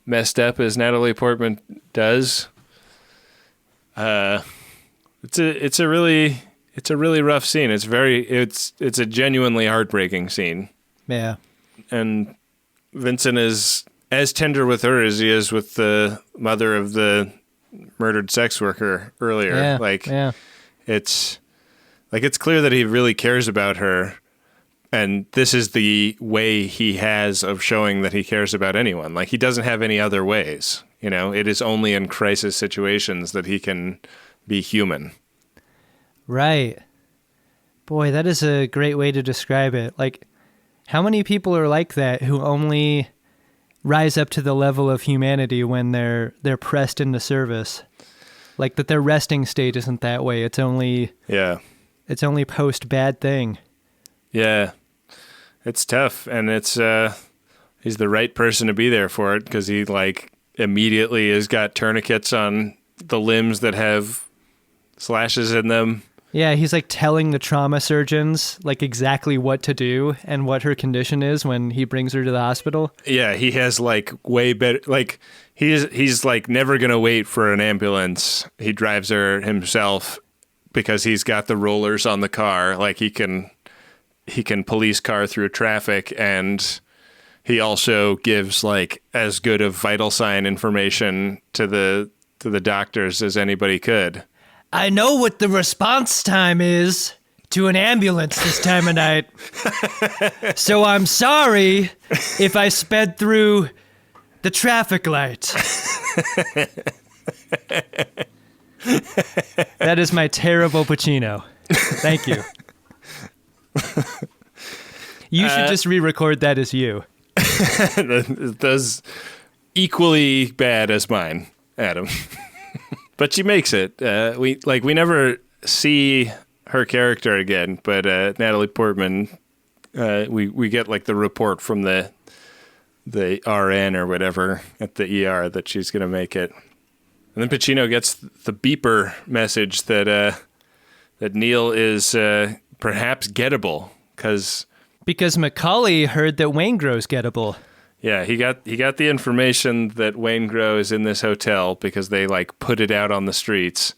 messed up as Natalie Portman does. It's a really It's a really rough scene. It's a genuinely heartbreaking scene. Yeah. And Vincent is as tender with her as he is with the mother of the murdered sex worker earlier. Yeah. It's clear that he really cares about her, and this is the way he has of showing that he cares about anyone. Like, he doesn't have any other ways. You know, it is only in crisis situations that he can be human. Right. Boy, that is a great way to describe it. Like, how many people are like that who only rise up to the level of humanity when they're pressed into service? Like, that their resting state isn't that way. It's only post bad thing. Yeah. It's tough, and it's he's the right person to be there for it, because he like immediately has got tourniquets on the limbs that have slashes in them. Yeah, he's like telling the trauma surgeons like exactly what to do and what her condition is when he brings her to the hospital. Yeah, he has like way better, like he's like never going to wait for an ambulance. He drives her himself because he's got the rollers on the car. Like he can police car through traffic, and he also gives like as good of vital sign information to the doctors as anybody could. I know what the response time is to an ambulance this time of night. So I'm sorry if I sped through the traffic light. That is my terrible Pacino. Thank you. You should just re-record that as you. That's equally bad as mine, Adam. But she makes it. We never see her character again, but Natalie Portman, we get like the report from the RN or whatever at the ER that she's going to make it. And then Pacino gets the beeper message that Neil is perhaps gettable because Macaulay heard that Waingro's gettable. Yeah, he got the information that Waingro is in this hotel because they like put it out on the streets.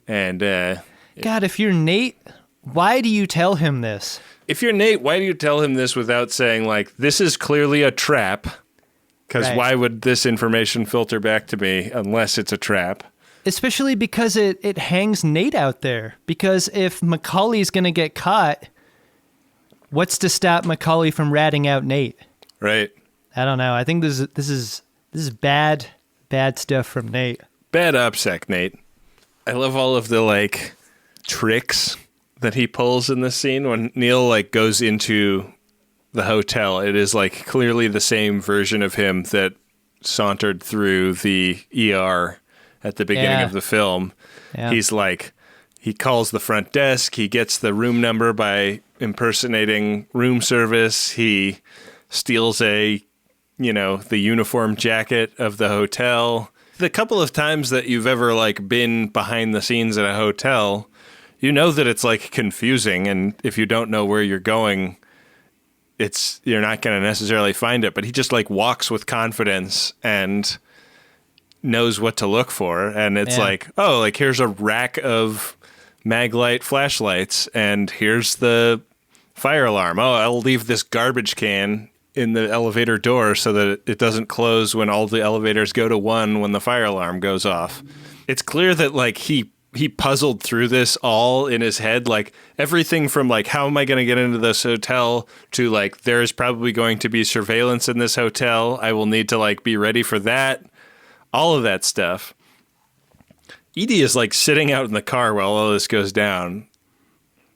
And God, if you're Nate, why do you tell him this? If you're Nate, why do you tell him this without saying like, this is clearly a trap? Because why would this information filter back to me unless it's a trap? Especially because it hangs Nate out there. Because if Macaulay's going to get caught, what's to stop Macaulay from ratting out Nate? Right. I don't know. I think this is bad stuff from Nate. Bad OPSEC, Nate. I love all of the like tricks that he pulls in this scene when Neil like goes into the hotel. It is like clearly the same version of him that sauntered through the ER at the beginning of the film. Yeah. He's like, he calls the front desk. He gets the room number by impersonating room service. He steals the uniform jacket of the hotel. The couple of times that you've ever like been behind the scenes at a hotel, you know that it's like confusing, and if you don't know where you're going, you're not going to necessarily find it. But he just like walks with confidence and knows what to look for, and it's like, oh, like here's a rack of Maglite flashlights, and here's the fire alarm. Oh, I'll leave this garbage can in the elevator door so that it doesn't close when all the elevators go to 1 when the fire alarm goes off. It's clear that like he puzzled through this all in his head, like everything from like, how am I going to get into this hotel to like, there's probably going to be surveillance in this hotel. I will need to like be ready for that. All of that stuff. Edie is like sitting out in the car while all this goes down,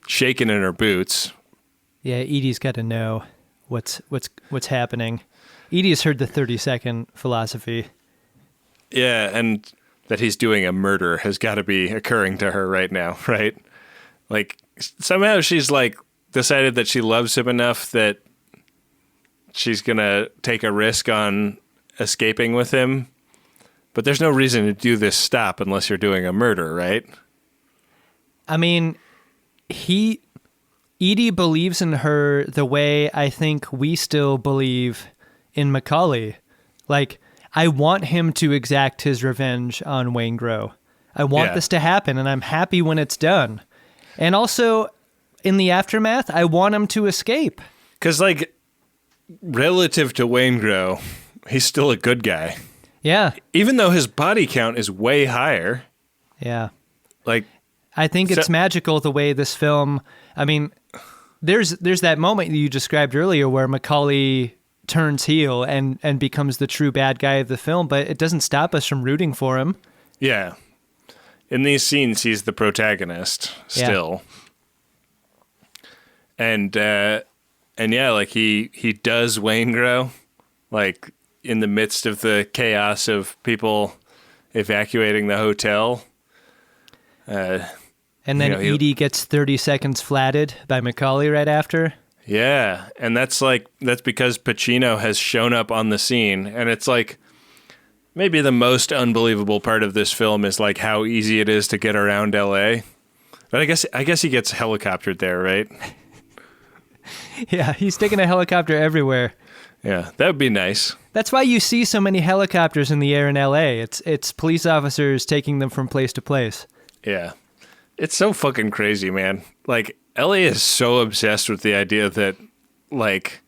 shaking in her boots. Yeah, Edie's got to know what's happening. Edie has heard the 30-second philosophy. Yeah, and that he's doing a murder has got to be occurring to her right now, right? Like somehow she's like decided that she loves him enough that she's going to take a risk on escaping with him. But there's no reason to do this stop unless you're doing a murder, right? I mean, Edie believes in her the way I think we still believe in Macaulay. Like, I want him to exact his revenge on Waingro. I want this to happen, and I'm happy when it's done. And also, in the aftermath, I want him to escape. Because, like, relative to Waingro, he's still a good guy. Yeah. Even though his body count is way higher. Yeah. Like, I think it's magical the way this film, I mean, there's that moment you described earlier where Macaulay turns heel and becomes the true bad guy of the film, but it doesn't stop us from rooting for him. Yeah. In these scenes, he's the protagonist still. Yeah. And yeah, like he does Waingro, like in the midst of the chaos of people evacuating the hotel. And then Edie gets 30 seconds flatted by Macaulay right after. Yeah, and that's because Pacino has shown up on the scene, and it's like maybe the most unbelievable part of this film is like how easy it is to get around LA. But I guess he gets helicoptered there, right? Yeah, he's taking a helicopter everywhere. Yeah, that would be nice. That's why you see so many helicopters in the air in LA. It's police officers taking them from place to place. Yeah. It's so fucking crazy, man. Like, LA is so obsessed with the idea that, like,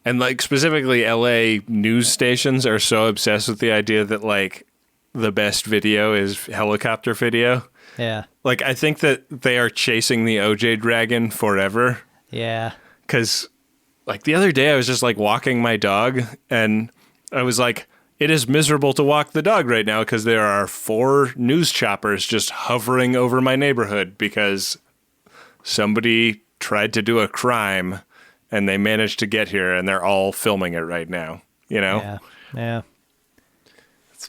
and like specifically LA news stations are so obsessed with the idea that, like, the best video is helicopter video. Yeah. Like, I think that they are chasing the OJ Dragon forever. Yeah. Because, like, the other day I was just, like, walking my dog, and I was like, it is miserable to walk the dog right now because there are 4 news choppers just hovering over my neighborhood because somebody tried to do a crime and they managed to get here and they're all filming it right now, you know? Yeah. Yeah. It's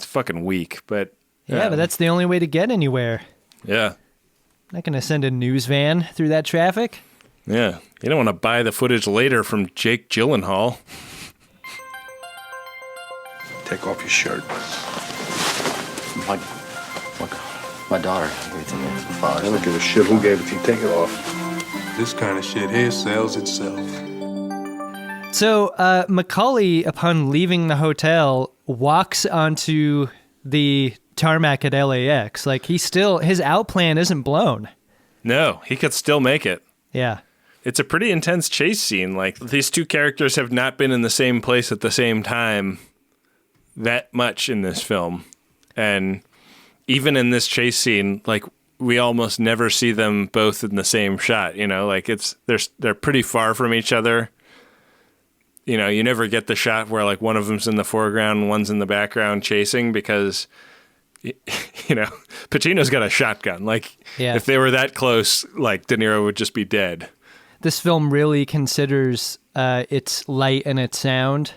fucking weak, but... Yeah, but that's the only way to get anywhere. Yeah. Not going to send a news van through that traffic. Yeah. You don't want to buy the footage later from Jake Gyllenhaal. Take off your shirt. My daughter gave it to me. I don't give a shit who gave it to you. Take it off. This kind of shit here sells itself. So Macaulay, upon leaving the hotel, walks onto the tarmac at LAX. Like, his out plan isn't blown. No, he could still make it. Yeah. It's a pretty intense chase scene. Like, these two characters have not been in the same place at the same time that much in this film. And even in this chase scene, like, we almost never see them both in the same shot, you know? Like, they're pretty far from each other. You know, you never get the shot where, like, one of them's in the foreground and one's in the background chasing because, you know, Pacino's got a shotgun. Like, if they were that close, like, De Niro would just be dead. This film really considers its light and its sound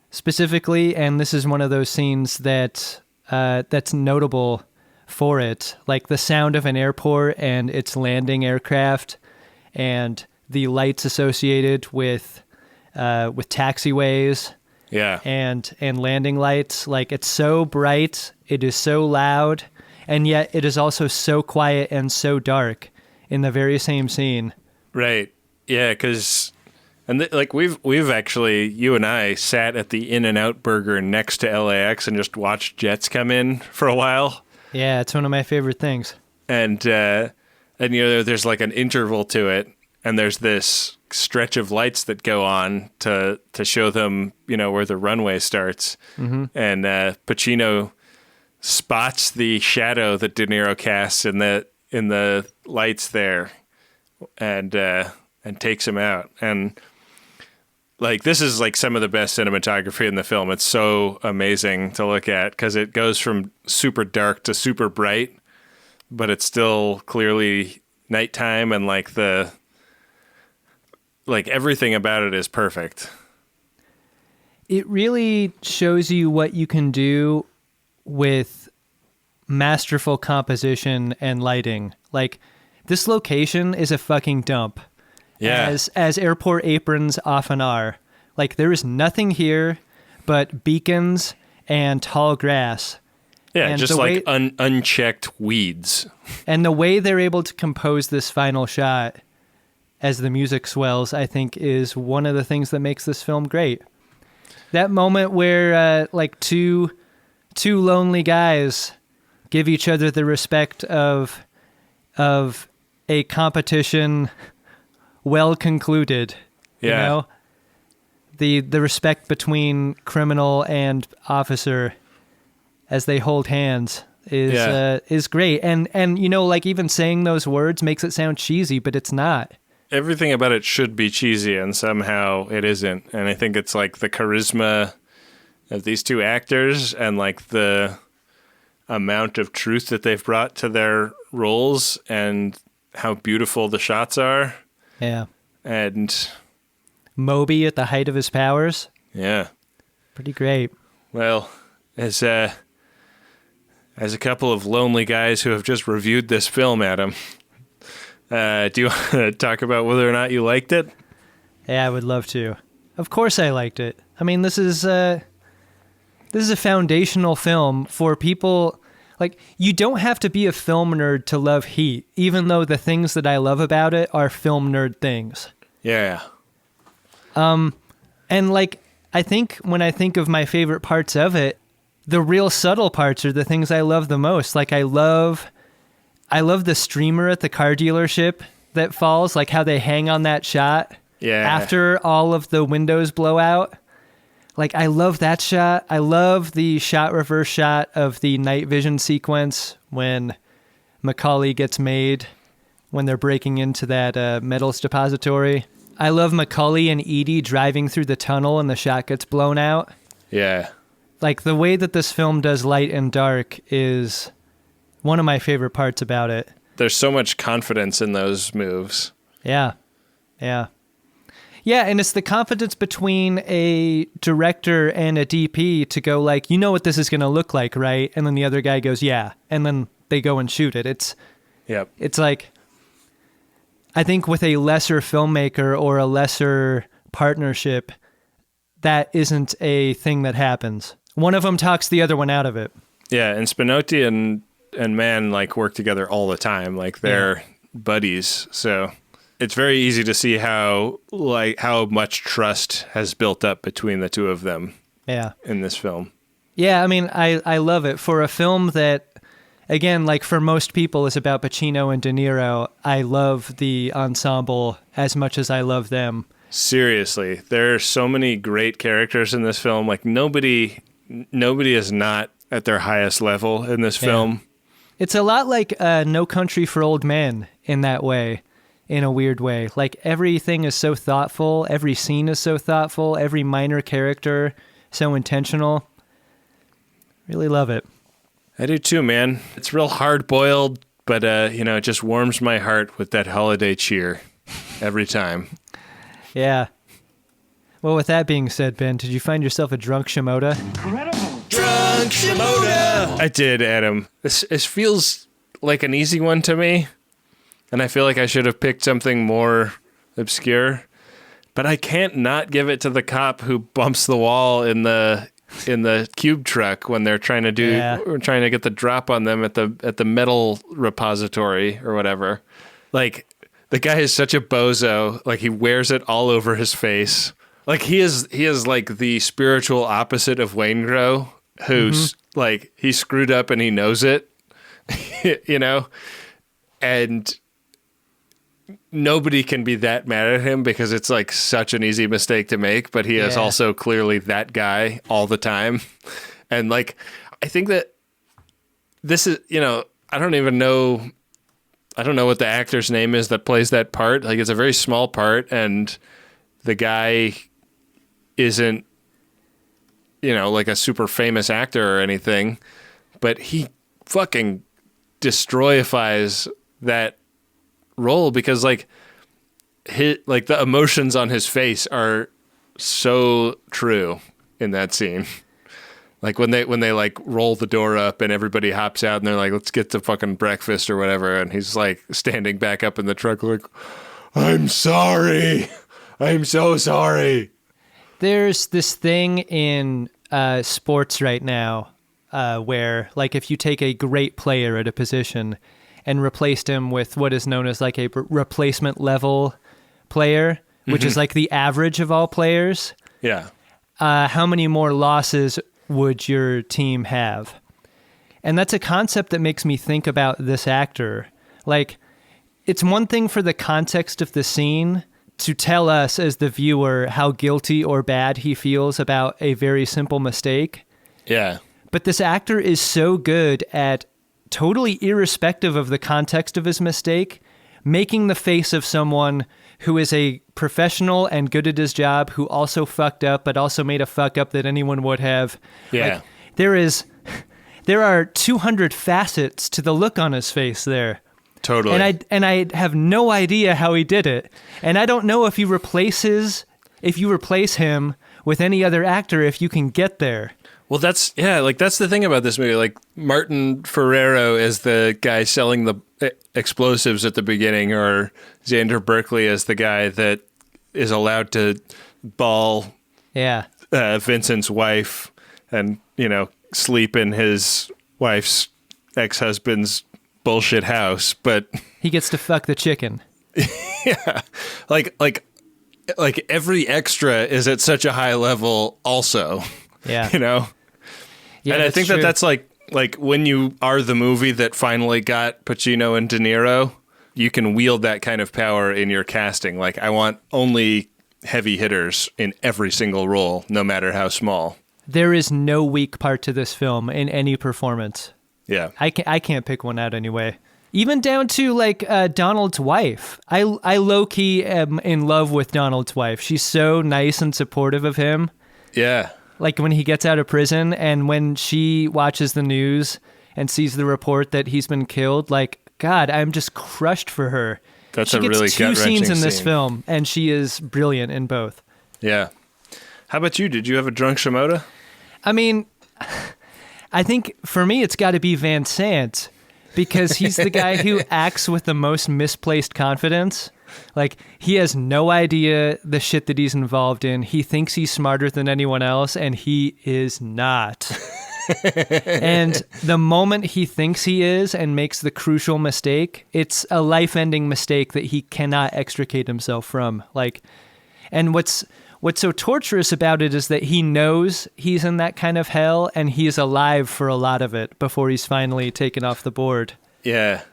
specifically, and this is one of those scenes that that's notable for it. Like the sound of an airport and its landing aircraft and the lights associated with taxiways. Yeah. And landing lights. Like, it's so bright, it is so loud, and yet it is also so quiet and so dark in the very same scene. Right. Yeah, because like we've actually, you and I sat at the In-N-Out Burger next to LAX and just watched jets come in for a while. Yeah, it's one of my favorite things. And you know, there's like an interval to it, and there's this stretch of lights that go on to show them, you know, where the runway starts. Mm-hmm. And Pacino spots the shadow that De Niro casts in the lights there, and takes him out. And like, this is like some of the best cinematography in the film. It's so amazing to look at because it goes from super dark to super bright, but it's still clearly nighttime, and like everything about it is perfect. It really shows you what you can do with masterful composition and lighting. Like, this location is a fucking dump. Yeah. As airport aprons often are. Like, there is nothing here but beacons and tall grass. Yeah, and just like unchecked weeds. And the way they're able to compose this final shot as the music swells, I think, is one of the things that makes this film great. That moment where like two lonely guys give each other the respect of of a competition well concluded. Yeah. You know? The respect between criminal and officer as they hold hands is great. And you know, like even saying those words makes it sound cheesy, but it's not. Everything about it should be cheesy, and somehow it isn't. And I think it's like the charisma of these two actors and like the amount of truth that they've brought to their roles and how beautiful the shots are. Yeah. And Moby at the height of his powers. Yeah. Pretty great. Well, as a couple of lonely guys who have just reviewed this film, Adam, do you want to talk about whether or not you liked it? Yeah, I would love to. Of course I liked it. I mean, this is a foundational film for people. Like, you don't have to be a film nerd to love Heat, even though the things that I love about it are film nerd things. Yeah. And like, I think when I think of my favorite parts of it, the real subtle parts are the things I love the most. Like, I love the streamer at the car dealership that falls, like how they hang on that shot after all of the windows blow out. Like, I love that shot. I love the reverse shot of the night vision sequence when Macaulay gets made, when they're breaking into that metals depository. I love Macaulay and Edie driving through the tunnel and the shot gets blown out. Yeah. Like, the way that this film does light and dark is one of my favorite parts about it. There's so much confidence in those moves. Yeah. Yeah. Yeah, and it's the confidence between a director and a DP to go like, you know what this is going to look like, right? And then the other guy goes, yeah. And then they go and shoot it. It's like, I think with a lesser filmmaker or a lesser partnership, that isn't a thing that happens. One of them talks the other one out of it. Yeah, and Spinotti and Mann like work together all the time. Like they're buddies. So it's very easy to see how much trust has built up between the two of them. Yeah. In this film. Yeah, I mean, I love it. For a film that, again, like for most people is about Pacino and De Niro, I love the ensemble as much as I love them. Seriously, there are so many great characters in this film. Like nobody is not at their highest level in this film. It's a lot like No Country for Old Men in that way, in a weird way. Like everything is so thoughtful. Every scene is so thoughtful. Every minor character so intentional. Really love it. I do too, man. It's real hard-boiled, but it just warms my heart with that holiday cheer every time. Yeah. Well, with that being said, Ben, did you find yourself a drunk Shimoda? Incredible. Drunk Shimoda! I did, Adam. This feels like an easy one to me, and I feel like I should have picked something more obscure, but I can't not give it to the cop who bumps the wall in the cube truck when they're trying to get the drop on them at the metal repository or whatever. Like, the guy is such a bozo. Like, he wears it all over his face. Like, he is like the spiritual opposite of Waingro, who's like, he screwed up and he knows it, and nobody can be that mad at him because it's like such an easy mistake to make, but he is also clearly that guy all the time. And like, I think that this is, I don't know what the actor's name is that plays that part. Like, it's a very small part, and the guy isn't, like a super famous actor or anything, but he fucking destroyifies that role because the emotions on his face are so true in that scene. Like when they like roll the door up and everybody hops out and they're like, let's get to fucking breakfast or whatever. And he's like standing back up in the truck like, I'm sorry. I'm so sorry. There's this thing in sports right now where like if you take a great player at a position and replaced him with what is known as like a replacement level player, which is like the average of all players. Yeah. How many more losses would your team have? And that's a concept that makes me think about this actor. Like, it's one thing for the context of the scene to tell us as the viewer how guilty or bad he feels about a very simple mistake. Yeah. But this actor is so good at, totally irrespective of the context of his mistake, making the face of someone who is a professional and good at his job, who also fucked up, but also made a fuck up that anyone would have. Yeah. Like, there are 200 facets to the look on his face there. Totally. And I have no idea how he did it. And I don't know if you replace him with any other actor, if you can get there. Well, that's the thing about this movie. Like, Martin Ferrero is the guy selling the explosives at the beginning, or Xander Berkeley is the guy that is allowed to ball Vincent's wife and, sleep in his wife's ex-husband's bullshit house, but he gets to fuck the chicken. Yeah. Like every extra is at such a high level also. Yeah. Yeah, and I think true. that's like when you are the movie that finally got Pacino and De Niro, you can wield that kind of power in your casting. Like, I want only heavy hitters in every single role, no matter how small. There is no weak part to this film in any performance. Yeah. I can't pick one out anyway. Even down to Donald's wife. I low-key am in love with Donald's wife. She's so nice and supportive of him. Yeah. Like when he gets out of prison and when she watches the news and sees the report that he's been killed, like, God, I'm just crushed for her. That's she a really gets 2 scenes in this scene. film, and she is brilliant in both. Yeah. How about you? Did you have a drunk Shimoda? I mean, I think for me it's got to be Van Sant, because he's the guy who acts with the most misplaced confidence. Like, he has no idea the shit that he's involved in. He thinks he's smarter than anyone else, and he is not. And the moment he thinks he is and makes the crucial mistake, it's a life-ending mistake that he cannot extricate himself from. Like, and what's so torturous about it is that he knows he's in that kind of hell, and he is alive for a lot of it before he's finally taken off the board. Yeah.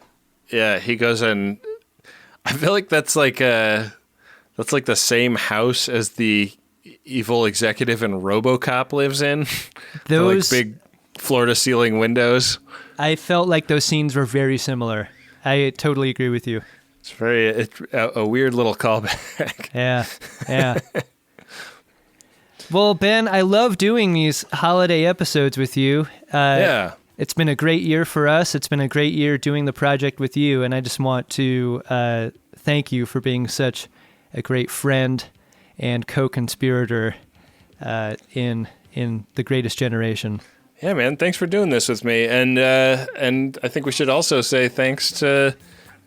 Yeah, he goes in. I feel like that's like the same house as the evil executive in RoboCop lives in. Those like big floor-to-ceiling windows. I felt like those scenes were very similar. I totally agree with you. It's a weird little callback. Yeah. Well, Ben, I love doing these holiday episodes with you. Yeah. It's been a great year for us. It's been a great year doing the project with you, and I just want to thank you for being such a great friend and co-conspirator in The Greatest Generation. Yeah, man. Thanks for doing this with me, and I think we should also say thanks to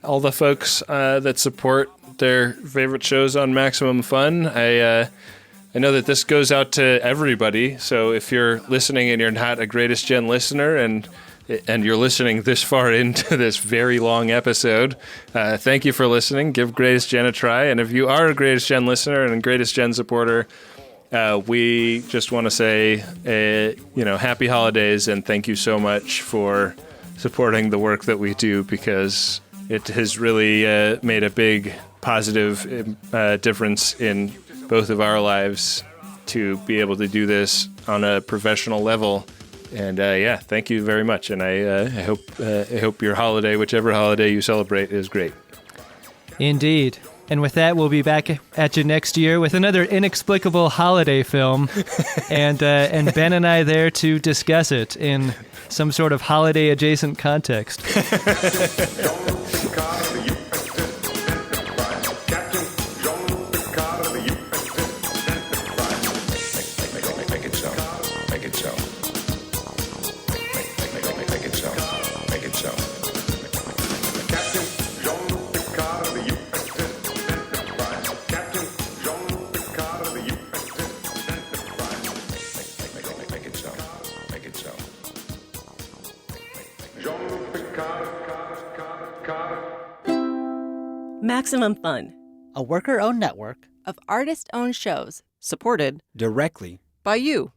all the folks that support their favorite shows on Maximum Fun. I know that this goes out to everybody, so if you're listening and you're not a Greatest Gen listener and you're listening this far into this very long episode, thank you for listening. Give Greatest Gen a try, and if you are a Greatest Gen listener and a Greatest Gen supporter, we just want to say, happy holidays, and thank you so much for supporting the work that we do, because it has really made a big positive difference in both of our lives to be able to do this on a professional level. And thank you very much. And I hope your holiday, whichever holiday you celebrate, is great. Indeed. And with that, we'll be back at you next year with another inexplicable holiday film, and Ben and I there to discuss it in some sort of holiday adjacent context. Maximum Fun, a worker-owned network of artist-owned shows supported directly by you.